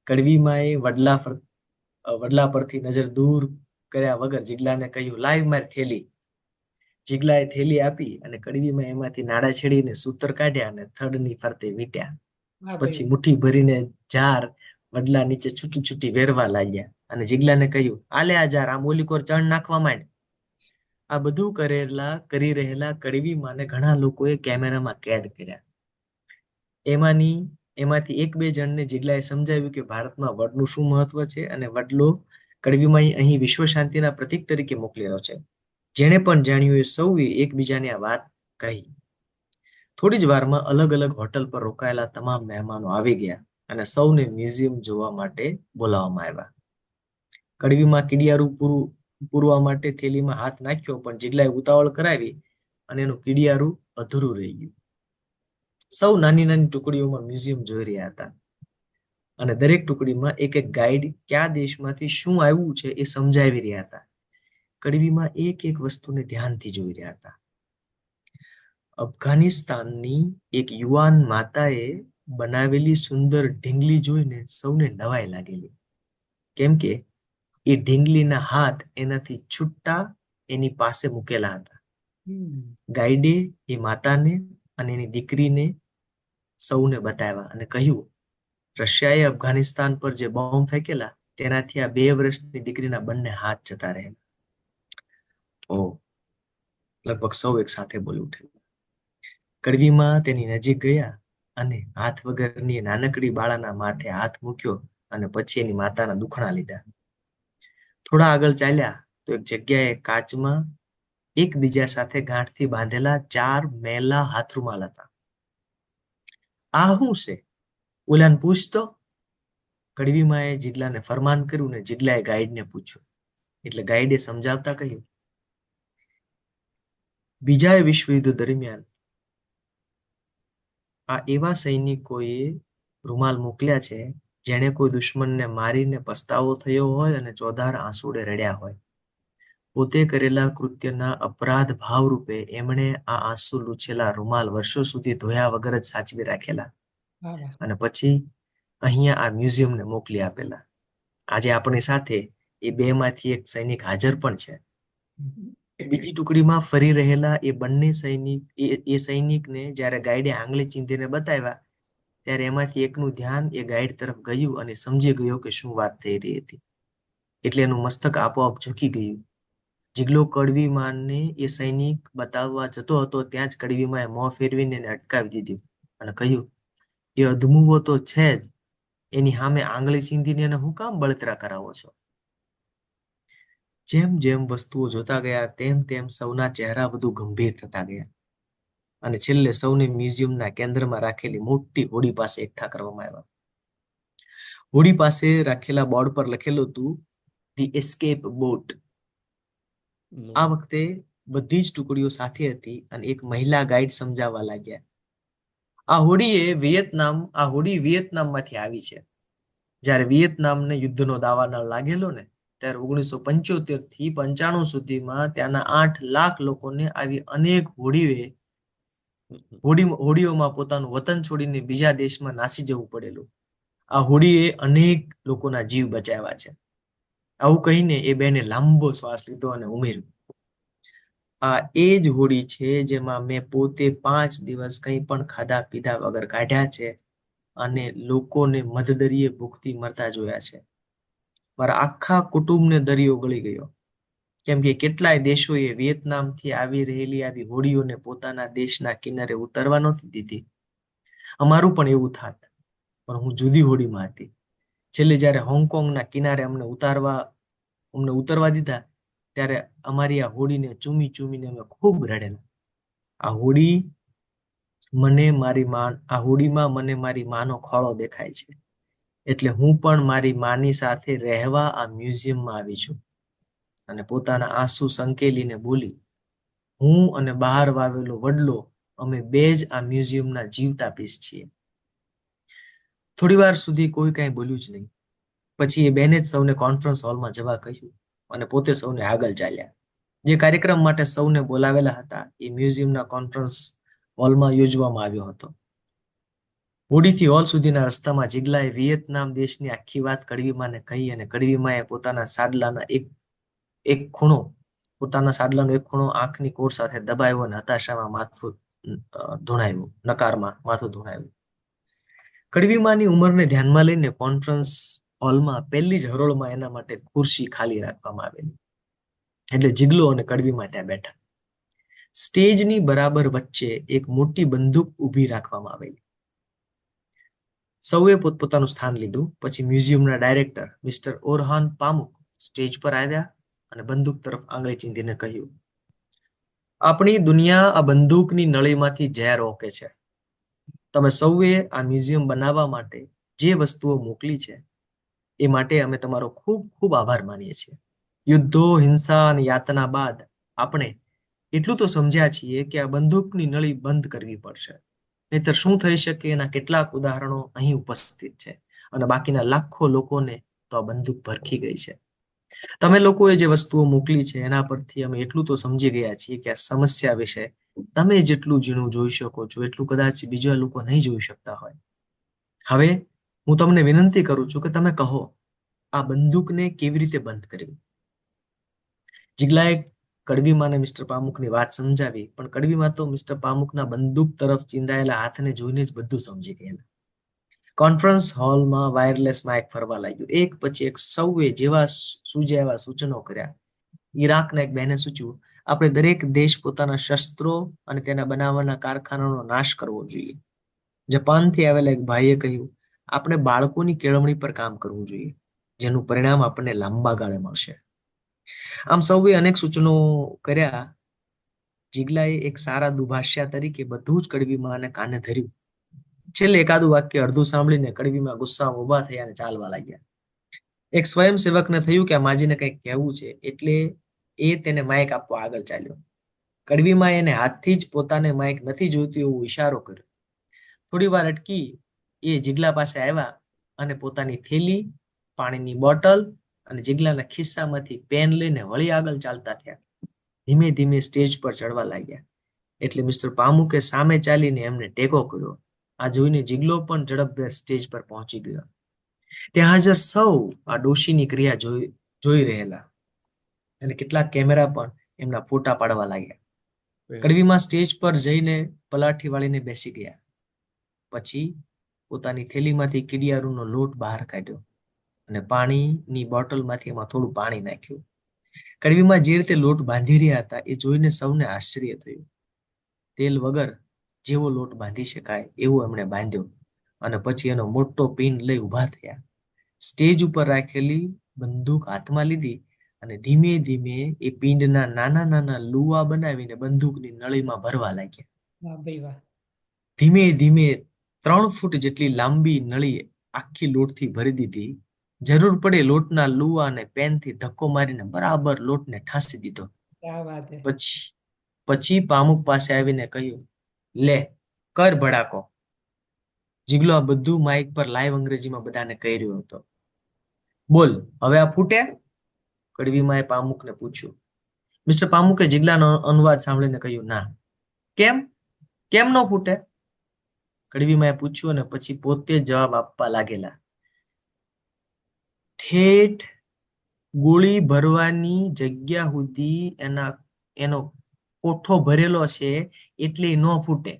કડવીમાં એ વડલા પરથી નજર દૂર કર્યા વગર જીગલાને કહ્યું, લાવ મારી થેલી. જીગલાએ થેલી આપી અને કડવીમાં એમાંથી નાડા છેડીને સૂતર કાઢ્યા અને થડની ફરતે વીંટ્યા. પછી મુઠ્ઠી ભરીને જાર વડલા નીચે છૂટી વેરવા લાગ્યા અને જીગલાને કહ્યું, આલે આ જાર, આમ ઓલી કોર ચણ નાખવા માંડ. આ બધું કરી રહેલા કડવીમાને ઘણા લોકોએ કેમેરામાં કેદ કર્યા. એમાંથી 1-2 જણને જીગલાએ સમજાવ્યું કે ભારતમાં વડનું શું મહત્વ છે અને વડલો કડવીમાં અહીં વિશ્વ શાંતિના પ્રતીક તરીકે મોકલેલો છે. જેણે પણ જાણ્યું એ સૌએ એકબીજાને આ વાત કહી. થોડી જ વારમાં અલગ અલગ હોટલ પર રોકાયેલા તમામ મહેમાનો આવી ગયા અને સૌને મ્યુઝિયમ જોવા માટે બોલાવવામાં આવ્યા. કડવીમાં કીડિયારું પૂરવા માટે થેલીમાં હાથ નાખ્યો, પણ જિગલાએ ઉતાવળ કરાવી અને એનું કીડિયારું અધૂરું રહી ગયું. સૌ નાની નાની ટુકડીઓમાં મ્યુઝિયમ જોઈ રહ્યા હતા અને દરેક ટુકડીમાં એક એક ગાઈડ કયા દેશમાંથી શું આવ્યું છે એ સમજાવી રહ્યા હતા. કડવીમાં એક એક વસ્તુને ધ્યાનથી જોઈ રહ્યા હતા. અફઘાનિસ્તાનની એક યુવાન માતાએ બનાવેલી સુંદર ઢીંગલી જોઈને સૌને નવાઈ લાગેલી, કેમ કે એ ઢીંગલીના હાથ એનાથી છૂટા એની પાસે મૂકેલા હતા. ગાઈડે એ માતાને અને એની દીકરીને સૌને બતાવ્યા અને કહ્યું, રશિયાએ અફઘાનિસ્તાન પર જે બોમ્બ ફેંકેલા તેનાથી આ 2 વર્ષની દીકરીના બંને હાથ જતા રહેલા. લગભગ સૌ એક સાથે બોલી ઉઠેલા. કડવીમાં તેની નજીક ગયા અને હાથ વગરની નાનકડી બાળાના માથે હાથ મૂક્યો અને પછી એની માતાના દુખણા લીધા. થોડા આગળ ચાલ્યા તો એક જગ્યાએ કાચમાં એકબીજા સાથે ગાંઠથી બાંધેલા 4 મેલા હાથરૂમાલ હતા. આ શું છે? ઓલાને પૂછતો. કડવીમાએ જિગલાને ફરમાન કર્યું ને જિગલાએ ગાઈડને પૂછ્યું. એટલે ગાઈડે સમજાવતા કહ્યું, બીજા વિશ્વયુદ્ધ દરમિયાન આ એવા સૈનિકોએ રૂમાલ મોકલ્યા છે જેણે કોઈ દુશ્મનને મારીને પસ્તાવો થયો હોય અને ચોધાર આંસુડે રડ્યા હોય. પોતે કરેલા કૃત્યના અપરાધ ભાવ રૂપે એમણે આ આંસુ લૂછેલા રૂમાલ વર્ષો સુધી ધોયા વગર જ સાચવી રાખેલા અને પછી અહીંયા આ મ્યુઝિયમને મોકલી આપેલા. આજે આપણી સાથે એ 2 માંથી એક સૈનિક હાજર પણ છે. બીજી ટુકડીમાં ફરી રહેલા એ બંને સૈનિકને જ્યારે ગાઈડે આંગળી ચીંધીને બતાવ્યા ત્યારે એમાંથી એકનું ધ્યાન એ ગાઈડ તરફ ગયું અને સમજી ગયો કે શું વાત થઈ રહી હતી. એટલે એનું મસ્તક આપોઆપ ઝૂકી ગયું. જિગલો કડવીમાને એ સૈનિક બતાવવા જતો હતો ત્યાં જ કડવીમાએ મોં ફેરવીને એને અટકાવી દીધું અને કહ્યું, એ અધમુવો તો છે જ, એની સામે આંગળી ચીંધીને એને હું કામ બળતરા કરાવો છો? જેમ જેમ વસ્તુઓ જોતા ગયા તેમ તેમ સૌના ચહેરા વધુ ગંભીર થતા ગયા અને છેલ્લે સૌને મ્યુઝિયમના કેન્દ્રમાં રાખેલી મોટી હોડી પાસે એકઠા કરવામાં આવ્યા. હોડી પાસે રાખેલા બોર્ડ પર લખેલું હતું, ધી એસ્કેપ બોટ. આ વખતે બધી જ ટુકડીઓ સાથે હતી અને એક મહિલા ગાઈડ સમજાવવા લાગ્યા. આ હોડી વિયેતનામમાંથી આવી છે. જ્યારે વિયેતનામને યુદ્ધનો દાવાનળ લાગેલો ને ત્યારે 1975 થી 95 સુધીમાં ત્યાંના 8 લાખ લોકોને આવી અનેક હોડીઓમાં પોતાનું વતન છોડીને બીજા દેશમાં નાસી જવું પડેલું. આ હોડીએ અનેક લોકોના જીવ બચાવ્યા છે. આવું કહીને એ બેને લાંબો શ્વાસ લીધો અને ઉમેર્યું, આ એ જ હોડી છે જેમાં મેં પોતે 5 દિવસ કંઈ પણ ખાધા પીધા વગર કાઢ્યા છે અને લોકોને મધદરિયે ભૂખથી મરતા જોયા છે. મારા આખા કુટુંબને દરિયો ગળી ગયો, કેમ કે કેટલાય દેશોએ વિયેતનામથી આવી રહેલી આવી હોડીઓને પોતાના દેશના કિનારે ઉતરવા નહોતી દીધી. અમારું પણ એવું થાત, પણ હું જુદી હોડીમાં હતી. છેલ્લે જ્યારે હોંગકોંગના કિનારે અમને ઉતરવા દીધા ત્યારે અમારી આ હોડીને ચૂમીને અમે ખૂબ રડેલા. આ હોડીમાં મને મારી માનો ખોળો દેખાય છે, એટલે હું પણ મારી માની સાથે રહેવા આ મ્યુઝિયમમાં આવી છું. અને પોતાના આંસુ સંકેલીને બોલી, હું અને બહાર વાવેલો વડલો અમે 2 જ આ મ્યુઝિયમના જીવતા પીસ છીએ. થોડી વાર સુધી કોઈ કાંઈ બોલ્યું જ નહીં. પછી એ બેને જ સૌને કોન્ફરન્સ હોલમાં જવા કહ્યું અને પોતે સૌને આગળ ચાલ્યા. જે કાર્યક્રમ માટે સૌને બોલાવેલા હતા એ મ્યુઝિયમના કોન્ફરન્સ હોલમાં યોજવામાં આવ્યો હતો. હોડીથી હોલ સુધીના રસ્તામાં જિગલાએ વિયેતનામ દેશની આખી વાત કડવીમાને કહી અને કડવીમાએ પોતાના સાડલાનો એક ખૂણો આંખની કોર સાથે દબાવ્યો અને હતાશામાં માથું ધૂણાવ્યું. કડવીમાની ઉંમરને ધ્યાનમાં લઈને કોન્ફરન્સ હોલમાં પહેલી જ હરોળમાં એના માટે ખુરશી ખાલી રાખવામાં આવેલી. એટલે જિગલો અને કડવીમા ત્યાં બેઠા. સ્ટેજની બરાબર વચ્ચે એક મોટી બંદૂક ઊભી રાખવામાં આવેલી. સૌએ પોતપોતાનું સ્થાન લીધું. પછી મ્યુઝિયમના ડાયરેક્ટર મિસ્ટર ઓરહાન પામુક સ્ટેજ પર આવ્યા અને બંદૂક તરફ આંગળી ચીંધીને કહ્યું, આપણી દુનિયા આ બંદૂકની નળીમાંથી ઝેર ઓકે છે. તમે સૌએ આ મ્યુઝિયમ બનાવવા માટે જે વસ્તુઓ મોકલી છે એ માટે અમે તમારો ખૂબ ખૂબ આભાર માનીએ છીએ. યુદ્ધો, હિંસા અને યાતના બાદ આપણે એટલું તો સમજ્યા છીએ કે આ બંદૂકની નળી બંધ કરવી પડશે, નહીતર શું થઈ શકે એના કેટલાક ઉદાહરણો અહીં ઉપસ્થિત છે, અને બાકીના લાખો લોકોને તો આ બંદૂક ભરખી ગઈ છે. તમે લોકોએ જે વસ્તુઓ મોકલી છે એના પરથી અમે એટલું તો સમજી ગયા છીએ કે આ સમસ્યા વિશે તમે જેટલું ઝીણું જોઈ શકો છો એટલું કદાચ બીજા લોકો નહીં જોઈ શકતા હોય. હવે હું તમને વિનંતી કરું છું કે તમે કહો, આ બંદૂકને કેવી રીતે બંધ કરવી? જિગ્લાએ કડવીમાં મિસ્ટર પામુકની વાત સમજાવી, પણ કડવીમાં તો મિસ્ટર પામુકના બંદૂક તરફ ચીંધાયેલા હાથને જોઈને જ બધું સમજી ગયેલા. કોન્ફરન્સ હોલમાં વાયરલેસ માઇક ફરવા લાગ્યું. એક પછી એક સૌએ જેવા સૂઝ્યા એવા સૂચનો કર્યા. ઈરાકના એક બહેને સૂચ્યું, આપણે દરેક દેશ પોતાના શસ્ત્રો અને તેના બનાવવાના કારખાનાનો નાશ કરવો જોઈએ. જાપાનથી આવેલા એક ભાઈએ કહ્યું, આપણે બાળકોની કેળવણી પર કામ કરવું જોઈએ, જેનું પરિણામ આપણને લાંબા ગાળે મળશે. આમ સૌએ અનેક સૂચનો કર્યા. જિગ્લાએ એક સારા દુભાષ્યા તરીકે બધું જ કડવીમાં કાને ધર્યું. છેલ્લે એકાદું વાક્ય અડધું સાંભળીને કડવીમાં ગુસ્સામાં ઉભા થયા અને ચાલવા લાગ્યા. એક સ્વયંસેવકને થયું કે આ માજીને કંઈક કહેવું છે, એટલે એ તેને માઇક આપવા આગળ ચાલ્યો. કડવીમાં એને હાથથી જ પોતાને માઇક નથી જોઈતું એવો ઈશારો કર્યો. થોડી વાર અટકી એ જિગ્લા પાસે આવ્યા અને પોતાની થેલી, પાણીની બોટલ અને જિગ્લાના ખિસ્સામાંથી પેન લઈને વળી આગળ ચાલતા થયા. ધીમે ધીમે સ્ટેજ પર ચડવા લાગ્યા. એટલે મિસ્ટર પામુકે સામે ચાલીને એમને ટેકો કર્યો. આ જોઈને જિગ્લો પણ ઝડપભેર સ્ટેજ પર પહોંચી ગયો. ત્યાં હાજર સૌ આ ડોશીની ક્રિયા જોઈ રહેલા, અને કેટલાક કેમેરા પણ એમના ફોટા પાડવા લાગ્યા. કડવીમાં સ્ટેજ પર જઈને પલાઠી વાળીને બેસી ગયા. પછી પોતાની થેલીમાંથી કીડિયારૂનો લોટ બહાર કાઢ્યો અને પાણીની બોટલમાંથી એમાં થોડું પાણી નાખ્યું. કડવીમાં જે રીતે લોટ બાંધી રહ્યા હતા એ જોઈને સૌને આશ્ચર્ય થયું. તેલ વગર જેવો લોટ બાંધી શકાય એવો એમણે બાંધ્યો, અને પછી એનો મોટો પિન લઈ ઉભા થયા. સ્ટેજ ઉપર રાખેલી બંદૂક હાથમાં લીધી અને ધીમે ધીમે એ પિંડના નાના નાના લુવા બનાવીને બંદૂકની નળીમાં ભરવા લાગ્યા. ધીમે ધીમે 3 ફૂટ જેટલી લાંબી નળી આખી લોટથી ભરી દીધી. જરૂર પડે લોટના લુવા અને પેનથી ધક્કો મારીને બરાબર લોટને ઠાંસી દીધો. પછી પામુક પાસે આવીને કહ્યું, લે કર ભડાકો. જિગ્લો આ બધું માઇક પર લાઈવ અંગ્રેજીમાં બધાને કહી રહ્યો હતો. બોલ, હવે આ ફૂટે? કડવીમાએ પામુકને પૂછ્યું. મિસ્ટર પામુકે જિગ્લાનો અનુવાદ સાંભળીને કહ્યું, ના. કેમ ન ફૂટે? કડવીમાએ પૂછ્યું અને પછી પોતે જવાબ આપવા લાગેલા. ઠેઠ ગોળી ભરવાની જગ્યા સુધી એનો કોઠો ભરેલો છે એટલે ન ફૂટે.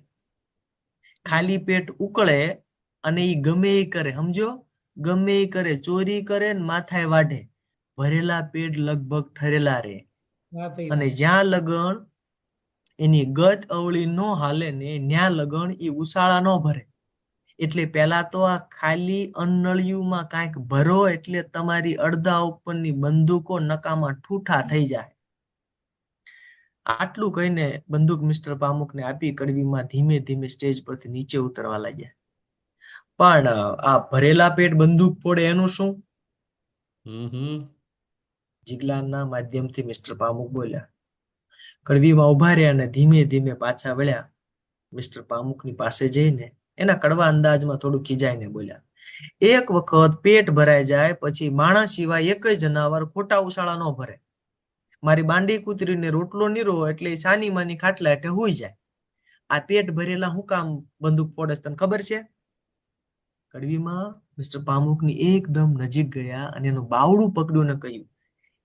ખાલી પેટ ઉકળે અને ઈ ગમે એ કરે, સમજો, ગમે એ કરે, ચોરી કરે ને માથાએ વાઢે, ભરેલા પેટ લગભગ ઠરેલા રે. અને જ્યાં લગણ એની ગત અવળી નો હાલે ને ન્યા લગણ ઈ ઉસાળા નો ભરે. એટલે પેલા તો આ ખાલી અનળિયુંમાં કાંઈક ભરો એટલે તમારી અડધા ઉપરની બંદૂકો નકામાં ઠૂઠા થઈ જાય. આટલું કહીને બંદૂક મિસ્ટર પામુકને આપી કડવીમાં ધીમે ધીમે સ્ટેજ પરથી નીચે ઉતરવા લાગ્યા. પણ આ ભરેલા પેટ બંદૂક ફોડે એનું શું? જિગ્લાના માધ્યમથી મિસ્ટર પામુક બોલ્યા. કડવીમાં ઉભા રહ્યા અને ધીમે ધીમે પાછા વળ્યા. મિસ્ટર પામુકની પાસે જઈને એના કડવા અંદાજમાં થોડું ખીજાઈને બોલ્યા, એક વખત પેટ ભરાઈ જાય પછી માણસ સિવાય એક જનાવર ખોટા ઉશાળા ન ભરે. મારી બાંડી કૂતરીને રોટલો નીરો એટલે સાની માની ખાટલા હેઠે હુઈ જાય. આ પેટ ભરેલા હું કામ બંદૂક ફોડે તને ખબર છે? કડવીમાં મિસ્ટર પામુકની એકદમ નજીક ગયા અને એનું બાવડું પકડ્યું ને કહ્યું,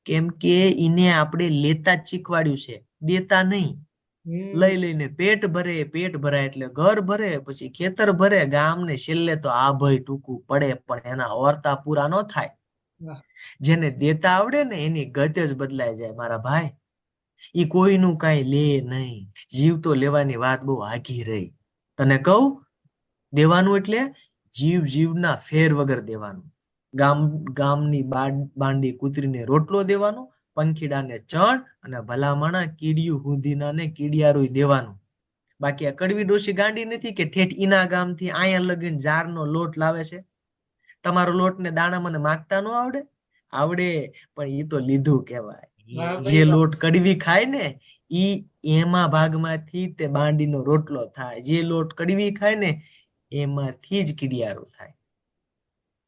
કેમ કે એને આપણે લેતા જ શીખવાડ્યું છે, દેતા નહીં. લઈ લઈને પેટ ભરાય એટલે ઘર ભરે, પછી ખેતર ભરે, ગામ ને છેલ્લે તો આ ભય ટૂંકું પડે, પણ એના વર્તા પૂરા ન થાય. જેને દેતા આવડે ને એની ગત જ બદલાઈ જાય મારા ભાઈ. ઈ કોઈનું કઈ લે નહીં. જીવ તો લેવાની વાત બહુ આઘી રહી. તને કહું, દેવાનું એટલે જીવના ફેર વગર દેવાનું. ગામની બાંડી કૂતરીને રોટલો દેવાનો, પંખીડાને ચણ અને ભલામણા કીડિયું હુંધીનાને કીડિયારું દેવાનું. બાકી આ કડવી ડોશી ગાંડી નથી કે ઠેઠ ઈના ગામથી આયા લગીન જારનો લોટ લાવે છે. તમારો લોટ ને દાણા મને માગતા ન આવડે? આવડે, પણ ઈ તો લીધું કહેવાય.
વાહ
જે
ભાઈ વાહ.
લોટ કડવી ખાય ને ઈ એમાં ભાગમાંથી તે બાંડીનો રોટલો થાય. જે લોટ કડવી ખાય ને એમાંથી જ કીડિયારું થાય,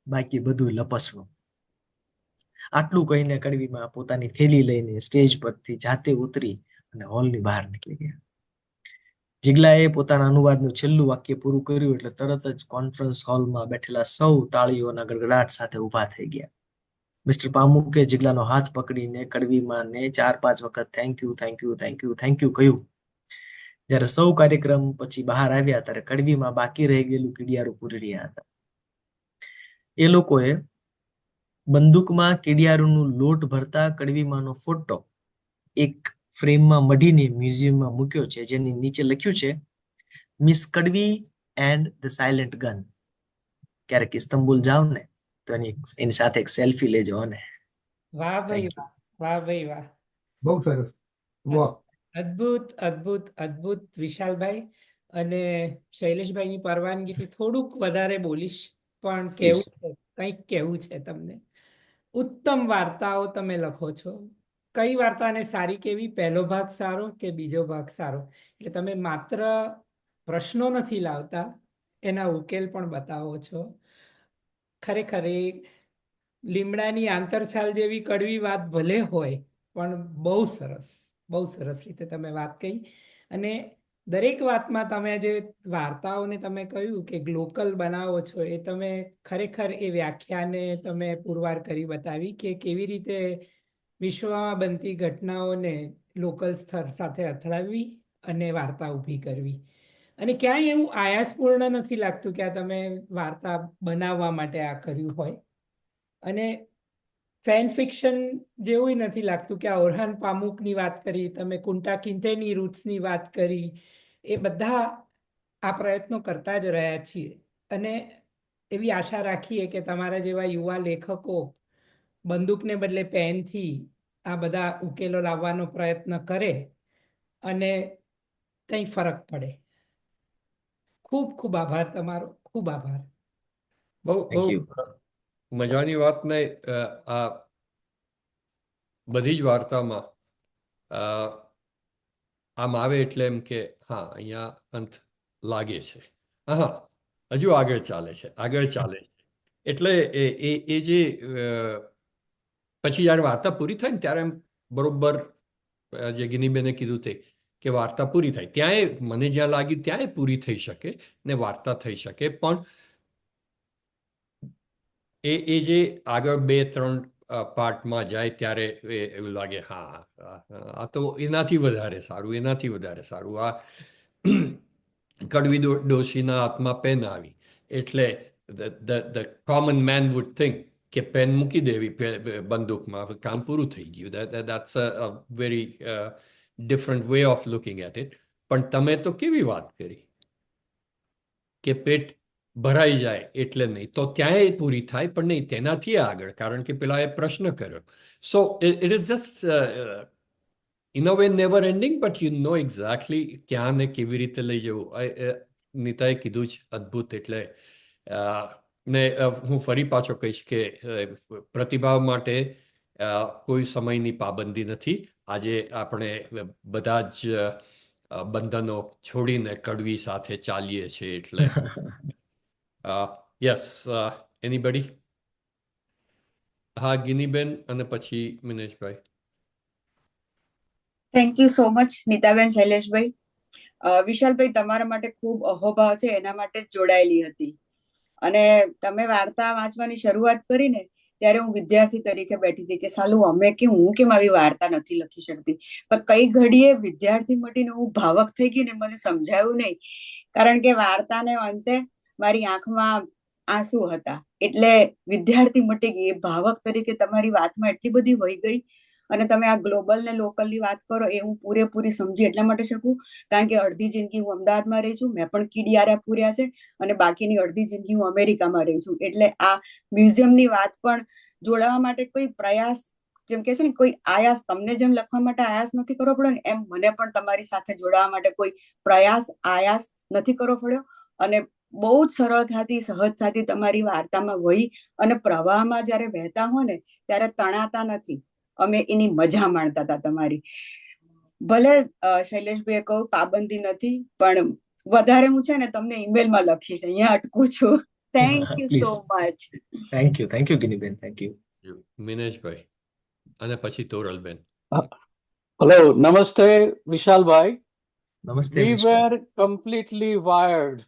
બાકી બધું લપસણું. આટલું કહીને કડવીમાં પોતાની થેલી લઈને સ્ટેજ પરથી જાતે ઉતરી અને હોલની બહાર નીકળી ગયા. જિગ્લાએ પોતાના અનુવાદનું છેલ્લું વાક્ય પૂરું કર્યું એટલે તરત જ કોન્ફરન્સ હોલમાં બેઠેલા સૌ તાળીઓના ગડગડાટ સાથે ઊભા થઈ ગયા. મિસ્ટર પામુકે જિગ્લાનો હાથ પકડીને કડવીમાંને 4-5 વખત thank you thank you thank you thank you કહ્યું. જ્યારે સૌ કાર્યક્રમ પછી બહાર આવ્યા ત્યારે કડવીમાં બાકી રહી ગયેલું કીડિયારું પૂરી રહ્યા હતા. એ લોકોએ બંદૂકમાં કીડિયારુંનું લોટ ભરતા કડવીમાંનો ફોટો એક ફ્રેમમાં મઢીને મ્યુઝિયમમાં મૂક્યો છે, જેની નીચે લખ્યું છે મિસ કડવી એન્ડ ધ સાયલેન્ટ ગન. ક્યારેક ઇસ્તંબુલ જાવ ને તો એની સાથે એક સેલ્ફી લેજો. અને
વાહ ભાઈ
Thank you.
વાહ, વાહ ભાઈ વાહ.
બહુ સરસ. વાહ.
અદ્ભુત અદ્ભુત અદ્ભુત વિશાલભાઈ. અને શૈલેષભાઈની પરવાનગીથી થોડુંક વધારે બોલીશ, પણ
Please.
કંઈક કહેવું છે તમને. ઉત્તમ વાર્તાઓ તમે લખો છો. કઈ વાર્તાને સારી કેવી, પહેલો ભાગ સારો કે બીજો ભાગ સારો? એટલે તમે માત્ર પ્રશ્નો નથી લાવતા, એના ઉકેલ પણ બતાવો છો. ખરેખર એ લીમડાની આંતરછાલ જેવી કડવી વાત ભલે હોય, પણ બહુ સરસ રીતે તમે વાત કહી. અને દરેક વાતમાં તમે જે વાર્તાઓને તમે કહ્યું કે ગ્લોકલ બનાવો છો, એ તમે ખરેખર એ વ્યાખ્યાને તમે પુરવાર કરી બતાવી કે કેવી રીતે વિશ્વમાં બનતી ઘટનાઓને લોકલ સ્તર સાથે અથડાવવી અને વાર્તા ઊભી કરવી. અને ક્યાંય એવું આયાસપૂર્ણ નથી લાગતું કે આ તમે વાર્તા બનાવવા માટે આ કર્યું હોય. અને ફેન ફિક્શન જેવું નથી લાગતું કે આ ઓરહાન પામુકની વાત કરી, તમે કુંટા કિંતેની રૂટ્સની વાત કરી. એ બધા આ પ્રયત્નો કરતા જ રહ્યા છીએ. અને એવી આશા રાખીએ કે તમારા જેવા યુવા લેખકો બંદૂકને બદલે પેનથી આ બધા ઉકેલો લાવવાનો પ્રયત્ન કરે અને કંઈ ફરક પડે. ખૂબ ખૂબ આભાર તમારો, ખૂબ આભાર.
બહુ
Thank you.
મજાની વાત ને આ બધી જ વાર્તામાં આમ આવે એટલે એમ કે હા, અહીંયા અંત લાગે છે. હા, હજુ આગળ ચાલે છે. એટલે એ જે પછી જ્યારે વાર્તા પૂરી થાય ને ત્યારે એમ બરોબર જે ગિનીબેને કીધું તે કે વાર્તા પૂરી થાય ત્યાંય મને જ્યાં લાગ્યું ત્યાંય પૂરી થઈ શકે ને વાર્તા થઈ શકે, પણ એ જે આગળ 2-3 પાર્ટમાં જાય ત્યારે એવું લાગે હા, આ તો એનાથી વધારે સારું. આ કડવી ડોશીના હાથમાં પેન આવી એટલે the common man would think કે પેન મૂકી દેવી બંદૂકમાં, કામ પૂરું થઈ ગયું. That's a very different way of looking at it. પણ તમે તો કેવી વાત કરી કે પેટ ભરાઈ જાય એટલે નહીં, તો ત્યાંય પૂરી થાય, પણ નહીં તેનાથી આગળ, કારણ કે પેલા એ પ્રશ્ન કર્યો. So it is just in a way never ending, but you know exactly ક્યાં ને કેવી રીતે લઈ જવું. નીતાએ કીધું જ અદ્ભુત. એટલે ને હું ફરી પાછો કહીશ કે પ્રતિભાવ માટે કોઈ સમયની પાબંદી નથી. આજે આપણે બધા જ બંધનો છોડીને કડવી સાથે ચાલીએ છીએ. એટલે યસ, એનીબડી? હા, ગિનીબેન અને પછી મિનેશભાઈ.
થેન્ક યુ સો મચ નીતાબેન, શૈલેષભાઈ. વિશાલભાઈ, તમારા માટે ખૂબ અહોભાવ છે, એના માટે જ જોડાયેલી હતી. અને તમે વાર્તા વાંચવાની શરૂઆત કરીને ત્યારે હું વિદ્યાર્થી તરીકે બેઠી હતી કે સાલું હું કેમ આવી વાર્તા નથી લખી શકતી. પણ કઈ ઘડીએ વિદ્યાર્થી મટીને હું ભાવક થઈ ગઈ ને મને સમજાયું નહીં, કારણ કે વાર્તાને અંતે મારી આંખમાં આંસુ હતા. એટલે વિદ્યાર્થી મટી ગઈ. ભાવક તરીકે તમારી વાતમાં એટલી બધી વહી ગઈ. અને તમે આ ગ્લોબલ ને લોકલની વાત કરો એ હું પૂરેપૂરી સમજી એટલા માટે શકું કારણ કે અડધી જિંદગી હું અમદાવાદમાં રહી છું, મેં પણ કીડિયારા પૂર્યા છે, અને બાકીની અડધી જિંદગી હું અમેરિકામાં રહી છું. એટલે આ મ્યુઝિયમની વાત પણ જોડાવા માટે કોઈ પ્રયાસ, જેમ કે છે ને કોઈ આયાસ, તમને જેમ લખવા માટે આયાસ નથી કરવો પડ્યો ને એમ મને પણ તમારી સાથે જોડાવા માટે કોઈ પ્રયાસ આયાસ નથી કરવો પડ્યો. અને બહુ જ સરળતાથી સહજતાથી તમારી વાર્તામાં વહી અને પ્રવાહમાં જ્યારે વહેતા હોય ને ત્યારે તણાતા નથી. અમે એની મજા માણતા હતા તમારી. ભલે શૈલેષભાઈએ કહું પાબંદી નથી, પણ વધારે હું છે ને તમને ઈમેલમાં લખીશ. અહીંયા અટકું છું. Thank you so
please.
Much.
Thank you ગિનીબેન, થેન્ક યુ.
મિનેશભાઈ અને પછી તોરલબેન.
Hello, Namaste, Vishalbhai.
નમસ્તે
We
વિશભાઈ.
were completely wired.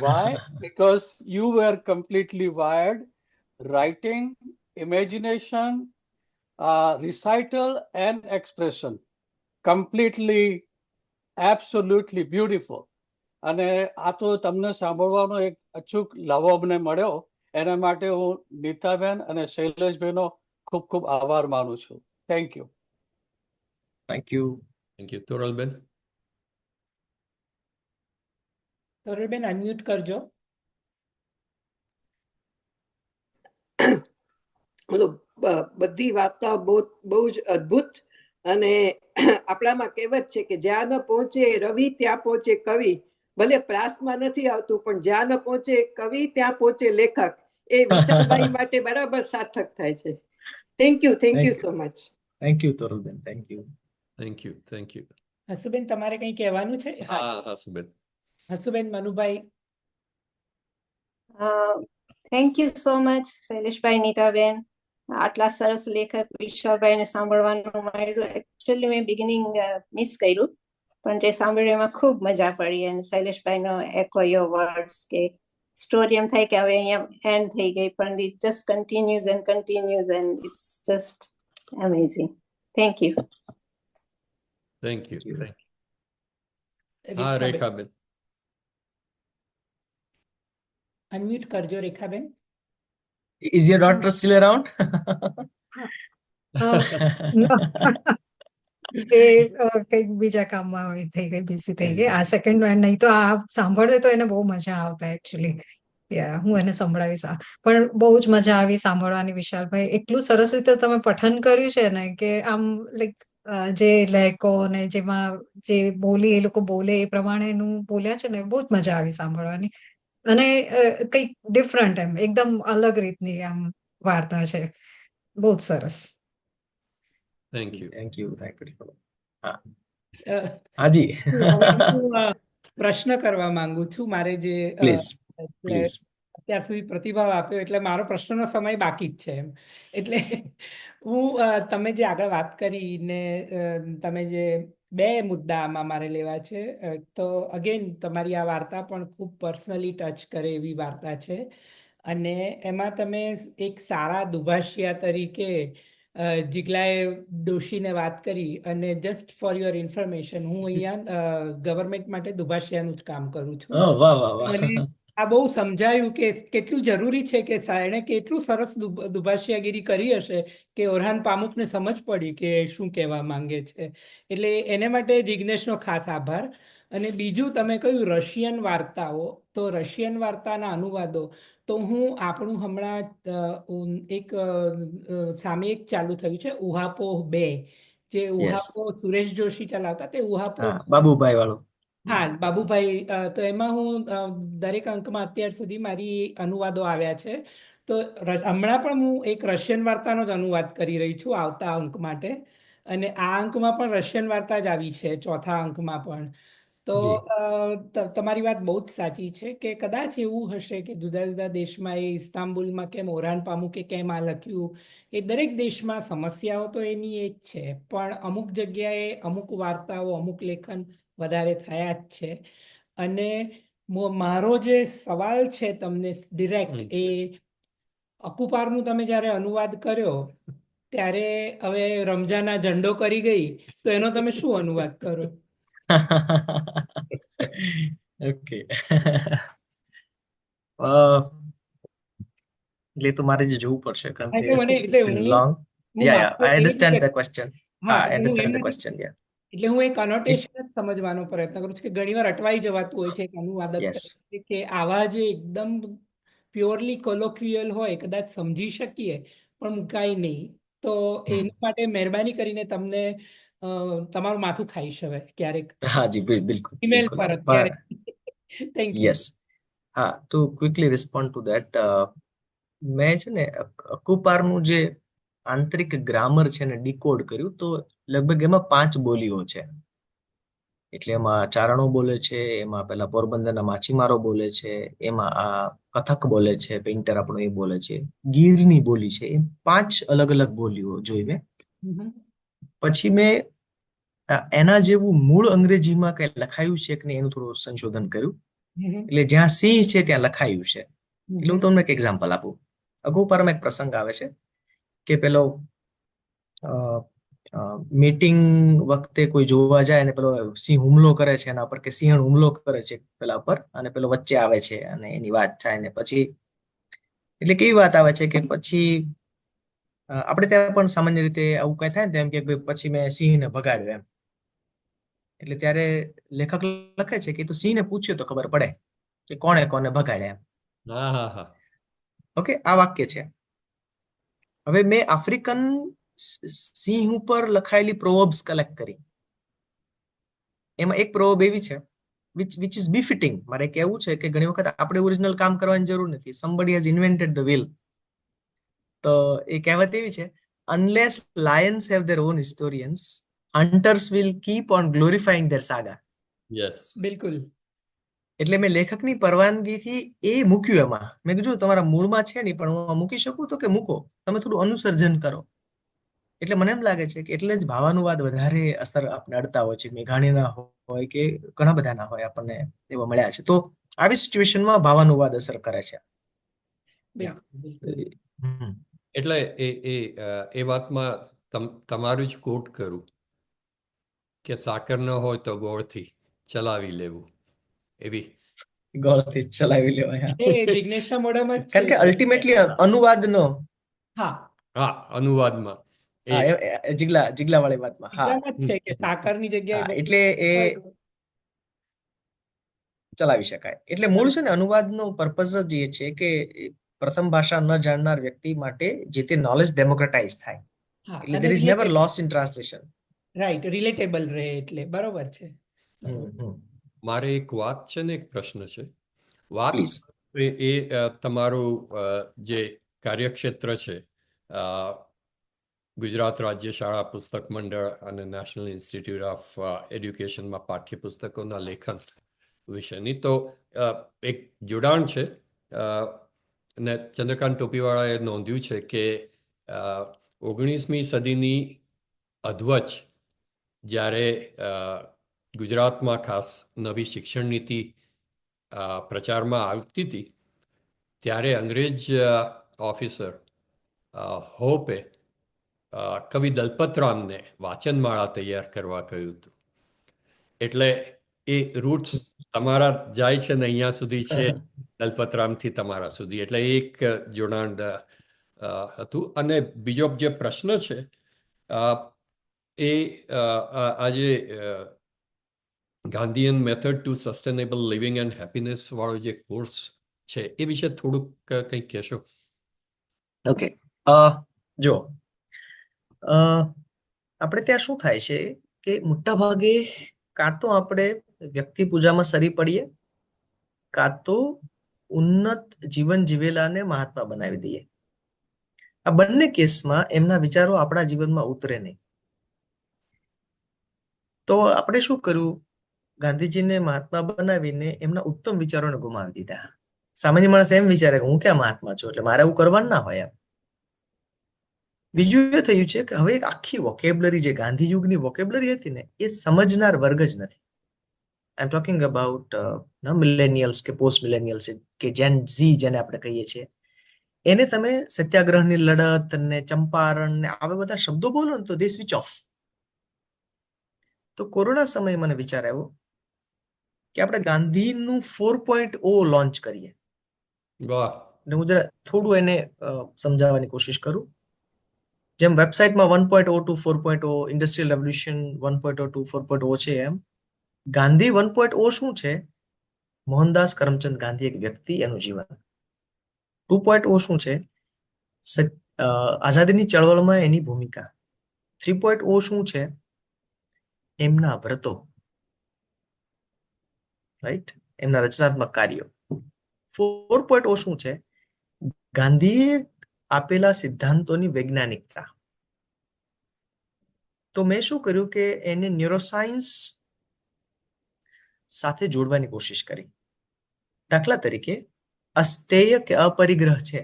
Why? Because you were completely wired. Writing, imagination, recital, and expression. Completely, absolutely beautiful. અને આ તો તમને સાંભળવાનો એક અચૂક લાવો અમને મળ્યો, એના માટે હું નીતાબેન અને શૈલેષભાઈનો ખૂબ ખૂબ આભાર માનું છું. Thank you.
Thank you.
Thank you. તોરલબેન.
તોરલબેન અનમ્યુટ કરજો.
બધી વાર્તાઓ બહુ જ અદ્ભુત અને આપણામાં કહેવત છે કે જ્યાં ન પહોંચે રવિ ત્યાં પહોંચે કવિ. ભલે પ્રાસમાં નથી આવતું, પણ જ્યાં ન પહોંચે કવિ ત્યાં પહોંચે લેખક. એ વિશાલભાઈ માટે બરાબર સાર્થક થાય છે. Thank you so much.
Thank you તોરલબેન, thank you.
Thank you. Thank you.
હસુબેન તમારે કંઈ કહેવાનું છે?
હા સુબેન.
હસુબેન, મનુભાઈ.
થેન્ક યુ સો મચ શૈલેષભાઈ, નીતાબેન. આટલા સરસ લેખક વિશાલભાઈને સાંભળવાનું મળ્યું. એકચ્યુઅલી મેં બિગિનિંગ મિસ કર્યું, પણ જે સાંભળ્યું એમાં ખૂબ મજા પડી. અને શૈલેષભાઈનો એકો યોર વર્ડ્સ કે સ્ટોરી એમ થાય કે હવે અહીંયા એન્ડ થઈ ગઈ, પણ it just continues and it's just amazing. Thank you.
Thank you. હા રેખાબેન.
અનમ્યુટ કરજો Rekhaben.
Is your daughter still around?
એ કંઈક બીજા કામમાં હોય થઈ ગઈ, બિઝી થઈ ગઈ. આ સેકન્ડ વાર નહીં તો આ સાંભળે તો એને બહુ મજા આવતા એકચ્યુઅલી. હું એને સંભળાવીશ. પણ બહુ જ મજા આવી સાંભળવાની વિશાલભાઈ. એટલું સરસ રીતે તમે પઠન કર્યું છે ને કે આમ લાઈક જે લહેકો ને જેમાં જે બોલી એ લોકો બોલે એ પ્રમાણેનું બોલ્યા છે ને, બહુ જ મજા આવી સાંભળવાની. અને કંઈક ડિફરન્ટ એમ એકદમ અલગ રીતની આમ વાર્તા છે. બહુ જ સરસ.
Thank you.
Thank you.
હાજી.
હાજી.
પ્રશ્ન કરવા માંગુ છું. મારે જે
પ્લીઝ.
અત્યાર સુધી પ્રતિભાવ આપ્યો એટલે મારો પ્રશ્નનો સમય બાકી જ છે એમ. એટલે હું તમે જે આગળ વાત કરી ને તમે જે બે મુદ્દા આમાં મારે લેવા છે. તો અગેન તમારી આ વાર્તા પણ ખૂબ પર્સનલી ટચ કરે એવી વાર્તા છે. અને એમાં તમે એક સારા દુભાષિયા તરીકે જીગલાએ ડોશીને વાત કરી. અને જસ્ટ ફોર યોર ઇન્ફોર્મેશન, હું અહીંયા ગવર્મેન્ટ માટે દુભાષિયાનું જ કામ કરું છું. અને આ બહુ સમજાયું કે કેટલું જરૂરી છે કે એણે કેટલું સરસ દુભાષિયાગીરી કરી હશે કે ઓરહાન પામુકને સમજ પડી કે શું કહેવા માંગે છે. એટલે એને માટે જિજ્ઞેશનો ખાસ આભાર. અને બીજું તમે કહ્યું રશિયન વાર્તાઓ, તો રશિયન વાર્તાના અનુવાદો તો હું આપણું હમણાં એક સામે એક ચાલુ થયું છે ઉહાપોહ 2, જે ઉહાપોહ સુરેશ જોશી ચલાવતા તે ઉહાપોહ
બાબુભાઈ વાળું.
હા બાબુભાઈ. તો એમાં હું દરેક અંકમાં અત્યાર સુધી મારી અનુવાદો આવ્યા છે. તો હમણાં પણ હું એક રશિયન વાર્તાનો જ અનુવાદ કરી રહી છું આવતા અંક માટે. અને આ અંકમાં પણ રશિયન વાર્તા જ આવી છે, ચોથા અંકમાં પણ. તો તમારી વાત બહુ જ સાચી છે કે કદાચ એવું હશે કે જુદા જુદા દેશમાં એ ઇસ્તાંબુલમાં કેમ ઓરહાન પામુકે કેમ આ લખ્યું, એ દરેક દેશમાં સમસ્યાઓ તો એની એ જ છે. પણ અમુક જગ્યાએ અમુક વાર્તાઓ, અમુક લેખન વધારે થયા જ છે. અને મારો જે સવાલ છે તમને ડિરેક્ટ, એ અકુપારનું તમે જ્યારે અનુવાદ કર્યો ત્યારે હવે રમજાના ઝંડો કરી ગઈ, તો એનો તમે શું અનુવાદ કરો?
ઓકે. એટલે તો મારે જ જોવું પડશે કારણ કે it's been long. I understand the question. I understand the question.
એટલે હું એક અનોટેશન જ સમજવાનો પ્રયત્ન કરું છું કે ઘણીવાર અટવાઈ જવાતું હોય છે એક અનુવાદક કે આવા જે એકદમ પ્યોરલી કોલોક્વિયલ હોય કદાચ સમજી શકીએ પણ મુકાય નહીં. તો એના માટે મહેરબાની કરીને તમને તમારું માથું ખાઈશ હવે ક્યારેક.
હાજી બિલકુલ.
ઈમેલ પર અત્યારે. Thank you.
યસ. હા, to quickly respond to that, મેં છે ને અકુપારનું જે આંતરિક ગ્રામર છે ને ડીકોડ કર્યું, તો લગભગ એમાં 5 બોલીઓ છે. એટલે એમાં ચારણો બોલે છે, એમાં પેલા પોરબંદરના માછીમારો બોલે છે, એમાં આ કથક બોલે છે, પેઇન્ટર આપણો એ બોલે છે, ગીરની બોલી છે. એ 5 અલગ અલગ બોલીઓ જોઈ મેં. પછી મેં એના જેવું મૂળ અંગ્રેજીમાં કઈ લખાયું છે કે નહીં એનું થોડું સંશોધન કર્યું. એટલે જ્યાં સિંહ છે ત્યાં લખાયું છે. એટલે હું તમને એક એક્ઝામ્પલ આપું. અકુપારમાં એક પ્રસંગ આવે છે કે પેલો મીટિંગ વખતે કોઈ જોવા જાય અને પેલો સિંહ હુમલો કરે છે એના પર, કે સિંહ હુમલો કરે છે પેલા પર, અને પેલો વચ્ચે આવે છે અને એની વાત થાય ને પછી એટલે કેવી વાત આવે છે કે પછી આપણે ત્યાં પણ સામાન્ય રીતે આવું કઈ થાય ને તો એમ કે ભાઈ પછી મેં સિંહને ભગાડ્યો એમ. એટલે ત્યારે લેખક લખે છે કે તો સિંહને પૂછ્યું તો ખબર પડે કે કોણે કોને ભગાડ્યા એમ.
હા હા હા.
ઓકે, આ વાક્ય છે. હવે મેં આફ્રિકન સિંહ ઉપર લખાયેલી પ્રોવર્બ્સ કલેક્ટ કરી. એમાં એક પ્રોવર્બ એવી છે વિચ ઇઝ બિફિટિંગ. મારે કહેવું છે કે ઘણી વખત આપણે ઓરિજિનલ કામ કરવાની જરૂર નથી. somebody has invented the wheel. તો એ કહેવત એવી છે, unless lions have their own historians, hunters will keep on glorifying their saga.
Yes.
બિલકુલ.
એટલે મેં લેખકની પરવાનગીથી એ મૂક્યું એમાં. મેં કીધું તમારા મૂળમાં છે નહીં, પણ હું મૂકી શકું તો કે મૂકો, તમે થોડું અનુસર્જન કરો. એટલે મને એમ લાગે છે કે એટલે જ ભાવાનુવાદ વધારે અસર આપણે અડતા હોય છે. મેઘાણીના હોય કે ઘણા બધાના હોય, આપણને એવા મળ્યા છે. તો આવી સિચ્યુએશનમાં ભાવાનુવાદ અસર કરે છે.
એટલે એ વાતમાં તમારું જ કોટ કરું કે સાકર ન હોય તો ગોળથી ચલાવી લેવું, એવી
ગોળથી ચલાવી લેવાય.
એ વિઘ્નેશના મોઢામાં જ
કારણ કે અલ્ટિમેટલી અનુવાદનો
હા
અનુવાદમાં
જીગલા વાળી વાતમાં
એટલામાં જ છે કે સાકરની જગ્યાએ
એટલે એ ચલાવી શકાય. એટલે મૂળ છે ને અનુવાદનો પર્પઝ જ એ છે કે પ્રથમ ભાષા ન જાણનાર વ્યક્તિ માટે જે તે નોલેજ ડેમોક્રેટાઇઝ થાય. એટલે there is never loss in translation.
Right, relatable રહે. એટલે બરોબર છે.
મારે એક વાત છે ને એક પ્રશ્ન છે. વાત એ તમારું જે કાર્યક્ષેત્ર છે, ગુજરાત રાજ્ય શાળા પુસ્તક મંડળ અને નેશનલ ઇન્સ્ટિટ્યૂટ ઓફ એડ્યુકેશનમાં પાઠ્યપુસ્તકોના લેખન વિશેની તો એક જોડાણ છે. અને ચંદ્રકાંત ટોપીવાળાએ નોંધ્યું છે કે 19મી સદીની અધવચ જ્યારે ગુજરાતમાં ખાસ નવી શિક્ષણ નીતિ પ્રચારમાં આવતી હતી, ત્યારે અંગ્રેજ ઓફિસર હોપે કવિ દલપતરામને વાચનમાળા તૈયાર કરવા કહ્યું હતું. એટલે એ રૂટ્સ તમારા જાય છે ને અહીંયા સુધી છે, દલપતરામથી તમારા સુધી. એટલે એક જોડાણ હતું. અને બીજો જે પ્રશ્ન છે એ આજે Gandhian method to sustainable living and happiness વાળો જે કોર્સ છે એ વિશે થોડુંક કંઈક કહેશો?
ઓકે, જો આપણે ત્યાં શું થાય છે કે મોટા ભાગે કાં તો આપણે વ્યક્તિ પૂજામાં સરી પડીએ, કાં તો ઉન્નત જીવન જીવેલાને મહાત્મા બનાવી દઈએ. આ બંને કેસમાં એમના વિચારો આપણા જીવનમાં ઉતરે નહીં. તો આપણે શું કર્યું, ગાંધીજીને મહાત્મા બનાવીને એમના ઉત્તમ વિચારોને ગુમાવી દીધા. સામાન્ય માણસ એમ વિચારે કે હું ક્યાં મહાત્મા છું, એટલે મારે એવું કરવાનું ના હોય એમ. બીજું એ થયું છે કે હવે એક આખી વોકેબ્લરી, જે ગાંધી યુગની વોકેબ્લરી હતી ને, એ સમજનાર વર્ગ જ નથી. આઈ એમ ટોકિંગ અબાઉટ મિલેનિયલ્સ કે પોસ્ટ મિલેનિયલ્સ કે જેન ઝી જેને આપણે કહીએ છીએ. એને તમે સત્યાગ્રહની લડત ને ચંપારણ ને આવા બધા શબ્દો બોલો ને તો દે સ્વિચ ઓફ. તો કોરોના સમયે મને વિચાર આવ્યો કે આપણે ગાંધીનું 4.0 લોન્ચ કરીએ. હું જરા થોડું એને સમજાવવાની કોશિશ કરું. જેમ વેબસાઇટમાં 1.0 to 4.0, ઇન્ડસ્ટ્રીયલ રેવોલ્યુશન 1.0 to 4.0 છે, એમ ગાંધી 1.0 શું છે? મોહનદાસ કરમચંદ ગાંધી એક વ્યક્તિ, એનું જીવન. 2.0 શું છે? આઝાદીની ચળવળમાં એની ભૂમિકા. 3.0 શું છે? એમના વ્રતો, રાઈટ, એમના રચનાત્મક કાર્યો. 4.0 શું છે? ગાંધીએ આપેલા સિદ્ધાંતોની વૈજ્ઞાનિકતા. તો મેં શું કર્યું કે એને ન્યુરોસાયન્સ સાથે જોડવાની કોશિશ કરી. દાખલા તરીકે અસ્થેય કે અપરિગ્રહ છે,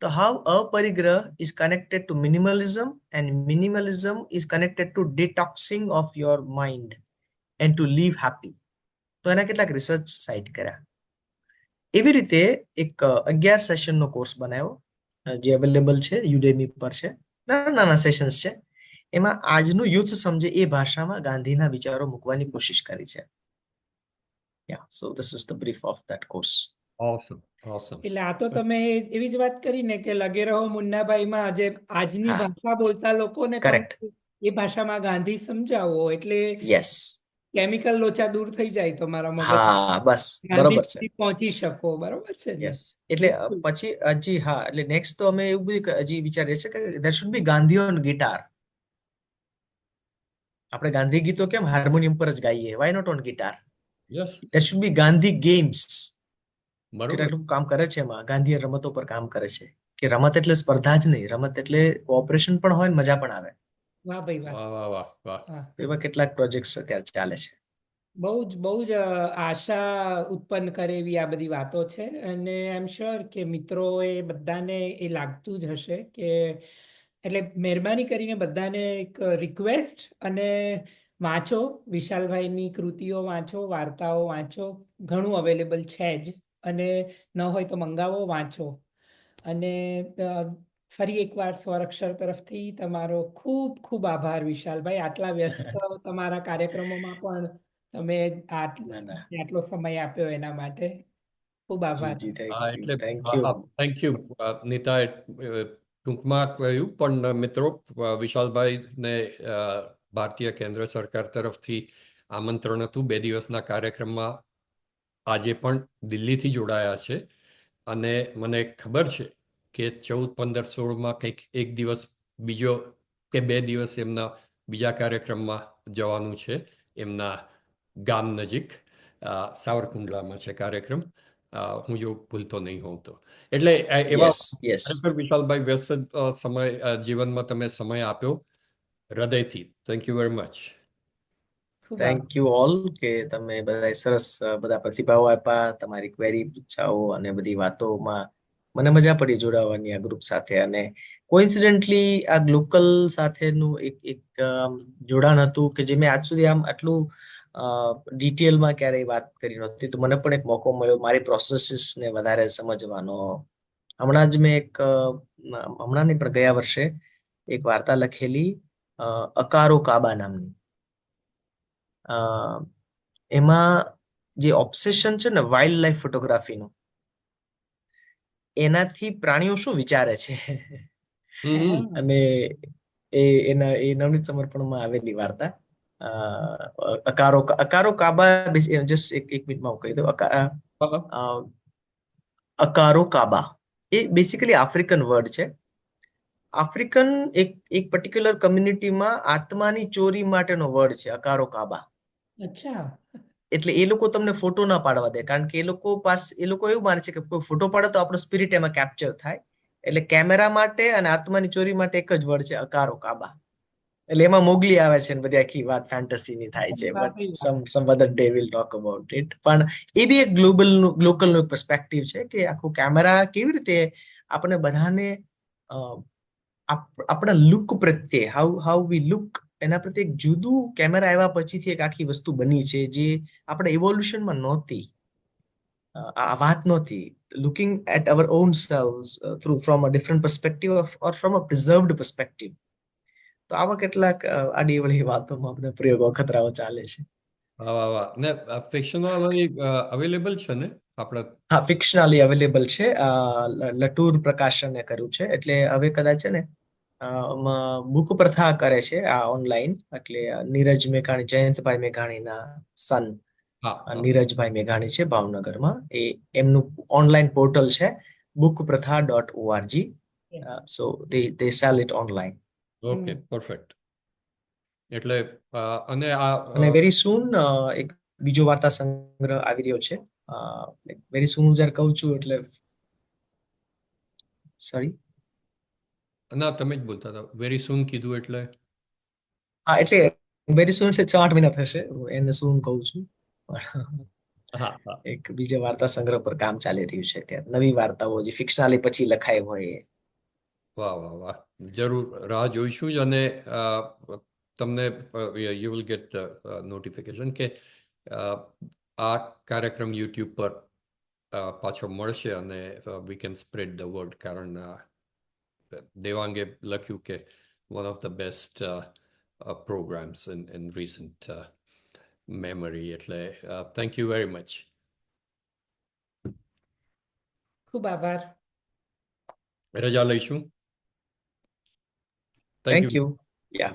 તો how અપરિગ્રહ is connected to minimalism and minimalism is connected to detoxing of your mind and to live happy. તો એના કેટલાક રિસર્ચ સાઇટ કર્યા. એવી રીતે એક 11 સેશનનો કોર્સ બનાવ્યો, જે અવેલેબલ છે, યુડેમી પર છે. નાના નાના સેશન્સ છે. એમાં આજનું યુથ સમજે એ ભાષામાં ગાંધીના વિચારો મૂકવાની કોશિશ કરી છે. So this is the brief of that course.
Awesome.
એટલે આ તો તમે એવી જ વાત કરી ને કે લગે રહો મુન્નાભાઈમાં જે આજની
હા.
ભાષા બોલતા લોકોને
Correct.
એ ભાષામાં ગાંધી સમજાવો એટલે
Yes.
કેમિકલ લોચા દૂર થઈ જાય તમારા મગજ,
હા, બસ
ગાંધી
બરોબર છે.
સુધી પહોંચી શકો. બરોબર છે ને?
યસ. એટલે પછી હજી એટલે નેક્સ્ટ તો અમે એવું બધું હજી વિચારીએ છીએ કે there should be Gandhi on guitar. આપણે ગાંધી ગીતો કેમ હાર્મોનિયમ પર જ ગાઈએ, why not on guitar?
Yes.
there should be Gandhi games.
બરોબર.
કેટલાક લોકો કામ કરે છે એમાં, ગાંધી રમતો પર કામ કરે છે કે રમત એટલે સ્પર્ધા જ નહીં, રમત એટલે કોઓપરેશન પણ હોય ને મજા પણ આવે.
વાહ ભાઈ વાહ.
વાહ.
હા.
તો એવા કેટલાક પ્રોજેક્ટ્સ અત્યારે ચાલે છે.
બહુ જ આશા ઉત્પન્ન કરે એવી આ બધી વાતો છે અને આઈ એમ શ્યોર કે મિત્રોએ બધાને એ લાગતું જ હશે કે એટલે મહેરબાની કરીને બધાને એક રિક્વેસ્ટ અને વાંચો, વિશાલભાઈની કૃતિઓ વાંચો, વાર્તાઓ વાંચો, ઘણું અવેલેબલ છે જ અને ન હોય તો મંગાવો, વાંચો. અને ફરી એકવાર સ્વરક્ષર તરફથી તમારો ખૂબ ખૂબ આભાર વિશાલભાઈ, આટલા વ્યસ્ત તમારા કાર્યક્રમોમાં પણ તમે આટલો સમય આપ્યો એના માટે ખૂબ આભાર.
જી,
હા, એટલે
thank you.
Thank you Nita. ટૂંકમાં કહ્યું પણ મિત્રો, વિશાલભાઈને ભારતીય કેન્દ્ર સરકાર તરફથી આમંત્રણ હતું 2 દિવસના કાર્યક્રમમાં. આજે પણ દિલ્હીથી જોડાયા છે અને મને ખબર છે કે 14, 15, 16માં કંઈક એક દિવસ બીજો કે 2 દિવસ એમના બીજા કાર્યક્રમમાં જવાનું છે. એમના ગામ નજીક સાવરકુંડલામાં છે કાર્યક્રમ, હું જો ભૂલતો નહીં હોઉં તો. એટલે એવા
યસ.
ખરેખર વિશાલભાઈ વ્યસ્ત જીવનમાં તમે સમય આપ્યો, હૃદયથી થેન્ક યુ વેરી મચ.
ખૂબ
થેન્ક યુ ઓલ કે તમે બધા સરસ બધા પ્રતિભાવો આપ્યા, તમારી ક્વેરી પૂછાઓ અને બધી વાતોમાં મને મજા પડી જોડાવાની આ ગ્રુપ સાથે. અને કોઇન્સિડન્ટલી આ ગ્લોકલ સાથેનું એક જોડાણ હતું કે જે મેં આજ સુધી આમ આટલું ડિટેલમાં ક્યારેય વાત કરી નહોતી. તો મને પણ એક મોકો મળ્યો મારી પ્રોસેસીસને વધારે સમજવાનો. હમણાં જ મેં હમણાં નહીં પણ ગયા વર્ષે એક વાર્તા લખેલી, અકારો કાબા નામની. એમાં જે ઓબ્સેશન છે ને વાઇલ્ડ લાઈફ ફોટોગ્રાફીનું, એનાથી પ્રાણીઓ શું વિચારે છે અને એ નવનીત સમર્પણમાં આવેલી વાર્તા. અકારો કાબા, જસ્ટ એક મિનિટમાં હું કહી દઉં. અકારો કાબા એ બેસિકલી આફ્રિકન વર્ડ છે. આફ્રિકન એક પર્ટિક્યુલર કમ્યુનિટીમાં આત્માની ચોરી માટેનો વર્ડ છે અકારો કાબા.
અચ્છા.
એટલે એ લોકો તમને ફોટો ના પાડવા દે, કારણ કે એ લોકો એવું માને છે કે કોઈ ફોટો પાડે તો આપણો સ્પિરિટ એમાં કેપ્ચર થાય. એટલે કેમેરા માટે અને આત્માની ચોરી માટે એક જ વર્ડ છે અકારો કાબા. એટલે એમાં મોગલી આવે છે ને બધી આખી વાત ફેન્ટસીની થાય છે, but some other day we'll talk about it. પણ એ બી એક લોકલનો પર્સપેક્ટિવ છે કે આખું કેમેરા કેવી રીતે આપણે બધાને આપણા લુક પ્રત્યે, હાઉ વી લુક, એના પ્રત્યે એક જુદું કેમેરા આવ્યા પછીથી એક આખી વસ્તુ બની છે જે આપણે ઇવોલ્યુશનમાં નહોતી. આ વાત નહોતી. Looking at our own selves from a different perspective or from a preserved perspective. તો આવા કેટલાક આડીવળી વાતોમાં બધા પ્રયોગો ખતરાઓ ચાલે છે.
વાહ. ને ફિક્શનલ અવેલેબલ છે ને આપણે?
હા, ફિક્શનલી અવેલેબલ છે. લટુર પ્રકાશને કર્યું છે. એટલે હવે કદાચ છે ને બુક પ્રથા કરે છે આ ઓનલાઈન. એટલે નીરજ મેઘાણી, જયંતભાઈ મેઘાણીના સન નીરજભાઈ મેઘાણી છે ભાવનગરમાં. એમનું ઓનલાઈન પોર્ટલ છે bookpratha.org. so they sell it online.
Okay, perfect. એટલે
અને વેરી સૂન એક બીજો વાર્તા સંગ્રહ આવી રહ્યો છે. વેરી સૂન હું જ્યારે કહું છું એટલે સોરી,
ના, તમે જ બોલતા હતા. વેરી સૂન કીધું એટલે
હા એટલે વેરી સૂન એટલે 6-8 મહિના થશે, હું એને સૂન કહું છું.
હા હા
એક બીજા વાર્તા સંગ્રહ પર કામ ચાલી રહ્યું છે ત્યારે, નવી વાર્તાઓ જે ફિક્શનાલી પછી લખાય હોય એ.
વાહ વાહ વાહ, જરૂર રાહ જોઈશું જ. અને તમને યુ વિલ ગેટ નોટિફિકેશન કે આ કાર્યક્રમ યુટ્યુબ પર પાછો મળશે અને we can spread the word. કારણ દેવાંગે લખ્યું કે one of the best programmes in recent memory. એટલે થેન્ક યુ વેરી મચ.
ખૂબ આભાર.
રજા લઈશું. Thank
thank
you.
You. Yeah.